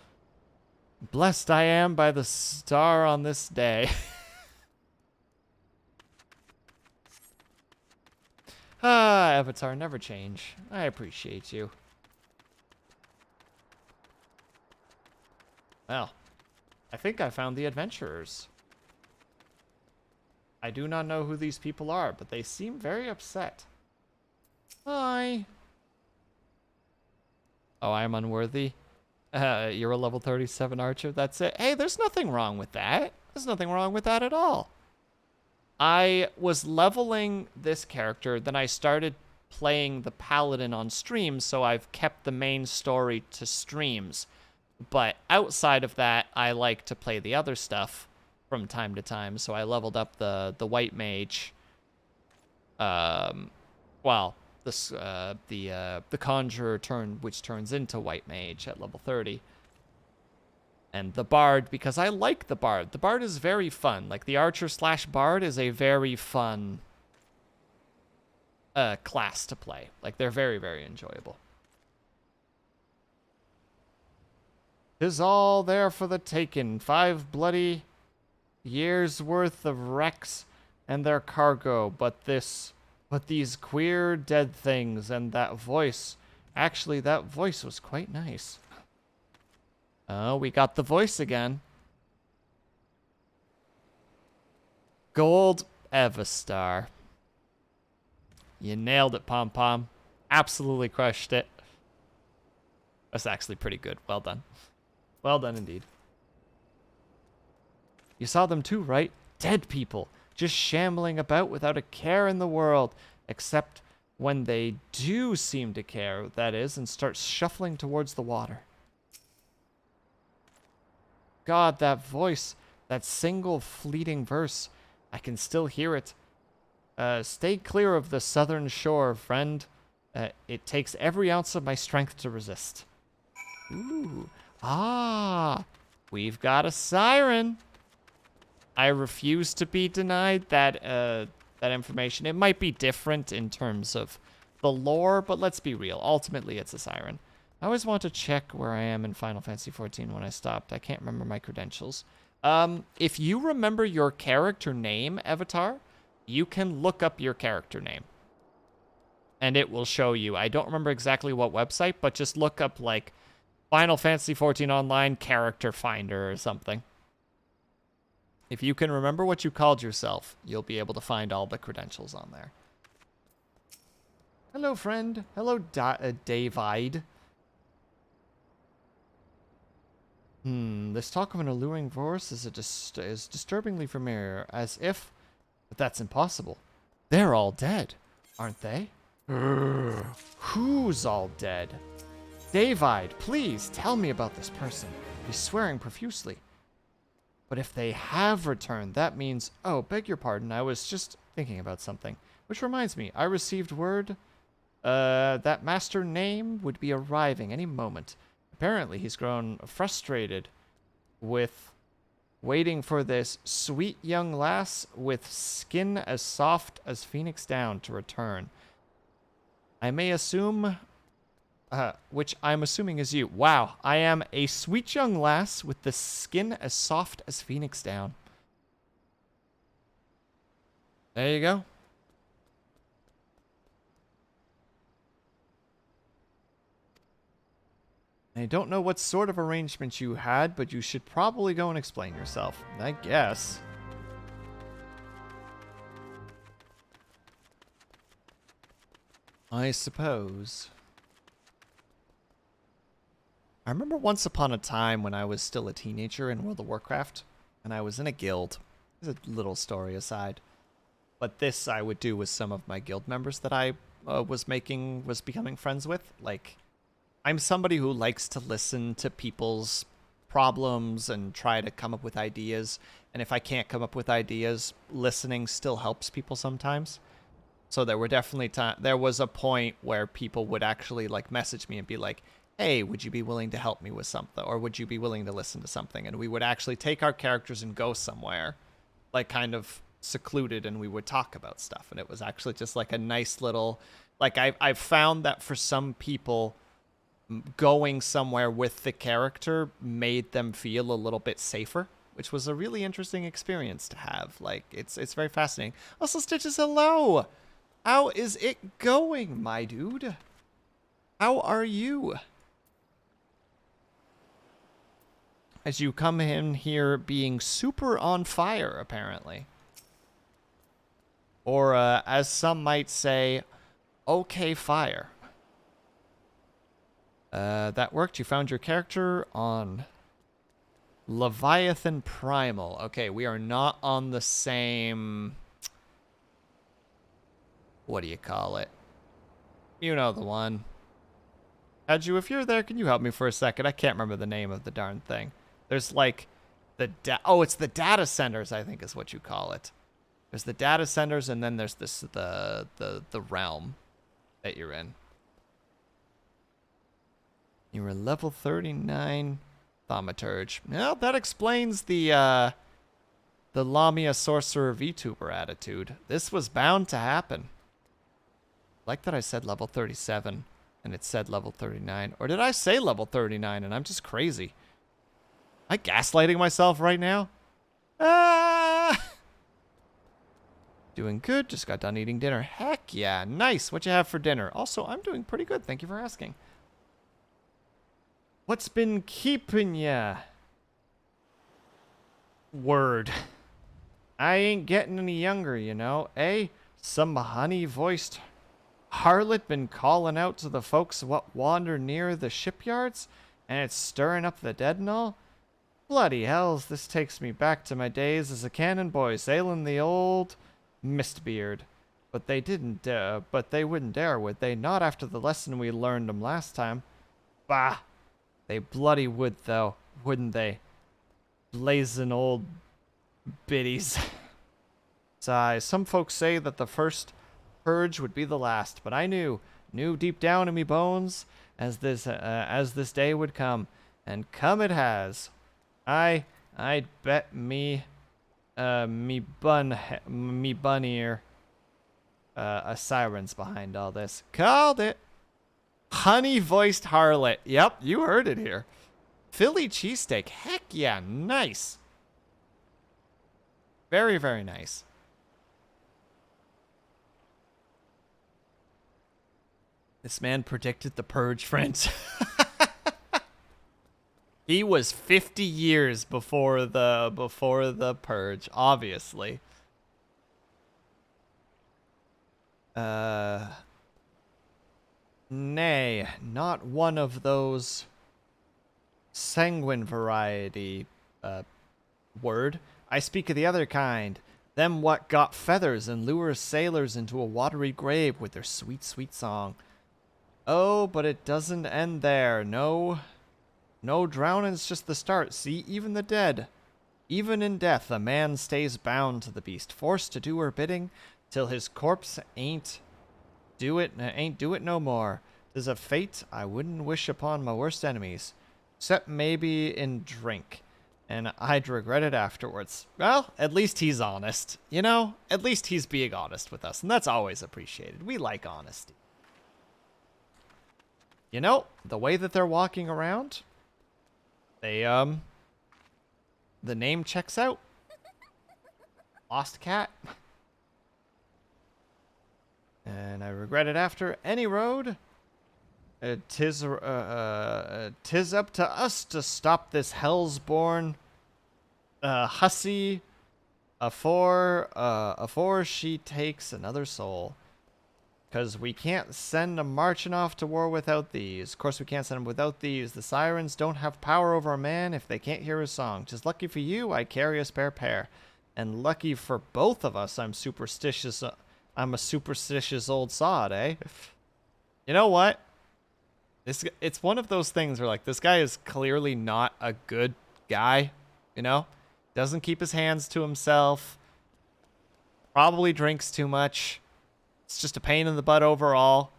Speaker 2: Blessed I am by the star on this day. Ah, Avatar, never change. I appreciate you. Well, I think I found the adventurers. I do not know who these people are, but they seem very upset. Hi. Oh, I am unworthy. You're a level 37 archer, that's it. Hey, there's nothing wrong with that. There's nothing wrong with that at all. I was leveling this character, then I started playing the paladin on stream, so I've kept the main story to streams. But outside of that, I like to play the other stuff from time to time, so I leveled up the white mage. Well, the conjurer which turns into white mage at level 30. And the bard, because I like the bard. The bard is very fun. Like, the archer / bard is a very fun class to play. Like, they're very, very enjoyable. 'Tis all there for the taking. 5 bloody years worth of wrecks and their cargo, but these queer dead things and that voice. Actually, that voice was quite nice. Oh, we got the voice again. Gold Evastar. You nailed it, Pom Pom. Absolutely crushed it. That's actually pretty good. Well done. Well done indeed. You saw them too, right? Dead people. Just shambling about without a care in the world. Except when they do seem to care, that is, and start shuffling towards the water. God, that voice, that single fleeting verse, I can still hear it. Stay clear of the southern shore, friend. It takes every ounce of my strength to resist. Ooh. Ah, we've got a siren. I refuse to be denied that information. It might be different in terms of the lore, but let's be real. Ultimately, it's a siren. I always want to check where I am in Final Fantasy XIV when I stopped. I can't remember my credentials. If you remember your character name, Avatar, you can look up your character name. And it will show you. I don't remember exactly what website, but just look up, like, Final Fantasy XIV Online Character Finder or something. If you can remember what you called yourself, you'll be able to find all the credentials on there. Hello, friend. Hello, David. This talk of an alluring voice is disturbingly familiar, as if... But that's impossible. They're all dead, aren't they? Who's all dead? David, please tell me about this person. He's swearing profusely. But if they have returned, that means... Oh, beg your pardon, I was just thinking about something. Which reminds me, I received word that Master Name would be arriving any moment. Apparently, he's grown frustrated with waiting for this sweet young lass with skin as soft as Phoenix Down to return. I may assume... which I'm assuming is you. Wow, I am a sweet young lass with the skin as soft as Phoenix Down. There you go. I don't know what sort of arrangement you had, but you should probably go and explain yourself, I guess. I suppose. I remember once upon a time when I was still a teenager in World of Warcraft, and I was in a guild. There's a little story aside. But this I would do with some of my guild members that I was becoming friends with. Like, I'm somebody who likes to listen to people's problems and try to come up with ideas. And if I can't come up with ideas, listening still helps people sometimes. So there were definitely there was a point where people would actually like message me and be like, hey, would you be willing to help me with something? Or would you be willing to listen to something? And we would actually take our characters and go somewhere, like kind of secluded, and we would talk about stuff. And it was actually just like a nice little, like I've found that for some people, going somewhere with the character made them feel a little bit safer, which was a really interesting experience to have. Like, it's very fascinating. Also, Stitches, hello! How is it going, my dude? How are you? As you come in here being super on fire, apparently. Or, as some might say, okay fire. That worked. You found your character on Leviathan Primal. Okay, we are not on the same... What do you call it? You know the one. Hadju, if you're there, can you help me for a second? I can't remember the name of the darn thing. There's like the... Oh, it's the data centers, I think is what you call it. There's the data centers, and then there's this the realm that you're in. You were level 39 Thaumaturge. Well, that explains the Lamia Sorcerer VTuber attitude. This was bound to happen. Like that I said level 37, and it said level 39. Or did I say level 39, and I'm just crazy? Am I gaslighting myself right now? Ah! Doing good. Just got done eating dinner. Heck yeah. Nice. What you have for dinner? Also, I'm doing pretty good. Thank you for asking. What's been keeping ya? Word. I ain't getting any younger, you know, eh? Some honey-voiced harlot been calling out to the folks what wander near the shipyards, and it's stirring up the dead and all? Bloody hells, this takes me back to my days as a cannon boy sailing the old Mistbeard. But they wouldn't dare, would they? Not after the lesson we learned 'em last time. Bah! They bloody would, though, wouldn't they? Blazing old biddies. Sigh, some folks say that the first purge would be the last, but I knew deep down in me bones as this day would come, and come it has. I'd bet me bun ear a siren's behind all this. Called it. Honey-voiced harlot. Yep, you heard it here. Philly cheesesteak. Heck yeah, nice. Very, very nice. This man predicted the purge, friends. He was 50 years before the purge, obviously. Nay, not one of those sanguine variety, word. I speak of the other kind. Them what got feathers and lure sailors into a watery grave with their sweet, sweet song. Oh, but it doesn't end there. No, drowning's just the start. See, even the dead. Even in death, a man stays bound to the beast, forced to do her bidding, till his corpse ain't do it no more. 'Tis a fate I wouldn't wish upon my worst enemies, except maybe in drink, and I'd regret it afterwards. Well, at least he's honest, you know? At least he's being honest with us, and that's always appreciated. We like honesty. You know, the way that they're walking around, they, the name checks out. Lost cat. And I regret it after any road. Tis up to us to stop this hell's-born hussy afore she takes another soul. 'Cause we can't send 'em marching off to war without these. Of course we can't send 'em without these. The sirens don't have power over a man if they can't hear his song. Just lucky for you, I carry a spare pair. And lucky for both of us, I'm superstitious. I'm a superstitious old sod, eh? You know what? It's one of those things where, like, this guy is clearly not a good guy, you know? Doesn't keep his hands to himself. Probably drinks too much. It's just a pain in the butt overall.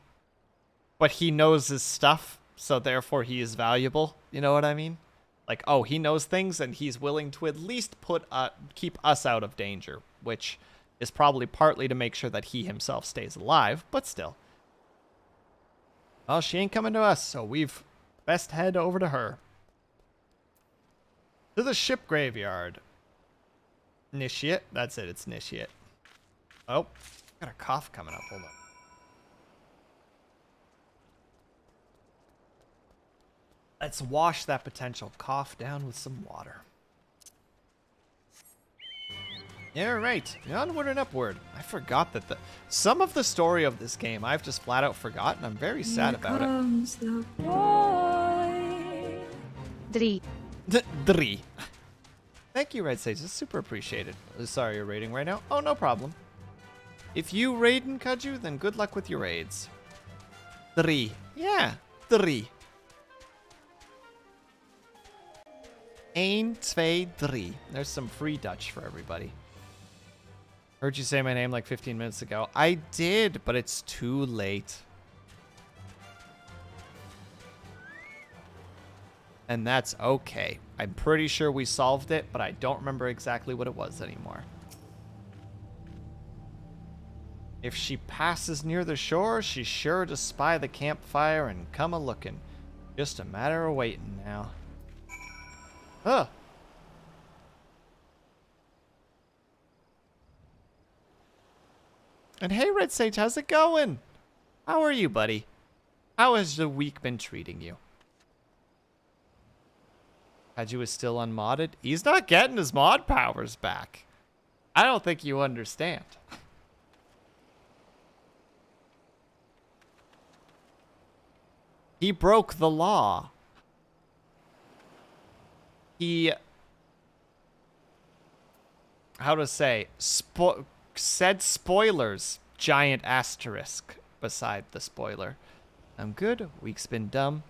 Speaker 2: But he knows his stuff, so therefore he is valuable. You know what I mean? Like, oh, he knows things and he's willing to at least keep us out of danger, which is probably partly to make sure that he himself stays alive, but still. Well, she ain't coming to us, so we've best head over to her. To the ship graveyard. Initiate. That's it, it's initiate. Oh, got a cough coming up. Hold on. Let's wash that potential cough down with some water. Yeah, right. Onward and upward. I forgot that some of the story of this game I've just flat out forgotten. I'm very sad about it.
Speaker 3: The boy.
Speaker 4: 3.
Speaker 2: 3. Thank you, Red Sage. That's super appreciated. Sorry you're raiding right now. Oh, no problem. If you raid in Kaju, then good luck with your raids. 3. Yeah, 3. 1, 2, 3. There's some free Dutch for everybody. Heard you say my name like 15 minutes ago. I did, but it's too late. And that's okay. I'm pretty sure we solved it, but I don't remember exactly what it was anymore. If she passes near the shore, she's sure to spy the campfire and come a-looking. Just a matter of waiting now. Huh. And hey, Red Sage, how's it going? How are you, buddy? How has the week been treating you? Kaju is still unmodded? He's not getting his mod powers back. I don't think you understand. He broke the law. He... How to say? Said spoilers. Giant asterisk beside the spoiler. I'm good. Week's been dumb.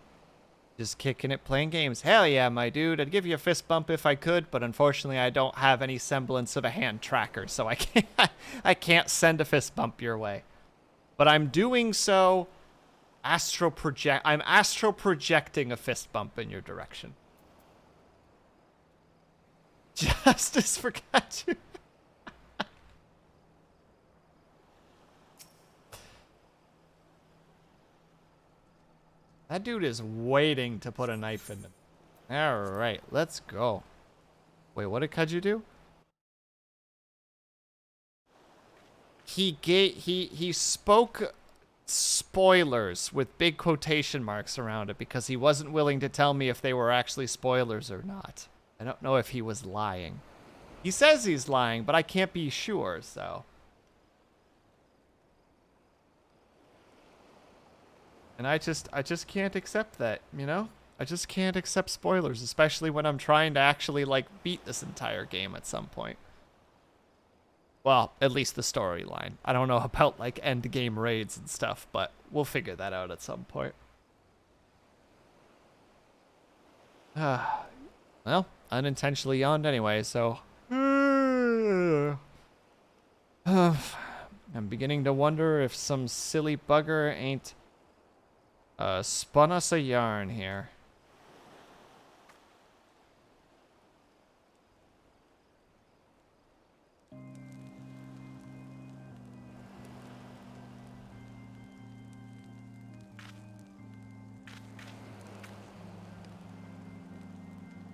Speaker 2: Just kicking it, playing games. Hell yeah, my dude. I'd give you a fist bump if I could, but unfortunately I don't have any semblance of a hand tracker, so I can't send a fist bump your way. But I'm doing so I'm astral projecting a fist bump in your direction. Justice for Kaju. That dude is waiting to put a knife in him. Alright, let's go. Wait, what did Kaju do? He spoke spoilers with big quotation marks around it because he wasn't willing to tell me if they were actually spoilers or not. I don't know if he was lying. He says he's lying, but I can't be sure, so. And I just can't accept that, you know? I just can't accept spoilers, especially when I'm trying to actually, like, beat this entire game at some point. Well, at least the storyline. I don't know about, like, end game raids and stuff, but we'll figure that out at some point. Well, unintentionally yawned anyway, so... I'm beginning to wonder if some silly bugger ain't... spun us a yarn here.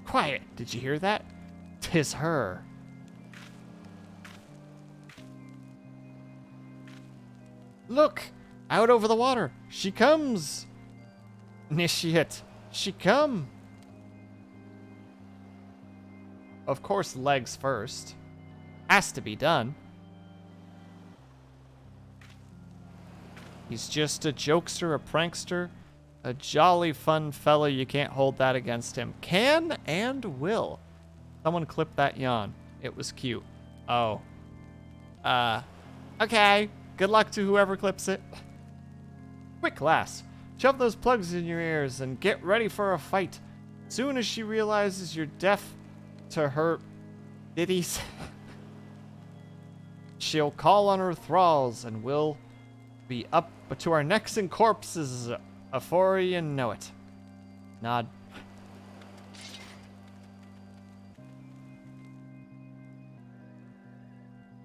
Speaker 2: Quiet! Did you hear that? 'Tis her. Look! Out over the water! She comes! Initiate! She come! Of course, legs first. Has to be done. He's just a jokester, a prankster, a jolly fun fella. You can't hold that against him. Can and will. Someone clip that yawn. It was cute. Oh. Okay. Good luck to whoever clips it. Quick, lass. Shove those plugs in your ears and get ready for a fight. Soon as she realizes you're deaf to her ditties, she'll call on her thralls and we'll be up to our necks in corpses afore you know it. Nod.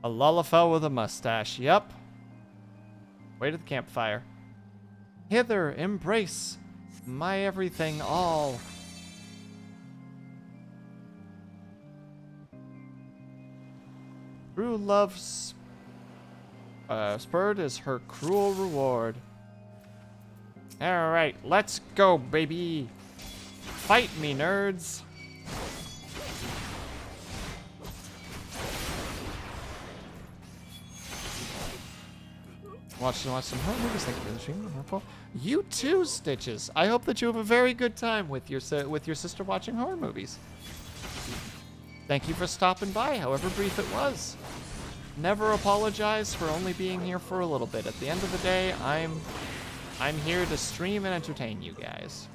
Speaker 2: A lullafell with a mustache. Yep. Way to the campfire. Hither, embrace my everything all. True love's spurred is her cruel reward. All right, let's go, baby. Fight me, nerds. Watch some horror movies. Thank you for the stream. Wonderful. You too, Stitches. I hope that you have a very good time with your sister watching horror movies. Thank you for stopping by, however brief it was. Never apologize for only being here for a little bit. At the end of the day, I'm here to stream and entertain you guys.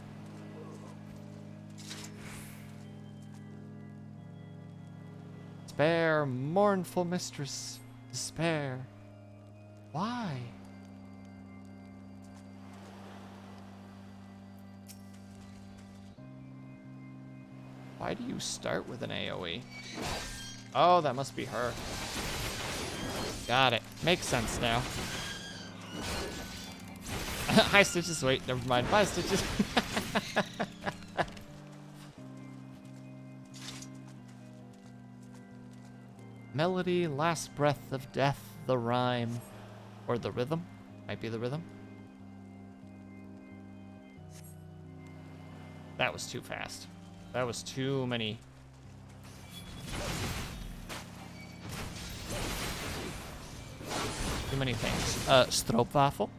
Speaker 2: Despair, mournful mistress, despair. Why? Why do you start with an AoE? Oh, that must be her. Got it. Makes sense now. Hi, Stitches. Wait, never mind. Bye, Stitches. Melody, last breath of death, the rhyme. Or the rhythm. Might be the rhythm. That was too fast. That was too many. Too many things. Stroopwafel.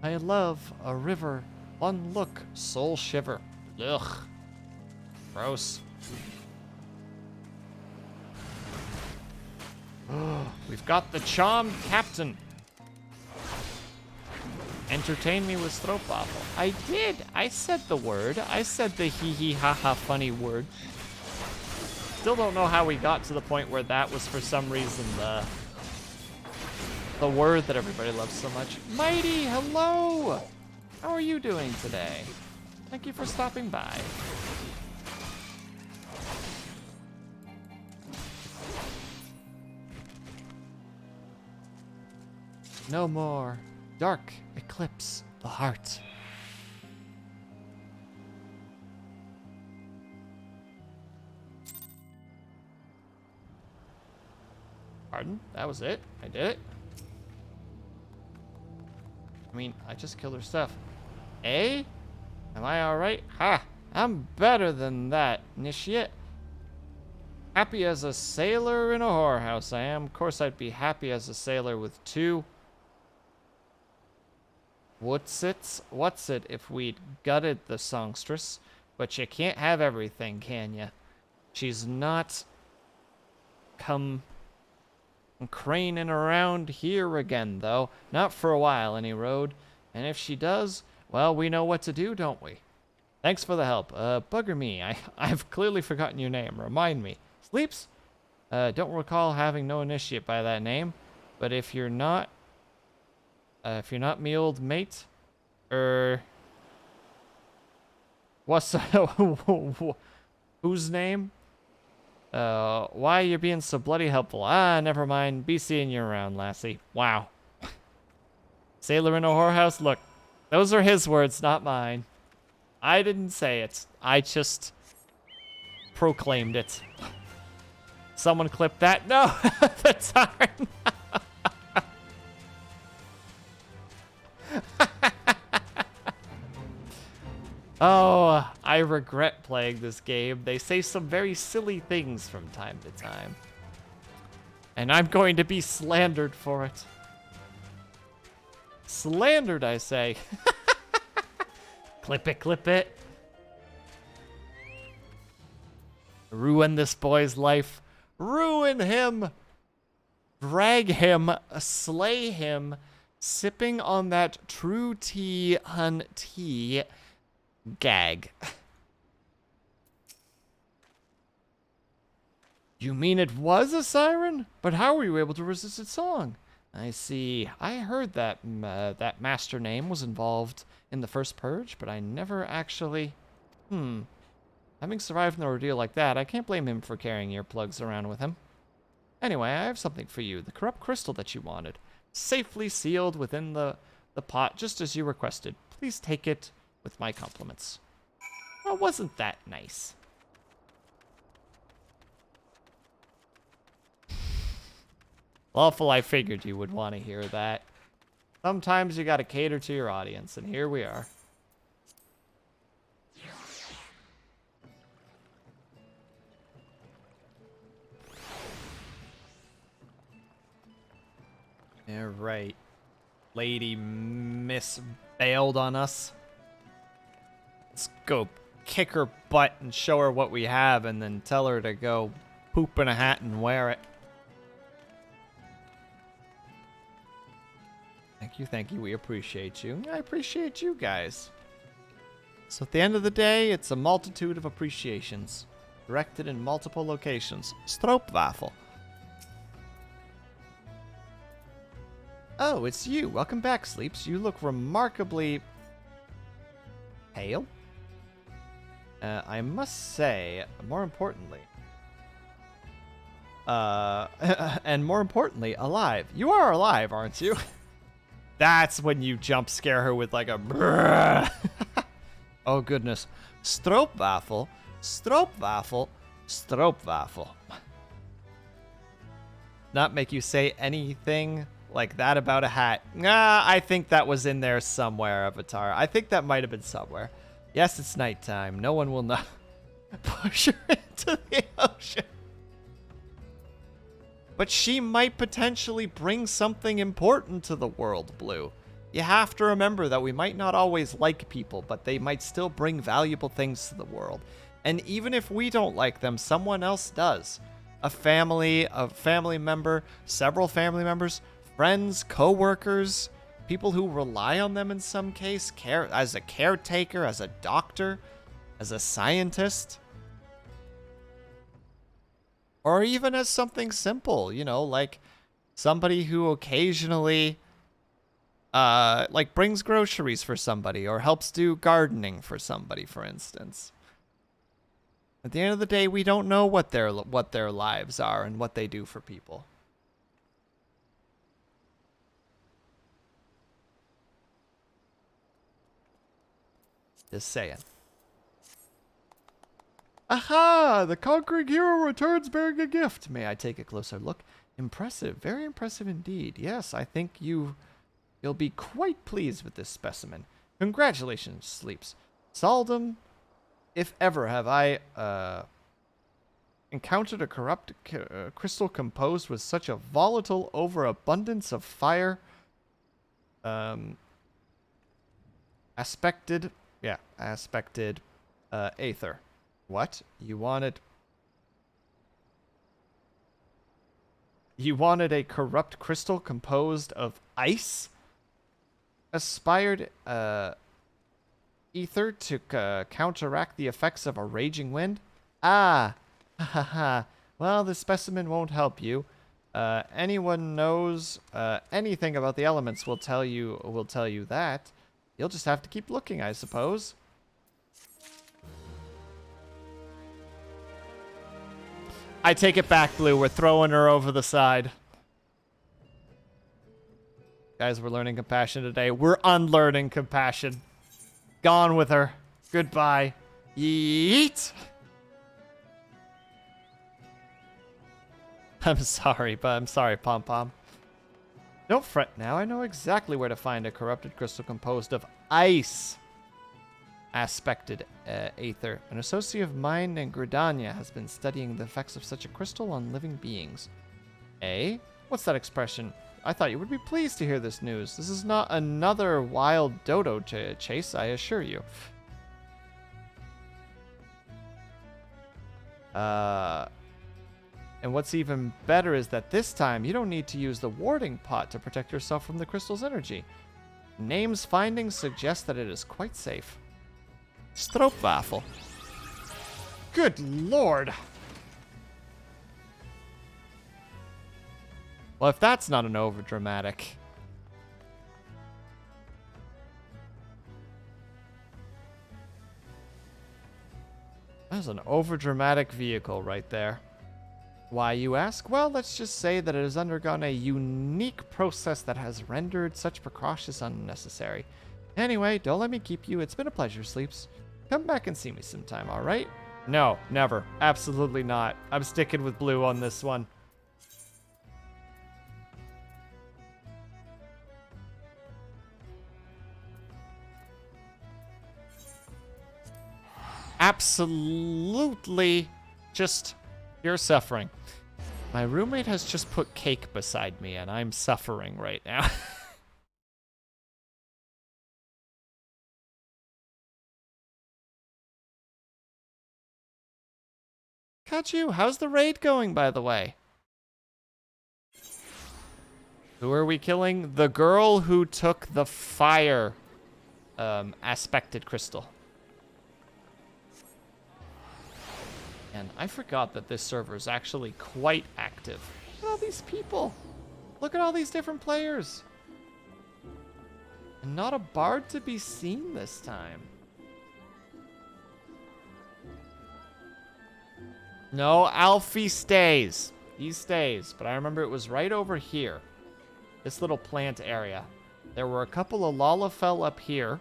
Speaker 2: I love a river. One look, soul shiver. Ugh. Gross. We've got the charmed captain. Entertain me with stroopwafel. I did. I said the word. I said the hee hee ha ha funny word. Still don't know how we got to the point where that was for some reason the word that everybody loves so much. Mighty, hello. How are you doing today? Thank you for stopping by. No more. Dark eclipse the heart. Pardon? That was it? I did it? I mean, I just killed her stuff. Eh? Am I alright? Ha! I'm better than that, Nishiet. Happy as a sailor in a whorehouse I am. Of course I'd be happy as a sailor with two. What's it if we'd gutted the songstress? But you can't have everything, can ya? She's not come craning around here again, though. Not for a while, any road. And if she does, well, we know what to do, don't we? Thanks for the help. Bugger me. I've clearly forgotten your name. Remind me. Sleeps? Don't recall having no initiate by that name. But if you're not me old mate, what's whose name? Why you're being so bloody helpful? Ah, never mind. Be seeing you around, lassie. Wow. Sailor in a whorehouse? Look, those are his words, not mine. I didn't say it. I just proclaimed it. Someone clip that? No, that's hard. Oh, I regret playing this game. They say some very silly things from time to time. And I'm going to be slandered for it. Slandered, I say. Clip it, clip it. Ruin this boy's life. Ruin him. Drag him. Slay him. Sipping on that true tea, hun tea. Gag. You mean it was a siren? But how were you able to resist its song? I see. I heard that that master name was involved in the first purge, but I never actually... Having survived an ordeal like that, I can't blame him for carrying earplugs around with him. Anyway, I have something for you. The corrupt crystal that you wanted. Safely sealed within the pot, just as you requested. Please take it with my compliments. Well, wasn't that nice? Lawful, I figured you would want to hear that. Sometimes you gotta cater to your audience, and here we are. Yeah, right. Lady Miss bailed on us. Let's go kick her butt and show her what we have, and then tell her to go poop in a hat and wear it. Thank you, we appreciate you. I appreciate you guys. So at the end of the day, it's a multitude of appreciations, directed in multiple locations. Stroopwafel. Oh, it's you. Welcome back, Sleeps. You look remarkably pale. I must say, more importantly, and more importantly, alive. You are alive, aren't you? That's when you jump scare her with like a brrrr. Oh goodness. Stroopwafel, stroopwafel, stroopwafel. Not make you say anything like that about a hat. I think that was in there somewhere, Avatar. I think that might have been somewhere. Yes, it's nighttime. No one will know. Push her into the ocean. But she might potentially bring something important to the world, Blue. You have to remember that we might not always like people, but they might still bring valuable things to the world. And even if we don't like them, someone else does. A family member, several family members, friends, co-workers, people who rely on them in some case, as a caretaker, as a doctor, as a scientist. Or even as something simple, you know, like somebody who occasionally, like brings groceries for somebody or helps do gardening for somebody, for instance. At the end of the day, we don't know what their lives are and what they do for people. Just saying. Aha! The conquering hero returns bearing a gift. May I take a closer look? Impressive. Very impressive indeed. Yes, I think you'll be quite pleased with this specimen. Congratulations, Sleeps. Seldom, if ever, have I encountered a corrupt crystal composed with such a volatile overabundance of fire. Aspected aether. What? You wanted a corrupt crystal composed of ice? Aspired ether to counteract the effects of a raging wind? Ah, ha ha ha. Well, this specimen won't help you. Anyone knows anything about the elements will tell you that. You'll just have to keep looking, I suppose. I take it back, Blue. We're throwing her over the side. Guys, we're learning compassion today. We're unlearning compassion. Gone with her. Goodbye. Yeet. I'm sorry, Pom Pom. Don't fret now. I know exactly where to find a corrupted crystal composed of ice. Aspected aether. An associate of mine named Gridania has been studying the effects of such a crystal on living beings. Eh? What's that expression? I thought you would be pleased to hear this news. This is not another wild dodo chase, I assure you. And what's even better is that this time you don't need to use the warding pot to protect yourself from the crystal's energy. Name's findings suggest that it is quite safe. Stroopwafel. Good lord. Well, if that's not an overdramatic. That's an overdramatic vehicle right there. Why, you ask? Well, let's just say that it has undergone a unique process that has rendered such precautions unnecessary. Anyway, don't let me keep you. It's been a pleasure, Sleeps. Come back and see me sometime, alright? No, never. Absolutely not. I'm sticking with blue on this one. Absolutely just pure suffering. My roommate has just put cake beside me, and I'm suffering right now. Kachu, how's the raid going, by the way? Who are we killing? The girl who took the fire aspected crystal. And I forgot that this server is actually quite active. Look at all these people. Look at all these different players. And not a bard to be seen this time. No, Alfie stays. He stays. But I remember it was right over here. This little plant area. There were a couple of Lalafell up here.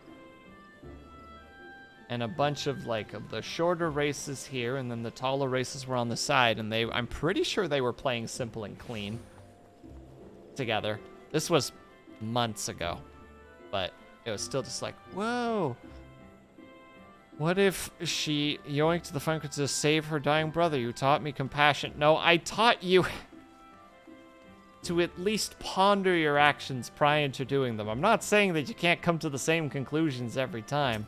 Speaker 2: And a bunch of, like, of the shorter races here, and then the taller races were on the side, and I'm pretty sure they were playing simple and clean together. This was months ago, but it was still just like, whoa. What if she yoinked the Funker to save her dying brother? You taught me compassion. No, I taught you to at least ponder your actions prior to doing them. I'm not saying that you can't come to the same conclusions every time.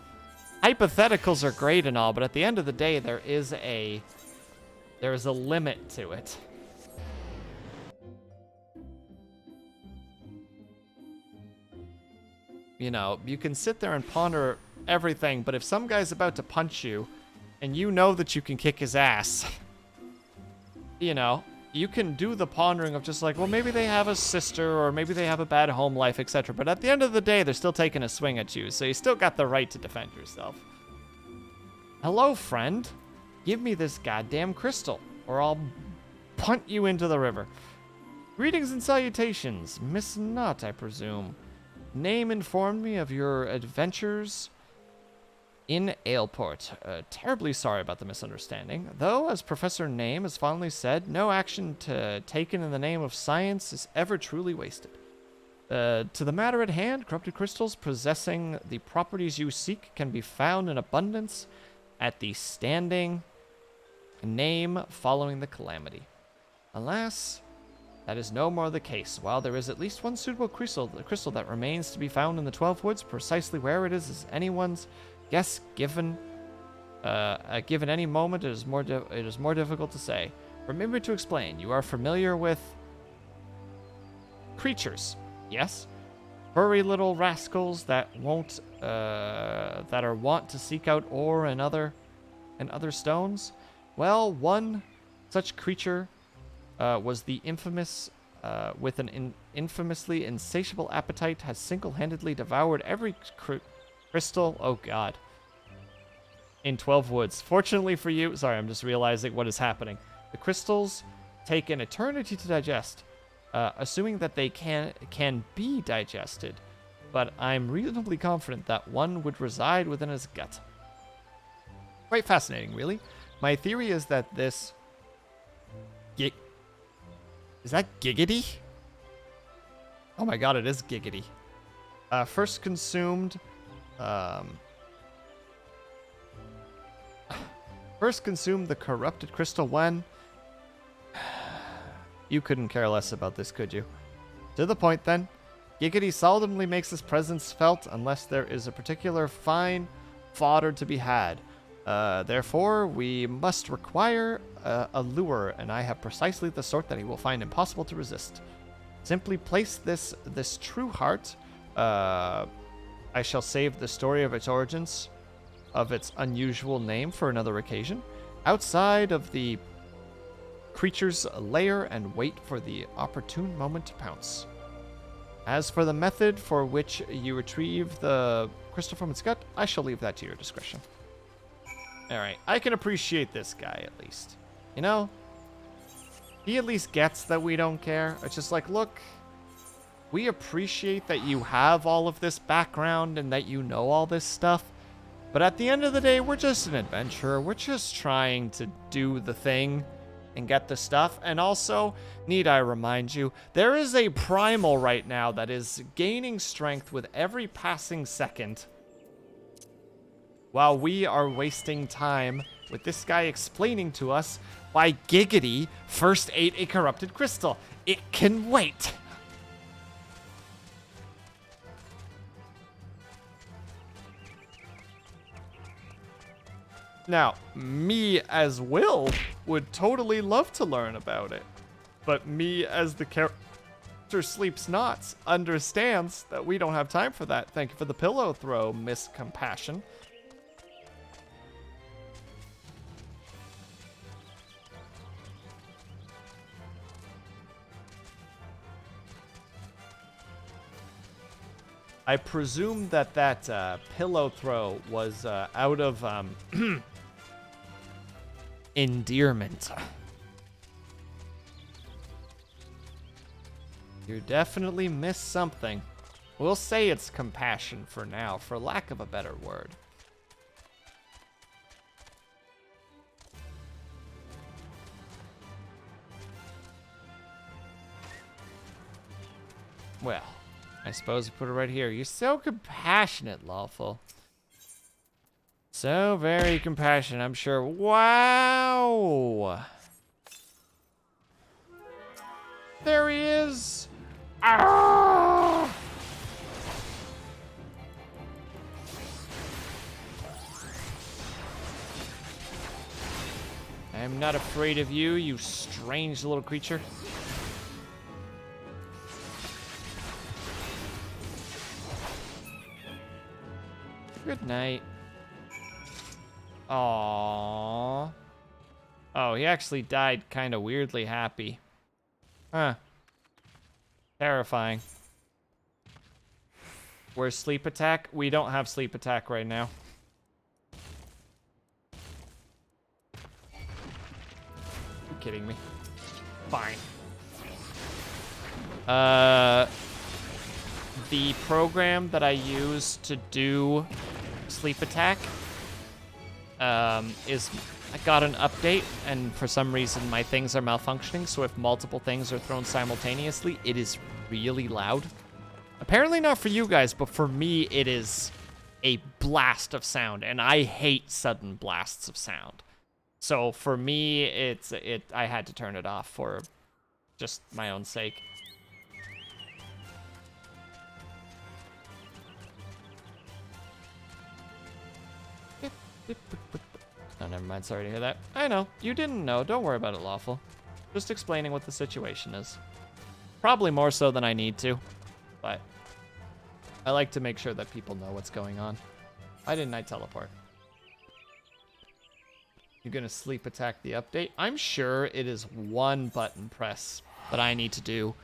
Speaker 2: Hypotheticals are great and all, but at the end of the day, there is a limit to it. You know, you can sit there and ponder everything, but if some guy's about to punch you, and you know that you can kick his ass, you know, you can do the pondering of just like, well, maybe they have a sister, or maybe they have a bad home life, etc. But at the end of the day, they're still taking a swing at you, so you still got the right to defend yourself. Hello, friend. Give me this goddamn crystal, or I'll punt you into the river. Greetings and salutations. Miss Knott, I presume. Name informed me of your adventures in Aleport. Terribly sorry about the misunderstanding. Though, as Professor Name has fondly said, no action taken in the name of science is ever truly wasted. To the matter at hand, corrupted crystals possessing the properties you seek can be found in abundance at the standing name following the calamity. Alas, that is no more the case. While there is at least one suitable crystal, the crystal that remains to be found in the 12 Woods, precisely where it is anyone's guess given any moment. It is more difficult to say. Remember to explain. You are familiar with creatures, yes? Furry little rascals that are wont to seek out ore and other stones. Well, one such creature was the infamous, with an infamously insatiable appetite, has single-handedly devoured every crystal, oh god, in 12 Woods. Fortunately for you, sorry, I'm just realizing what is happening. The crystals take an eternity to digest, assuming that they can be digested, but I'm reasonably confident that one would reside within his gut. Quite fascinating, really. My theory is that this... Is that Giggity? Oh my god, it is Giggity. First consumed... First consumed the corrupted crystal when... You couldn't care less about this, could you? To the point, then. Giggity seldomly makes his presence felt unless there is a particular fine fodder to be had. Therefore, we must require a lure, and I have precisely the sort that he will find impossible to resist. Simply place this true heart. I shall save the story of its origins, of its unusual name, for another occasion. Outside of the creature's lair and wait for the opportune moment to pounce. As for the method for which you retrieve the crystal from its gut, I shall leave that to your discretion. Alright, I can appreciate this guy at least. You know? He at least gets that we don't care. It's just like, look, we appreciate that you have all of this background and that you know all this stuff. But at the end of the day, we're just an adventurer. We're just trying to do the thing and get the stuff. And also, need I remind you, there is a primal right now that is gaining strength with every passing second, while we are wasting time with this guy explaining to us why Giggity first ate a corrupted crystal. It can wait. Now, me as Will would totally love to learn about it. But me as the character Sleeps Not understands that we don't have time for that. Thank you for the pillow throw, Miss Compassion. I presume that pillow throw was out of endearment. You definitely missed something. We'll say it's compassion for now, for lack of a better word. Well, I suppose we put it right here. You're so compassionate, Lawful. So very compassionate, I'm sure. Wow! There he is! Ah! I'm not afraid of you, you strange little creature. Good night. Aww. Oh, he actually died kind of weirdly happy. Huh. Terrifying. Where's sleep attack? We don't have sleep attack right now. You're kidding me. Fine. The program that I use to do sleep attack is I got an update, and for some reason my things are malfunctioning, so if multiple things are thrown simultaneously, it is really loud. Apparently not for you guys, but for me it is a blast of sound, and I hate sudden blasts of sound. So for me, I had to turn it off for just my own sake. Oh, never mind. Sorry to hear that. I know. You didn't know. Don't worry about it, Lawful. Just explaining what the situation is. Probably more so than I need to, but I like to make sure that people know what's going on. Why didn't I teleport? You gonna sleep attack the update? I'm sure it is one button press that I need to do,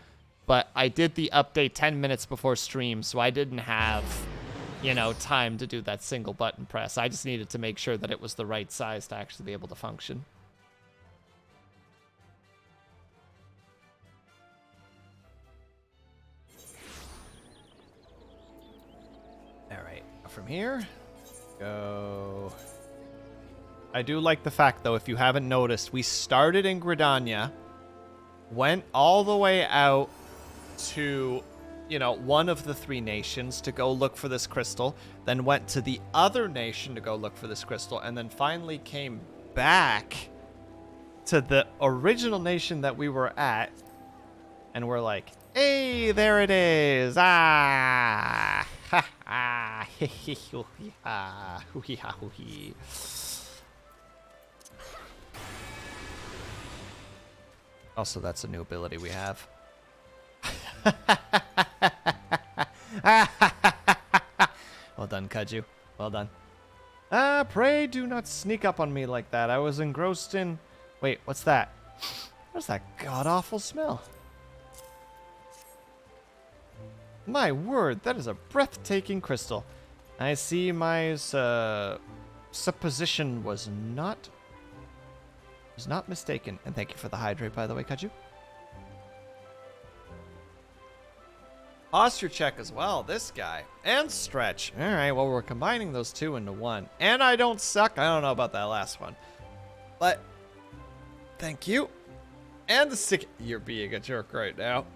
Speaker 2: but I did the update 10 minutes before stream, so I didn't have, you know, time to do that single button press. I just needed to make sure that it was the right size to actually be able to function. All right, from here, go. I do like the fact, though, if you haven't noticed, we started in Gridania, went all the way out to, you know, one of the three nations to go look for this crystal, then went to the other nation to go look for this crystal, and then finally came back to the original nation that we were at, and we're like, hey, there it is! Ah! Ha ha! Hee hee hoo hee ha! Hoo hee ha hoo hee. Also, that's a new ability we have. Well done, Kaju. Well done. Pray do not sneak up on me like that. I was engrossed in... Wait, what's that? What's that god-awful smell? My word, that is a breathtaking crystal. I see my supposition was not mistaken. And thank you for the hydrate, by the way, Kaju. Posture check as well, this guy. And stretch. Alright, well, we're combining those two into one. And I don't suck. I don't know about that last one. But, thank you. And the stick. You're being a jerk right now.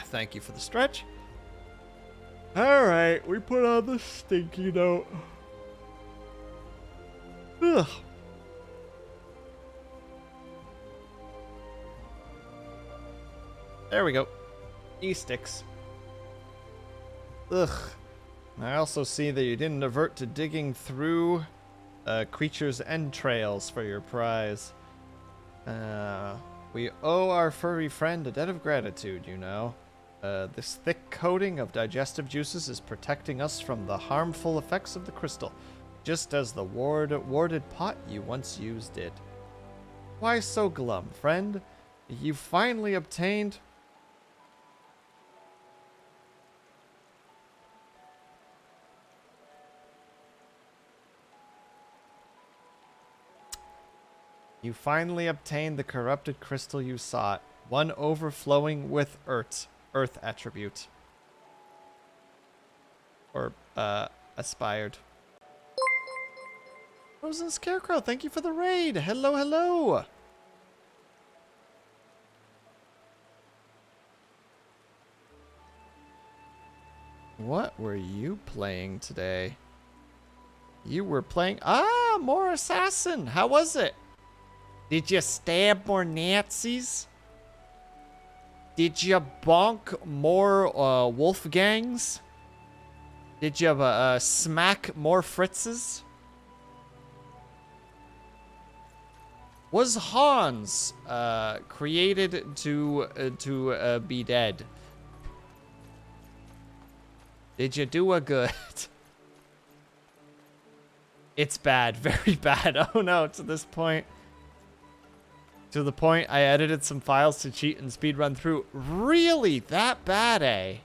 Speaker 2: Thank you for the stretch. Alright, we put on the stinky note. Ugh. There we go. E-sticks. Ugh. I also see that you didn't avert to digging through creatures' entrails for your prize. We owe our furry friend a debt of gratitude, you know. This thick coating of digestive juices is protecting us from the harmful effects of the crystal, just as the warded pot you once used did. Why so glum, friend? You finally obtained... You finally obtained the corrupted crystal you sought, one overflowing with earth attribute. Or, aspired. Frozen Scarecrow, thank you for the raid. Hello, hello. What were you playing today? You were playing... Ah, more Assassin. How was it? Did you stab more Nazis? Did you bonk more Wolfgangs? Did you smack more Fritzes? Was Hans created to be dead? Did you do a good? It's bad, very bad. Oh no, to this point. To the point I edited some files to cheat and speedrun through. Really? That bad, eh?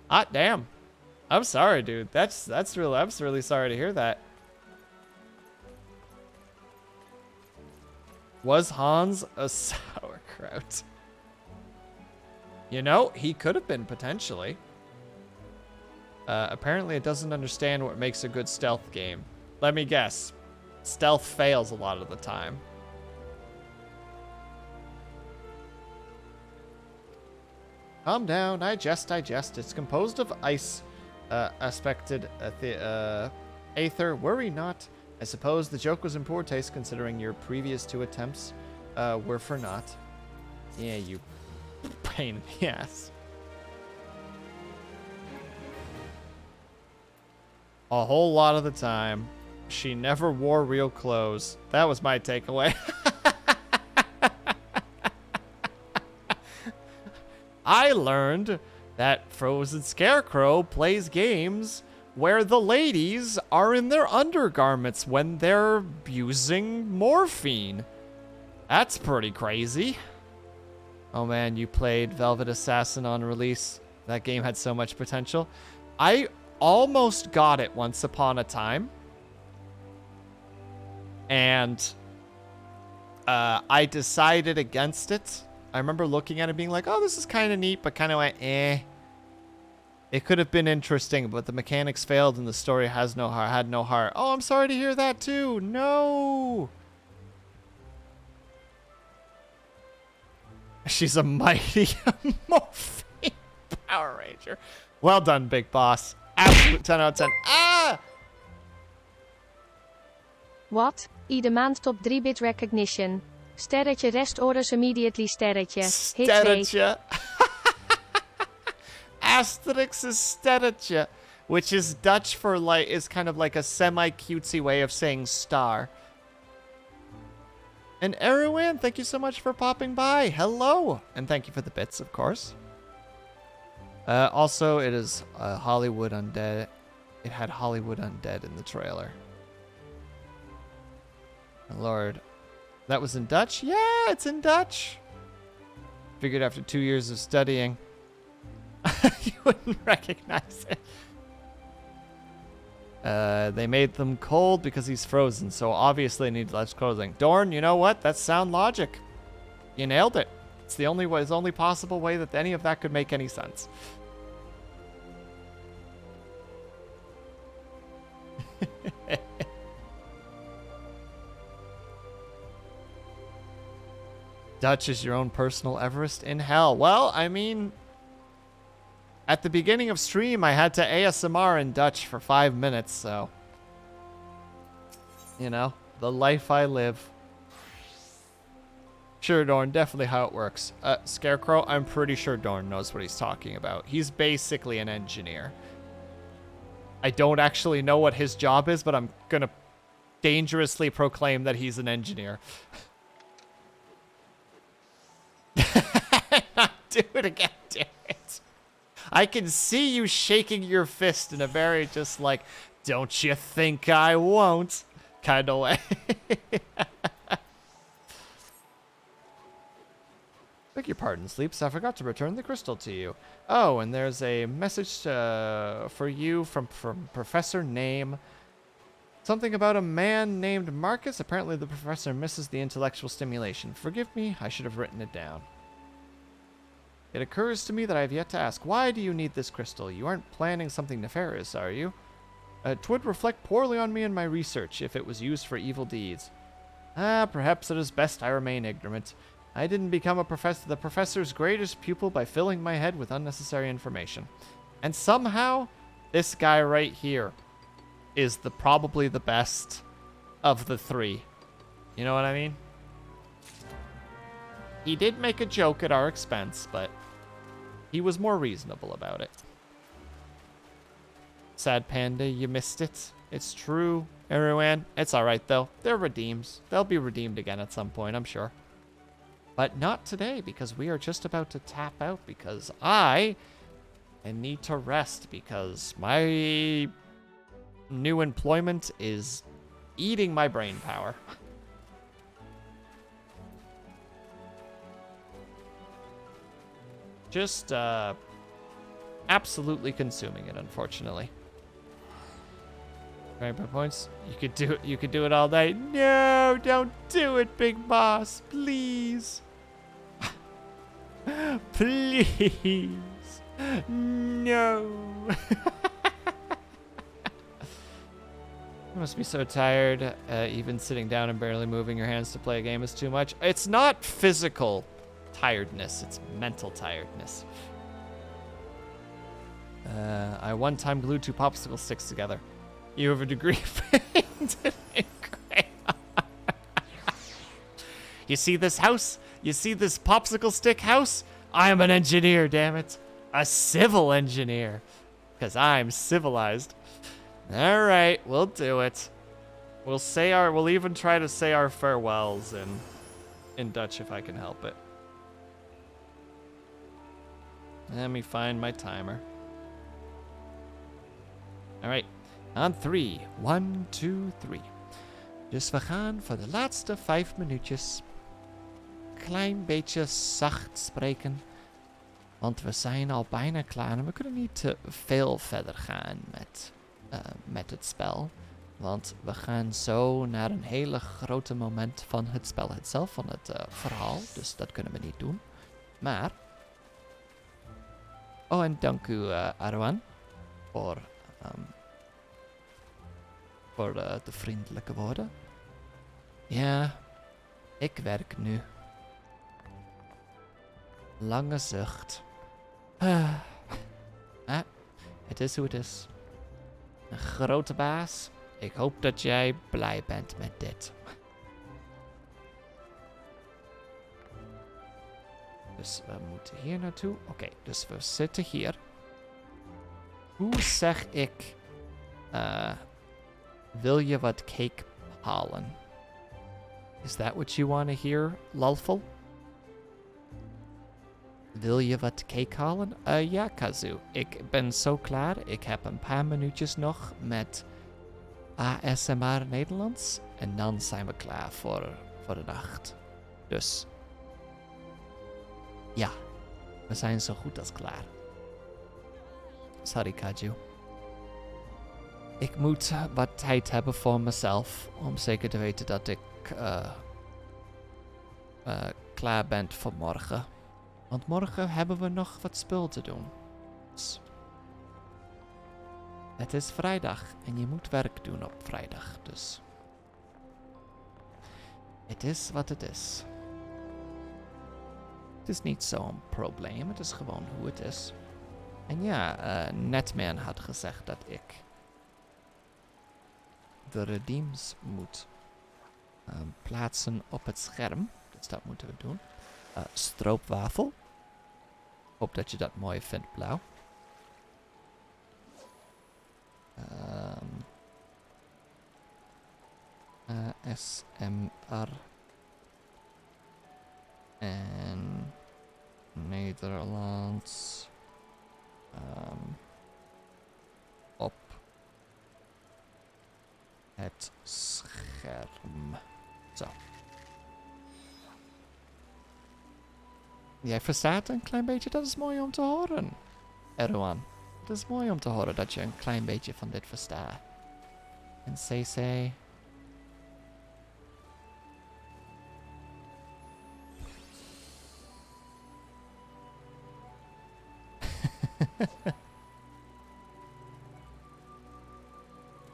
Speaker 2: Hot damn. I'm sorry, dude. I'm really sorry to hear that. Was Hans a sauerkraut? You know, he could have been potentially. Apparently it doesn't understand what makes a good stealth game. Let me guess. Stealth fails a lot of the time. Calm down, digest. It's composed of ice aspected aether. Worry not. I suppose the joke was in poor taste considering your previous 2 attempts were for naught. Yeah, you pain in the ass. A whole lot of the time. She never wore real clothes. That was my takeaway. I learned that Frozen Scarecrow plays games where the ladies are in their undergarments when they're using morphine. That's pretty crazy. Oh man, you played Velvet Assassin on release. That game had so much potential. I almost got it once upon a time. And I decided against it. I remember looking at it being like, oh, this is kind of neat, but kind of like, eh. It could have been interesting, but the mechanics failed and the story had no heart. Oh, I'm sorry to hear that too. No. She's a mighty morphine Power Ranger. Well done, Big Boss. Absolute 10 out of 10. Ah!
Speaker 4: What? Ieder maand top 3-bit recognition. Sterretje rest orders immediately sterretje. Hit 2.
Speaker 2: Sterretje. Asterix is sterretje, which is Dutch for like, is kind of like a semi-cutesy way of saying star. And Erwan, thank you so much for popping by. Hello. And thank you for the bits, of course.
Speaker 1: Also, it is Hollywood Undead. It had Hollywood Undead in the trailer. Lord. That was in Dutch? Yeah, it's in Dutch. Figured after 2 years of studying, you wouldn't recognize it. They made them cold because he's frozen, so obviously it needs less clothing. Dorn, you know what? That's sound logic. You nailed it. It's the only way, it's the only possible way that any of that could make any sense. Dutch is your own personal Everest in hell. Well, I mean, at the beginning of stream, I had to ASMR in Dutch for 5 minutes, so, you know, the life I live. Sure, Dorn, definitely how it works. Scarecrow, I'm pretty sure Dorn knows what he's talking about. He's basically an engineer. I don't actually know what his job is, but I'm gonna dangerously proclaim that he's an engineer. Do it again, damn it. I can see you shaking your fist in a very just like, don't you think I won't kind of way. Beg your pardon, Sleeps. I forgot to return the crystal to you. Oh, and there's a message for you from Professor Name. Something about a man named Marcus. Apparently the professor misses the intellectual stimulation. Forgive me, I should have written it down. It occurs to me that I have yet to ask, why do you need this crystal? You aren't planning something nefarious, are you? 'Twould reflect poorly on me in my research if it was used for evil deeds. Perhaps it is best I remain ignorant. I didn't become the professor's greatest pupil by filling my head with unnecessary information. And somehow, this guy right here is probably the best of the three. You know what I mean? He did make a joke at our expense, but he was more reasonable about it. Sad Panda, you missed it. It's true, everyone. It's alright, though. They're redeems. They'll be redeemed again at some point, I'm sure. But not today, because we are just about to tap out, because I need to rest, because my new employment is eating my brain power. Just absolutely consuming it, unfortunately. Right, points. You could do it all night. No, don't do it, Big Boss, please. Please. No. You must be so tired. Even sitting down and barely moving your hands to play a game is too much. It's not physical tiredness, it's mental tiredness. I one time glued 2 popsicle sticks together. You have a degree in You see this house? You see this popsicle stick house? I am an engineer, damn it. A civil engineer. Because I'm civilized. Alright, we'll do it. We'll even try to say our farewells in Dutch if I can help it. Let me find my timer. Alright, on 3. 1, 2, 3. Dus we gaan voor de laatste 5 minuutjes klein beetje zacht spreken. Want we zijn al bijna klaar en we kunnen niet te veel verder gaan met het spel. Want we gaan zo naar een hele grote moment van het spel itself, van het verhaal. Dus dat kunnen we niet doen. Maar... Oh, en dank u, Arwan, voor de vriendelijke woorden. Ja, ik werk nu. Lange zucht. Het is hoe het is. Een grote baas. Ik hoop dat jij blij bent met dit. Dus we moeten hier naartoe. Oké, dus we zitten hier. Hoe zeg ik... wil je wat cake halen? Is that what you want to hear, Lulful? Wil je wat cake halen? Ja, Kazu. Ik ben zo klaar. Ik heb een paar minuutjes nog met ASMR Nederlands. En dan zijn we klaar voor de nacht. Dus ja, we zijn zo goed als klaar. Sorry, Kaju. Ik moet wat tijd hebben voor mezelf. Om zeker te weten dat ik klaar ben voor morgen. Want morgen hebben we nog wat spul te doen. Dus het is vrijdag en je moet werk doen op vrijdag. Dus het is wat het is. Het is niet zo'n probleem. Het is gewoon hoe het is. En ja, Netman had gezegd dat ik de redeems moet plaatsen op het scherm. Dus dat moeten we doen. Stroopwafel. Hoop dat je dat mooi vindt, blauw. ASMR. En Nederlands. Op het scherm. Zo. Jij verstaat een klein beetje, dat is mooi om te horen. Erwan, het is mooi om te horen dat je een klein beetje van dit verstaat. En CC.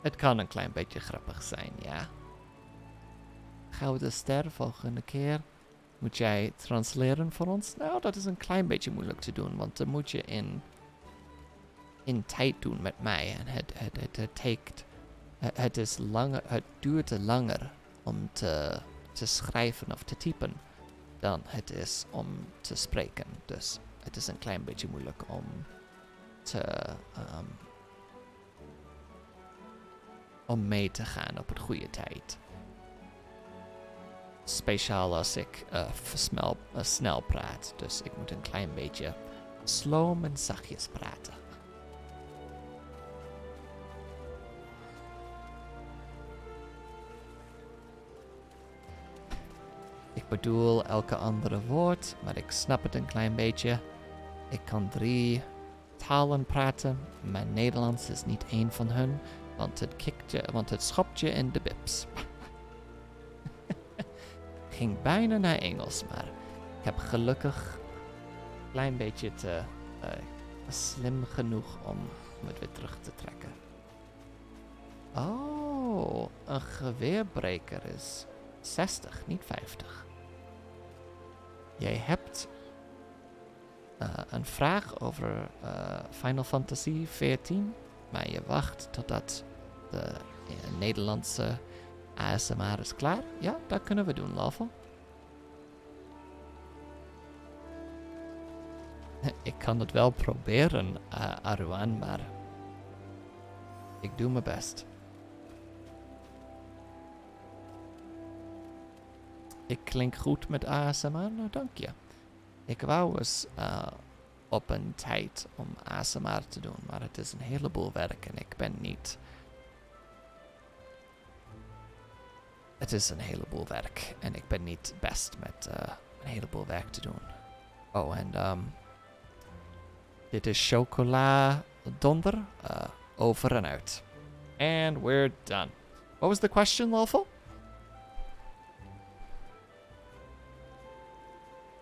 Speaker 1: Het kan een klein beetje grappig zijn, ja. Gouden ster, volgende keer. Moet jij transleren voor ons? Nou, dat is een klein beetje moeilijk te doen, want dan moet je in tijd doen met mij. En het duurt te langer om te schrijven of te typen dan het is om te spreken. Dus het is een klein beetje moeilijk om mee te gaan op het goede tijd. Speciaal als ik snel praat. Dus ik moet een klein beetje sloom en zachtjes praten. Ik bedoel elke andere woord, maar ik snap het een klein beetje. Ik kan 3 talen praten, maar Nederlands is niet één van hun, want het schopt je in de bips. Ging bijna naar Engels, maar ik heb gelukkig een klein beetje te slim genoeg om het weer terug te trekken. Oh, een geweerbreker is 60, niet 50. Jij hebt een vraag over Final Fantasy 14, maar je wacht totdat de Nederlandse ASMR is klaar. Ja, dat kunnen we doen, Lawful. Ik kan het wel proberen, Aruan, maar ik doe mijn best. Ik klink goed met ASMR, nou dank je. Ik wou eens op een tijd om ASMR te doen, maar het is een heleboel werk en ik ben niet... Het is een heleboel werk en ik ben niet best met een heleboel werk te doen. Oh, en dit is chocola donder. Over en uit. And we're done. What was the question, Lawful?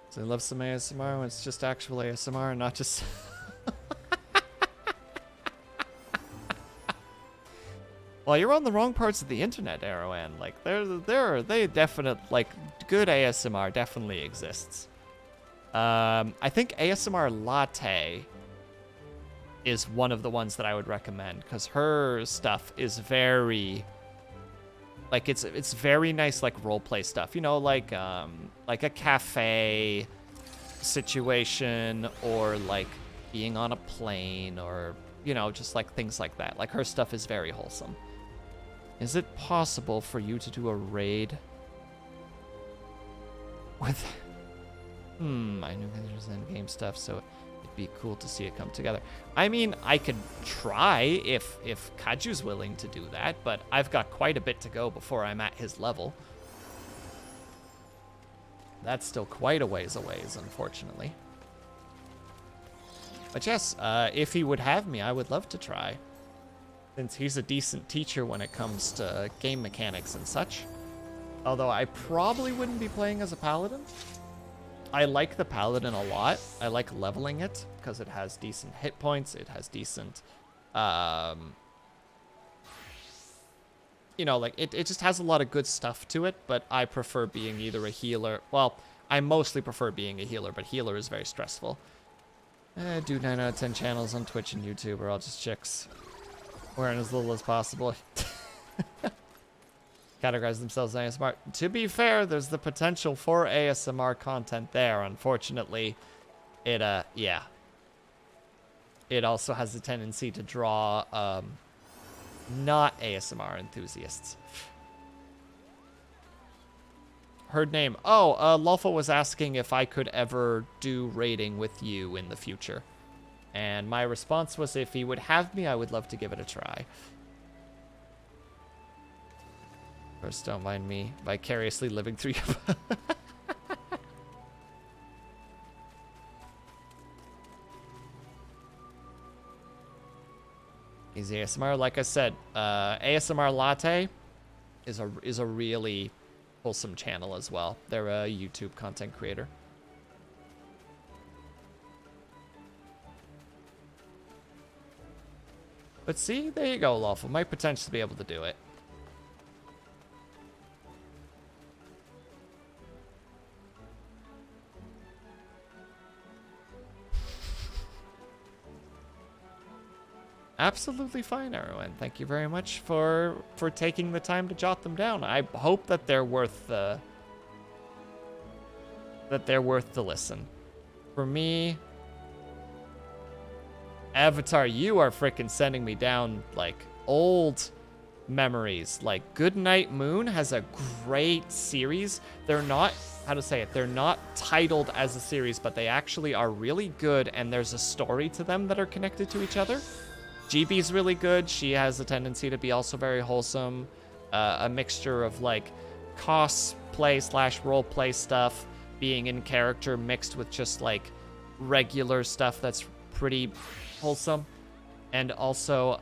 Speaker 1: So I love some ASMR when it's just actual ASMR, not just... Well, you're on the wrong parts of the internet, Arrowin. Like, they definite, like, good ASMR definitely exists. I think ASMR Latte is one of the ones that I would recommend, because her stuff is very, like, it's very nice, like, roleplay stuff. You know, like a cafe situation, or, like, being on a plane, or, you know, just, like, things like that. Like, her stuff is very wholesome. Is it possible for you to do a raid
Speaker 2: I knew there's endgame stuff, so it'd be cool to see it come together. I mean, I could try if Kaju's willing to do that, but I've got quite a bit to go before I'm at his level. That's still quite a ways away, unfortunately. But yes, if he would have me, I would love to try. Since he's a decent teacher when it comes to game mechanics and such. Although I probably wouldn't be playing as a paladin. I like the paladin a lot. I like leveling it because it has decent hit points. It has decent, you know, like it just has a lot of good stuff to it. But I prefer being either a healer. Well, I mostly prefer being a healer, but healer is very stressful. Do 9 out of 10 channels on Twitch and YouTube are all just chicks. Wearing as little as possible. Categorize themselves as ASMR. To be fair, there's the potential for ASMR content there. Unfortunately, yeah. It also has a tendency to draw, not ASMR enthusiasts. Heard name. Oh, Lolfa was asking if I could ever do raiding with you in the future. And my response was if he would have me, I would love to give it a try. First, don't mind me vicariously living through you. Easy ASMR. Like I said, ASMR Latte is a really wholesome channel as well. They're a YouTube content creator. But see, there you go, Lawful. Might potentially be able to do it. Absolutely fine, everyone. Thank you very much for taking the time to jot them down. I hope that they're worth the listen. For me, Avatar, you are freaking sending me down like old memories. Like Goodnight Moon has a great series. They're not, how to say it, they're not titled as a series, but they actually are really good, and there's a story to them that are connected to each other. GB's really good. She has a tendency to be also very wholesome. A mixture of like cosplay / roleplay stuff, being in character mixed with just like regular stuff that's pretty wholesome. And also,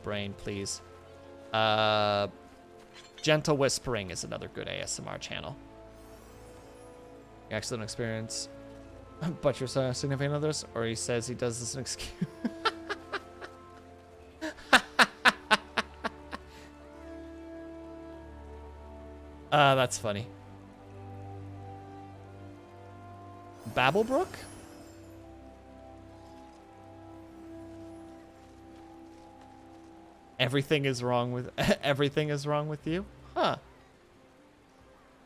Speaker 2: brain, please. Gentle Whispering is another good ASMR channel. Excellent experience. But your significant others, or he says he does this as an excuse. That's funny. Babblebrook? Everything is wrong with you? Huh.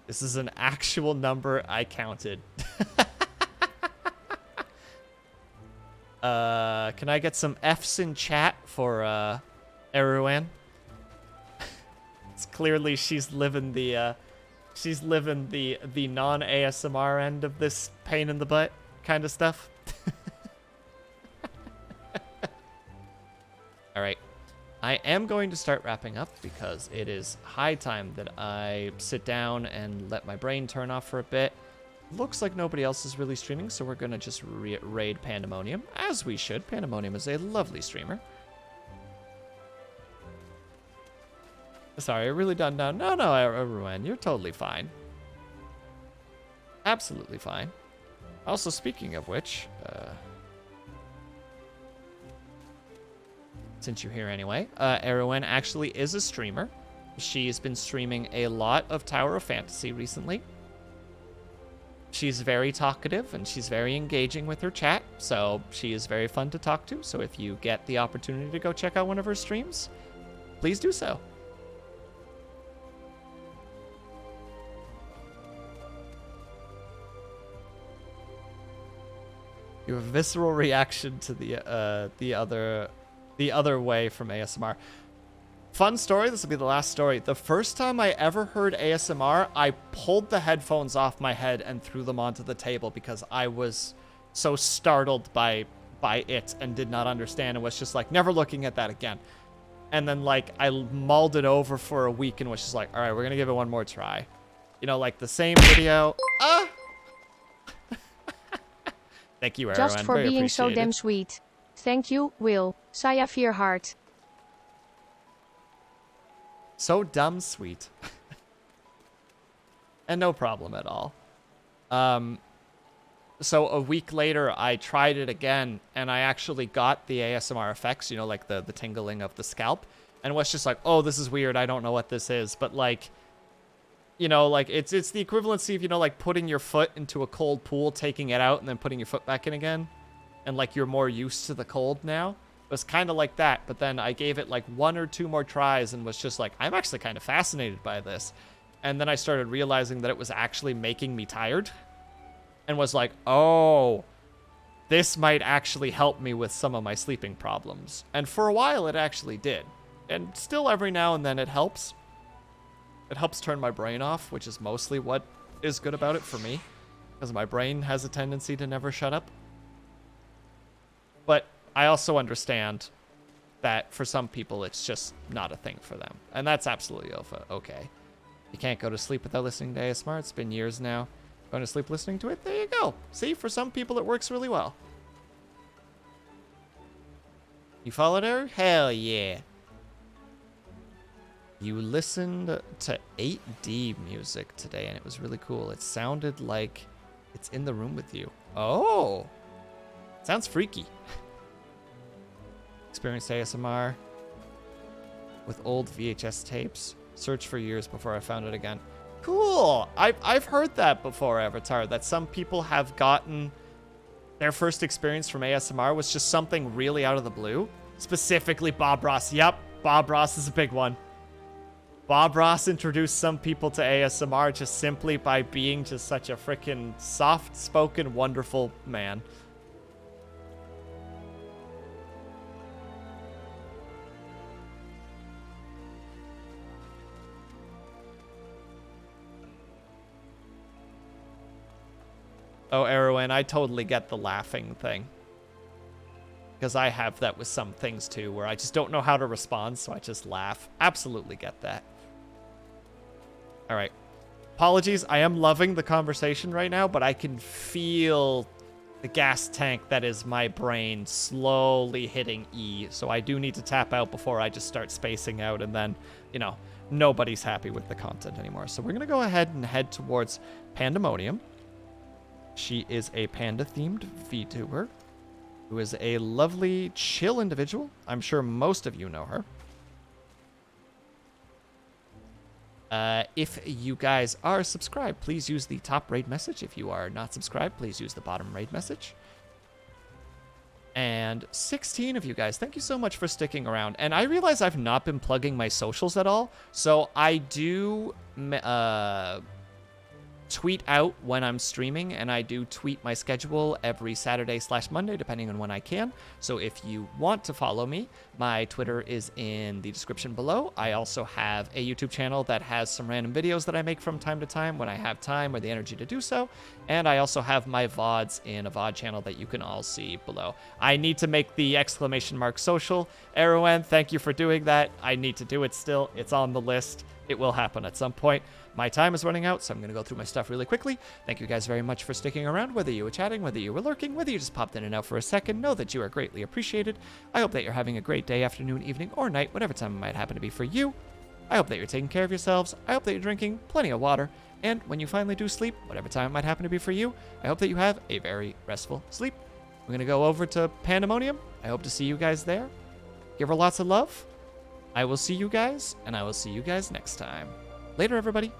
Speaker 2: This is an actual number I counted. Can I get some F's in chat for Erwan? It's clearly she's living the non-ASMR end of this pain in the butt kind of stuff. All right. I am going to start wrapping up because it is high time that I sit down and let my brain turn off for a bit. Looks like nobody else is really streaming, so we're going to just raid Pandemonium, as we should. Pandemonium is a lovely streamer. Sorry, I really done now. No, everyone, you're totally fine. Absolutely fine. Also, speaking of which, since you're here anyway, Erwan actually is a streamer. She's been streaming a lot of Tower of Fantasy recently. She's very talkative and she's very engaging with her chat, so she is very fun to talk to. So if you get the opportunity to go check out one of her streams, please do so. You have a visceral reaction to the other way from ASMR. Fun story, this will be the last story. The first time I ever heard ASMR, I pulled the headphones off my head and threw them onto the table because I was so startled by it and did not understand and was just like, never looking at that again. And then, like, I mulled it over for a week and was just like, all right, we're going to give it one more try. You know, like the same video. Thank you, Erwin.
Speaker 4: Just for
Speaker 2: Very
Speaker 4: being so damn
Speaker 2: appreciated.
Speaker 4: sweet. Thank you, Will. Saya Vierhart.
Speaker 2: So dumb sweet. And no problem at all. So a week later, I tried it again, and I actually got the ASMR effects, you know, like the tingling of the scalp, and was just like, oh, this is weird. I don't know what this is. But, like, you know, like, it's the equivalency of, you know, like, putting your foot into a cold pool, taking it out, and then putting your foot back in again. And, like, you're more used to the cold now. It was kind of like that, but then I gave it, like, 1 or 2 more tries and was just like, I'm actually kind of fascinated by this. And then I started realizing that it was actually making me tired. And was like, oh, this might actually help me with some of my sleeping problems. And for a while, it actually did. And still every now and then it helps. It helps turn my brain off, which is mostly what is good about it for me. Because my brain has a tendency to never shut up. But I also understand that for some people, it's just not a thing for them. And that's absolutely okay. You can't go to sleep without listening to ASMR. It's been years now. Going to sleep listening to it? There you go. See, for some people, it works really well. You followed her? Hell yeah. You listened to 8D music today, and it was really cool. It sounded like it's in the room with you. Oh. Sounds freaky. Experienced ASMR with old VHS tapes. Searched for years before I found it again. Cool. I've heard that before, Avatar, that some people have gotten their first experience from ASMR was just something really out of the blue. Specifically Bob Ross. Yep, Bob Ross is a big one. Bob Ross introduced some people to ASMR just simply by being just such a freaking soft-spoken, wonderful man. Oh, Erwin, I totally get the laughing thing. Because I have that with some things too, where I just don't know how to respond, so I just laugh. Absolutely get that. All right. Apologies, I am loving the conversation right now, but I can feel the gas tank that is my brain slowly hitting E, so I do need to tap out before I just start spacing out, and then, you know, nobody's happy with the content anymore. So we're going to go ahead and head towards Pandemonium. She is a panda-themed VTuber who is a lovely, chill individual. I'm sure most of you know her. If you guys are subscribed, please use the top raid message. If you are not subscribed, please use the bottom raid message. And 16 of you guys, thank you so much for sticking around. And I realize I've not been plugging my socials at all, so I do tweet out when I'm streaming, and I do tweet my schedule every Saturday/Monday, depending on when I can. So if you want to follow me, my Twitter is in the description below. I also have a YouTube channel that has some random videos that I make from time to time when I have time or the energy to do so. And I also have my VODs in a VOD channel that you can all see below. I need to make the ! social. Erwin, thank you for doing that. I need to do it still. It's on the list. It will happen at some point. My time is running out, so I'm going to go through my stuff really quickly. Thank you guys very much for sticking around, whether you were chatting, whether you were lurking, whether you just popped in and out for a second. Know that you are greatly appreciated. I hope that you're having a great day, afternoon, evening, or night, whatever time it might happen to be for you. I hope that you're taking care of yourselves. I hope that you're drinking plenty of water. And when you finally do sleep, whatever time it might happen to be for you, I hope that you have a very restful sleep. We're going to go over to Pandemonium. I hope to see you guys there. Give her lots of love. I will see you guys, and I will see you guys next time. Later, everybody.